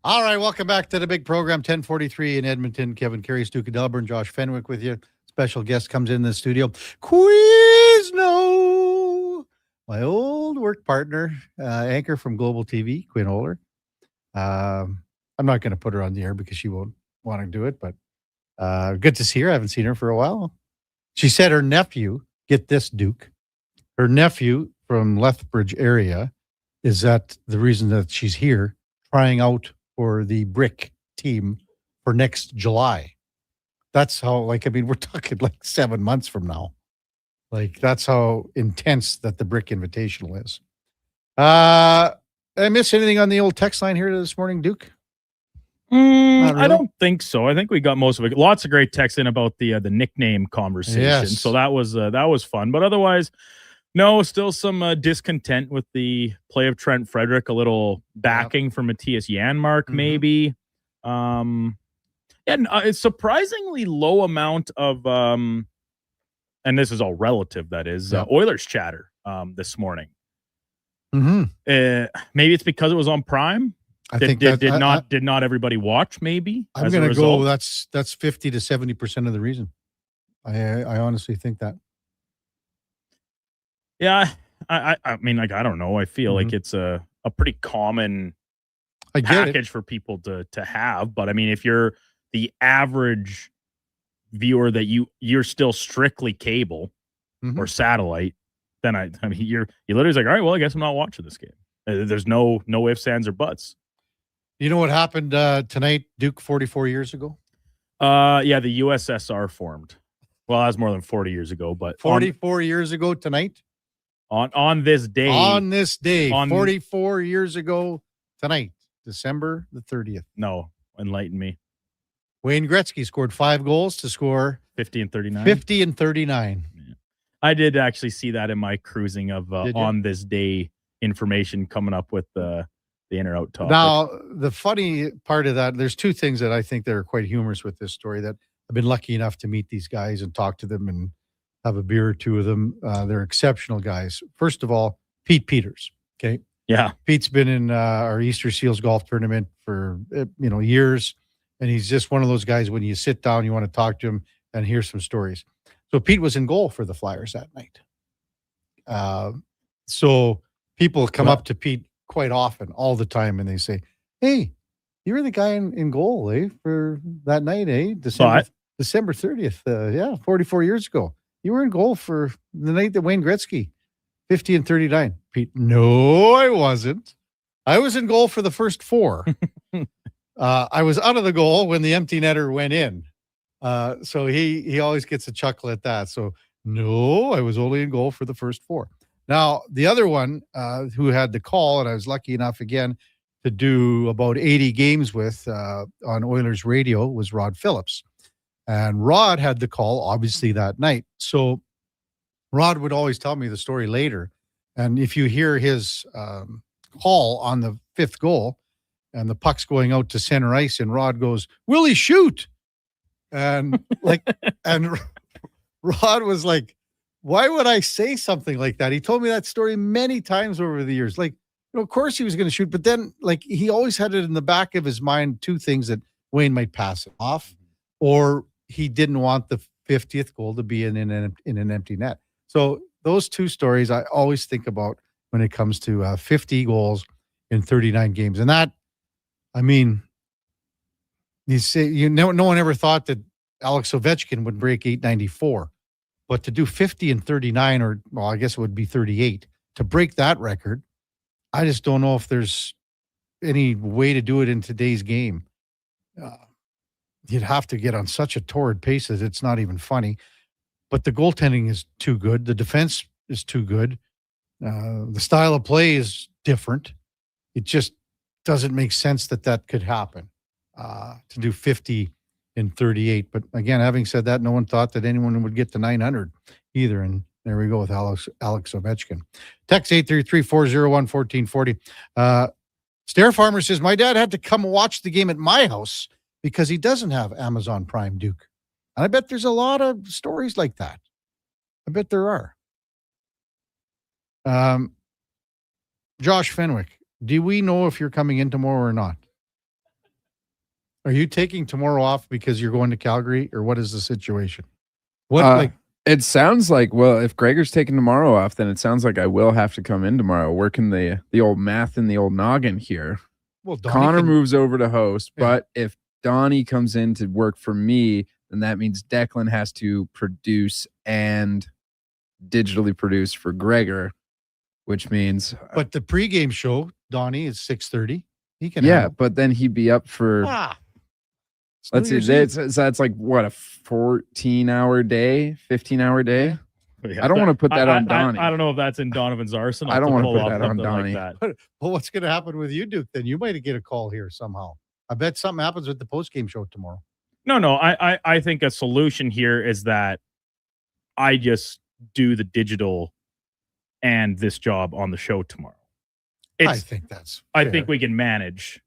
All right, welcome back to the big program, 1043 in Edmonton. Kevin Karius, Duke of Delburne, Josh Fenwick with you. Special guest comes in the studio. Quizno! My old work partner, anchor from Global TV, Quinn Oler. I'm not going to put her on the air because she won't want to do it, but good to see her. I haven't seen her for a while. She said her nephew, get this, Duke, her nephew from Lethbridge area is that the reason that she's here trying out for the Brick team for next July. That's how, we're talking 7 months from now. That's how intense that the Brick Invitational is. Did I miss anything on the old text line here this morning, Duke? Really? I don't think so. I think we got most of it. Lots of great texts in about the nickname conversation. Yes. So that was fun. But otherwise, no, still some discontent with the play of Trent Frederick. A little backing for Matthias Janmark, maybe. And a surprisingly low amount of and this is all relative, that is, Oilers chatter this morning. Maybe it's because it was on Prime. I think that did not everybody watch? Maybe I'm going to go. That's 50 to 70% of the reason. I honestly think that. Yeah, I mean, like, I don't know. I feel like it's a pretty common package for people to have. But I mean, if you're the average viewer that you're still strictly cable or satellite, then I mean, you're literally like, all right, well, I guess I'm not watching this game. There's no ifs, ands, or buts. You know what happened tonight, Duke, 44 years ago? Yeah, the USSR formed. Well, that was more than 40 years ago, but 44 years ago tonight? On this day. On this day, 44 years ago tonight, December the 30th. No, enlighten me. Wayne Gretzky scored 5 goals to score 50 and 39. 50 and 39. Yeah. I did actually see that in my cruising of on this day information coming up with the in or out topic. Now, the funny part of that, there's 2 things that I think that are quite humorous with this story that I've been lucky enough to meet these guys and talk to them and have a beer or 2 of them. They're exceptional guys. First of all, Pete Peters. Okay. Yeah. Pete's been in our Easter Seals golf tournament for, years. And he's just one of those guys, when you sit down, you want to talk to him and hear some stories. So Pete was in goal for the Flyers that night. So people come up to Pete quite often, all the time, and they say, hey, you were the guy in goal, for that night, December 30th. 44 years ago. You were in goal for the night that Wayne Gretzky, 50 and 39. Pete, no, I wasn't. I was in goal for the first 4. I was out of the goal when the empty netter went in. So he always gets a chuckle at that. So, no, I was only in goal for the first 4. Now, the other one who had the call, and I was lucky enough again to do about 80 games with on Oilers radio, was Rod Phillips. And Rod had the call, obviously, that night. So Rod would always tell me the story later. And if you hear his call on the 5th goal and the puck's going out to center ice and Rod goes, will he shoot? And and Rod was like, why would I say something like that? He told me that story many times over the years. Of course he was going to shoot, but then he always had it in the back of his mind, 2 things that Wayne might pass it off, or he didn't want the 50th goal to be in an empty net. So those 2 stories I always think about when it comes to 50 goals in 39 games. And that, I mean, no one ever thought that Alex Ovechkin would break 894, but to do 50 and 39, or well, I guess it would be 38, to break that record, I just don't know if there's any way to do it in today's game. You'd have to get on such a torrid pace that it's not even funny. But the goaltending is too good. The defense is too good. The style of play is different. It just doesn't make sense that could happen, to do 50 and 38. But again, having said that, no one thought that anyone would get to 900 either. And there we go with Alex Ovechkin. Text 833-401-1440. Stair Farmer says, my dad had to come watch the game at my house because he doesn't have Amazon Prime, Duke. And I bet there's a lot of stories like that. I bet there are. Josh Fenwick, do we know if you're coming in tomorrow or not? Are you taking tomorrow off because you're going to Calgary, or what is the situation? It sounds like, well, if Gregor's taking tomorrow off, then it sounds like I will have to come in tomorrow, working the old math in the old noggin here. Well, Connor moves over to host, but if Donnie comes in to work for me, then that means Declan has to produce and digitally produce for Gregor, which means. But the pregame show, Donnie, is 6:30. He can. Yeah, but then he'd be up for. Let's see. That's like what, a 14-hour day, 15-hour day. Yeah, I don't want to put that on Donnie. I don't know if that's in Donovan's arsenal. I don't want to put that on Donnie. Like Well, what's going to happen with you, Duke? Then you might get a call here somehow. I bet something happens with the postgame show tomorrow. No. I think a solution here is that I just do the digital and this job on the show tomorrow. I think that's fair. I think we can manage.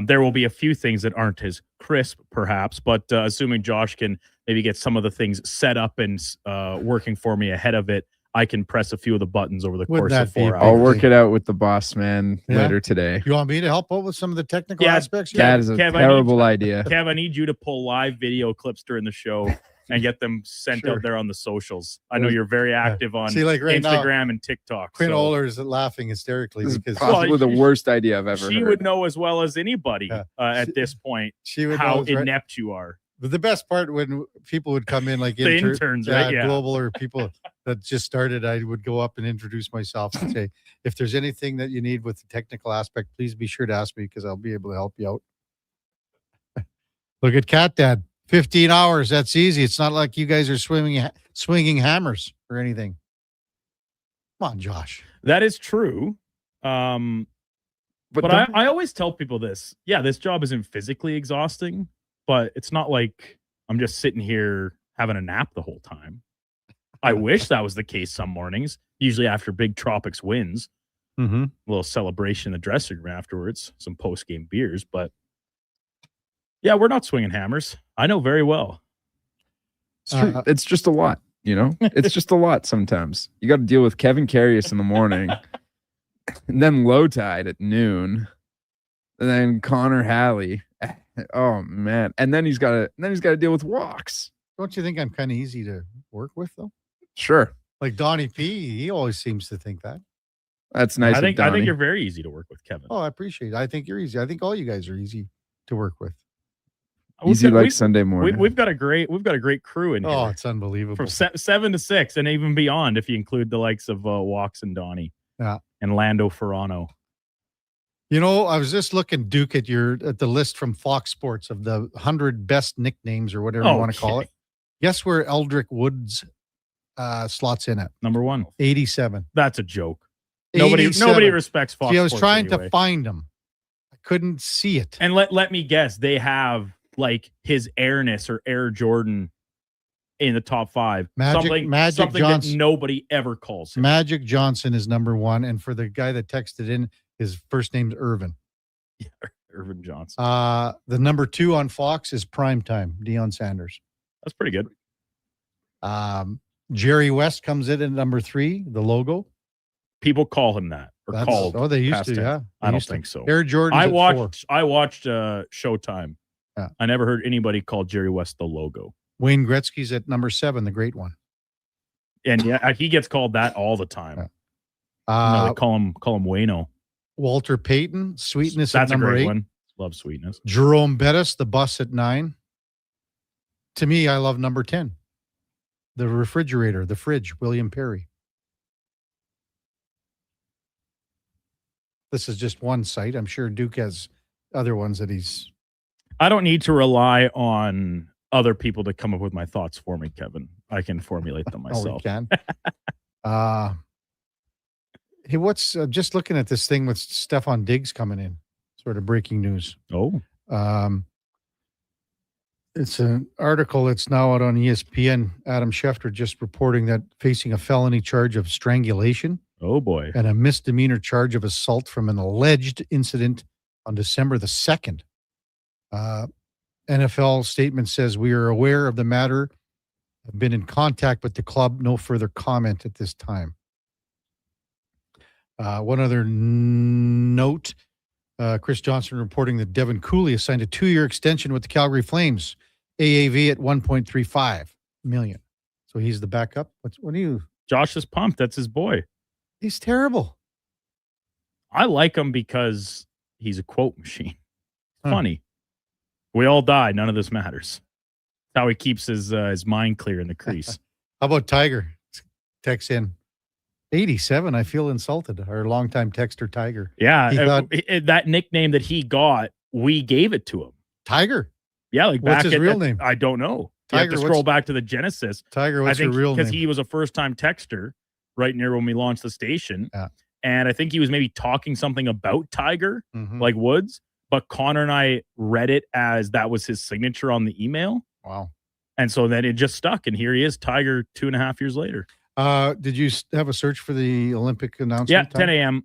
There will be a few things that aren't as crisp, perhaps, but assuming Josh can maybe get some of the things set up and working for me ahead of it, I can press a few of the buttons over the Wouldn't course that of be 4 a hours. I'll work it out with the boss man Yeah? later today. You want me to help out with some of the technical aspects? That is a terrible idea. Kev, I need you to pull live video clips during the show and get them sent Sure. out there on the socials. I know you're very active on See, like right now, Instagram and TikTok. Quinn so Oler is laughing hysterically This is because possibly the worst idea I've ever she heard. would know as well as anybody at this point she would how know, right? inept you are. But the best part when people would come in like The interns, right? Yeah. global or people that just started, I would go up and introduce myself and say, if there's anything that you need with the technical aspect, please be sure to ask me because I'll be able to help you out. Look at Cat Dad, 15 hours. That's easy. It's not like you guys are swinging hammers or anything. Come on, Josh. That is true. But I always tell people this. Yeah, this job isn't physically exhausting, but it's not like I'm just sitting here having a nap the whole time. I wish that was the case some mornings, usually after big Tropics wins. Mm-hmm. A little celebration in the dressing room afterwards, some post-game beers. But yeah, we're not swinging hammers. I know very well. It's true. It's just a lot, you know? It's just a lot sometimes. You got to deal with Kevin Karius in the morning, and then Low Tide at noon, and then Connor Halley. Oh man. And then he's got to deal with walks. Don't you think I'm kind of easy to work with though? Sure. Like Donnie P, he always seems to think that. That's nice. I think of Donnie. you're very easy to work with, Kevin. Oh, I appreciate it. I think you're easy. I think all you guys are easy to work with. Easy like Sunday morning. We've got a great crew in here. Oh, it's unbelievable. From 7 to 6 and even beyond if you include the likes of Walks and Donnie. Yeah. And Lando Ferrano. You know, I was just looking, Duke, at the list from Fox Sports of the 100 best nicknames or whatever you want to call it. Guess where Eldrick Woods slots in at? Number 1. 87. That's a joke. Nobody respects Fox See, I was Sports trying anyway. to find him. I couldn't see it. And let me guess, they have like his Airness or Air Jordan in the top 5. Magic something Johnson. that nobody ever calls him. Magic Johnson is number 1. And for the guy that texted in, his first name's Irvin. Yeah, Irvin Johnson. The number 2 on Fox is Primetime, Deion Sanders. That's pretty good. Jerry West comes in at number 3, the logo. People call him that. Or called. Oh, they used past to, him. yeah. I don't think so. Air Jordan. I watched Showtime. Yeah. I never heard anybody call Jerry West the logo. Wayne Gretzky's at number 7, the great one. And yeah, he gets called that all the time. No, they call him Wayno. Walter Payton, Sweetness That's at number a great 8. one. Love Sweetness. Jerome Bettis, the bus at 9. To me, I love number 10. The refrigerator, the fridge, William Perry. This is just one site. I'm sure Duke has other ones that he's. I don't need to rely on other people to come up with my thoughts for me, Kevin. I can formulate them myself. Oh, we can. Hey, what's just looking at this thing with Stefan Diggs coming in? Sort of breaking news. Oh. It's an article that's now out on ESPN. Adam Schefter just reporting that facing a felony charge of strangulation. Oh, boy. And a misdemeanor charge of assault from an alleged incident on December the 2nd. NFL statement says, we are aware of the matter, have been in contact with the club. No further comment at this time. One other note, Chris Johnson reporting that Devin Cooley signed a 2-year extension with the Calgary Flames, AAV at $1.35 million. So he's the backup. What are you? Josh is pumped. That's his boy. He's terrible. I like him because he's a quote machine. Funny. We all die. None of this matters. That's how he keeps his mind clear in the crease. How about Tiger? Text in 87. I feel insulted. Our longtime texter Tiger. Yeah, He thought, that nickname that he got, we gave it to him. Tiger. Yeah, like What's back his at real name? I don't know. You Tiger, have to scroll back to the Genesis. Tiger, what's your real name? Because he was a first-time texter right near when we launched the station. Yeah. And I think he was maybe talking something about Tiger, like Woods. But Connor and I read it as that was his signature on the email. Wow. And so then it just stuck. And here he is, Tiger, 2.5 years later. Did you have a search for the Olympic announcement? Yeah, time? 10 a.m.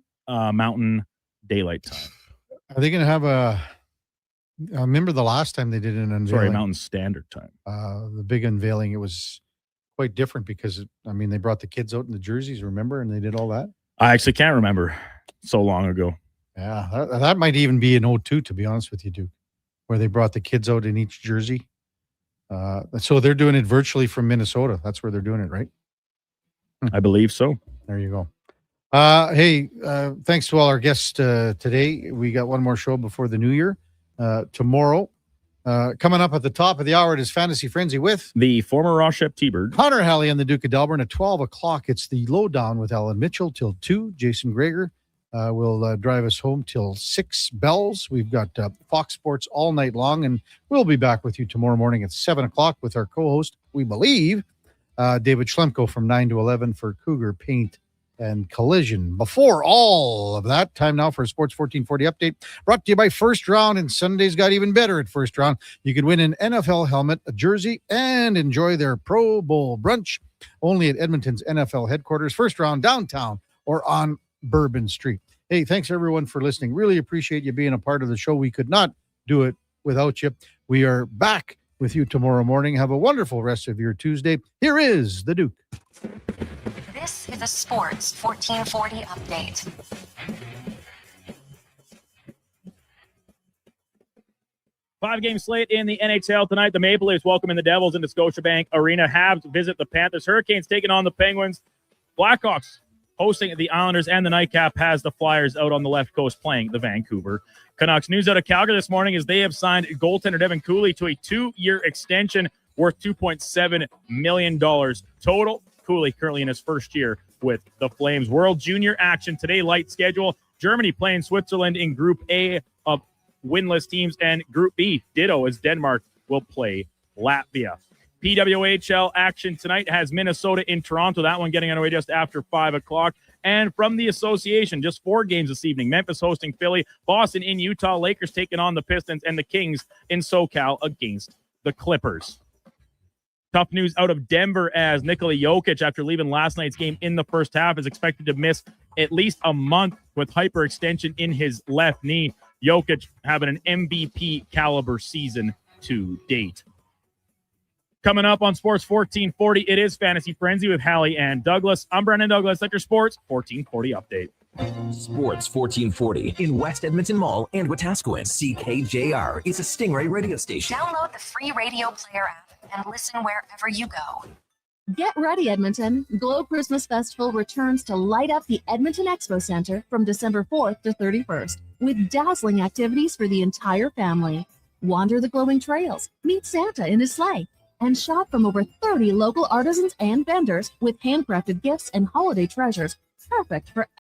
Mountain Daylight Time. Are they going to have a? I remember the last time they did an unveiling. Sorry, Mountain Standard Time. The big unveiling. It was quite different because, I mean, they brought the kids out in the jerseys, remember? And they did all that. I actually can't remember. So long ago. Yeah, that might even be an 02, to be honest with you, Duke, where they brought the kids out in each jersey. So they're doing it virtually from Minnesota. That's where they're doing it, right? I believe so. There you go. Hey, thanks to all our guests today. We got one more show before the new year. Tomorrow, coming up at the top of the hour, it is Fantasy Frenzy with the former Rochep T-Bird, Connor Halley and the Duke of Delburne. At 12 o'clock, it's the Lowdown with Alan Mitchell till 2. Jason Greger will drive us home till 6 bells. We've got Fox Sports all night long, and we'll be back with you tomorrow morning at 7 o'clock with our co-host, we believe, David Schlemko from 9 to 11 for Cougar Paint and Collision. Before all of that, time now for a Sports 1440 update brought to you by First Round, and Sunday's got even better at First Round. You can win an NFL helmet, a jersey, and enjoy their Pro Bowl brunch only at Edmonton's NFL headquarters, First Round downtown or on Bourbon Street. Hey, thanks everyone for listening. Really appreciate you being a part of the show. We could not do it without you. We are back with you tomorrow morning. Have a wonderful rest of your Tuesday. Here is the Duke. This is a Sports 1440 update. Five-game slate in the NHL tonight. The Maple Leafs welcoming the Devils into Scotiabank Arena. Habs visit the Panthers. Hurricanes taking on the Penguins. Blackhawks hosting the Islanders, and the Nightcap has the Flyers out on the left coast playing the Vancouver Canucks. News out of Calgary this morning is they have signed goaltender Devin Cooley to a 2-year extension worth $2.7 million total. Cooley currently in his first year with the Flames. World Junior action today, light schedule. Germany playing Switzerland in Group A of winless teams, and Group B, ditto, as Denmark will play Latvia. PWHL action tonight has Minnesota in Toronto. That one getting underway just after 5 o'clock. And from the association, just 4 games this evening. Memphis hosting Philly, Boston in Utah, Lakers taking on the Pistons, and the Kings in SoCal against the Clippers. Tough news out of Denver as Nikola Jokic, after leaving last night's game in the first half, is expected to miss at least a month with hyperextension in his left knee. Jokic having an MVP caliber season to date. Coming up on Sports 1440, it is Fantasy Frenzy with Hallie and Douglas. I'm Brendan Douglas at your Sports 1440 update. Sports 1440 in West Edmonton Mall and Wetaskiwin. CKJR is a Stingray radio station. Download the free radio player app and listen wherever you go. Get ready, Edmonton. Glow Christmas Festival returns to light up the Edmonton Expo Center from December 4th to 31st with dazzling activities for the entire family. Wander the glowing trails, meet Santa in his sleigh, and shop from over 30 local artisans and vendors with handcrafted gifts and holiday treasures, perfect for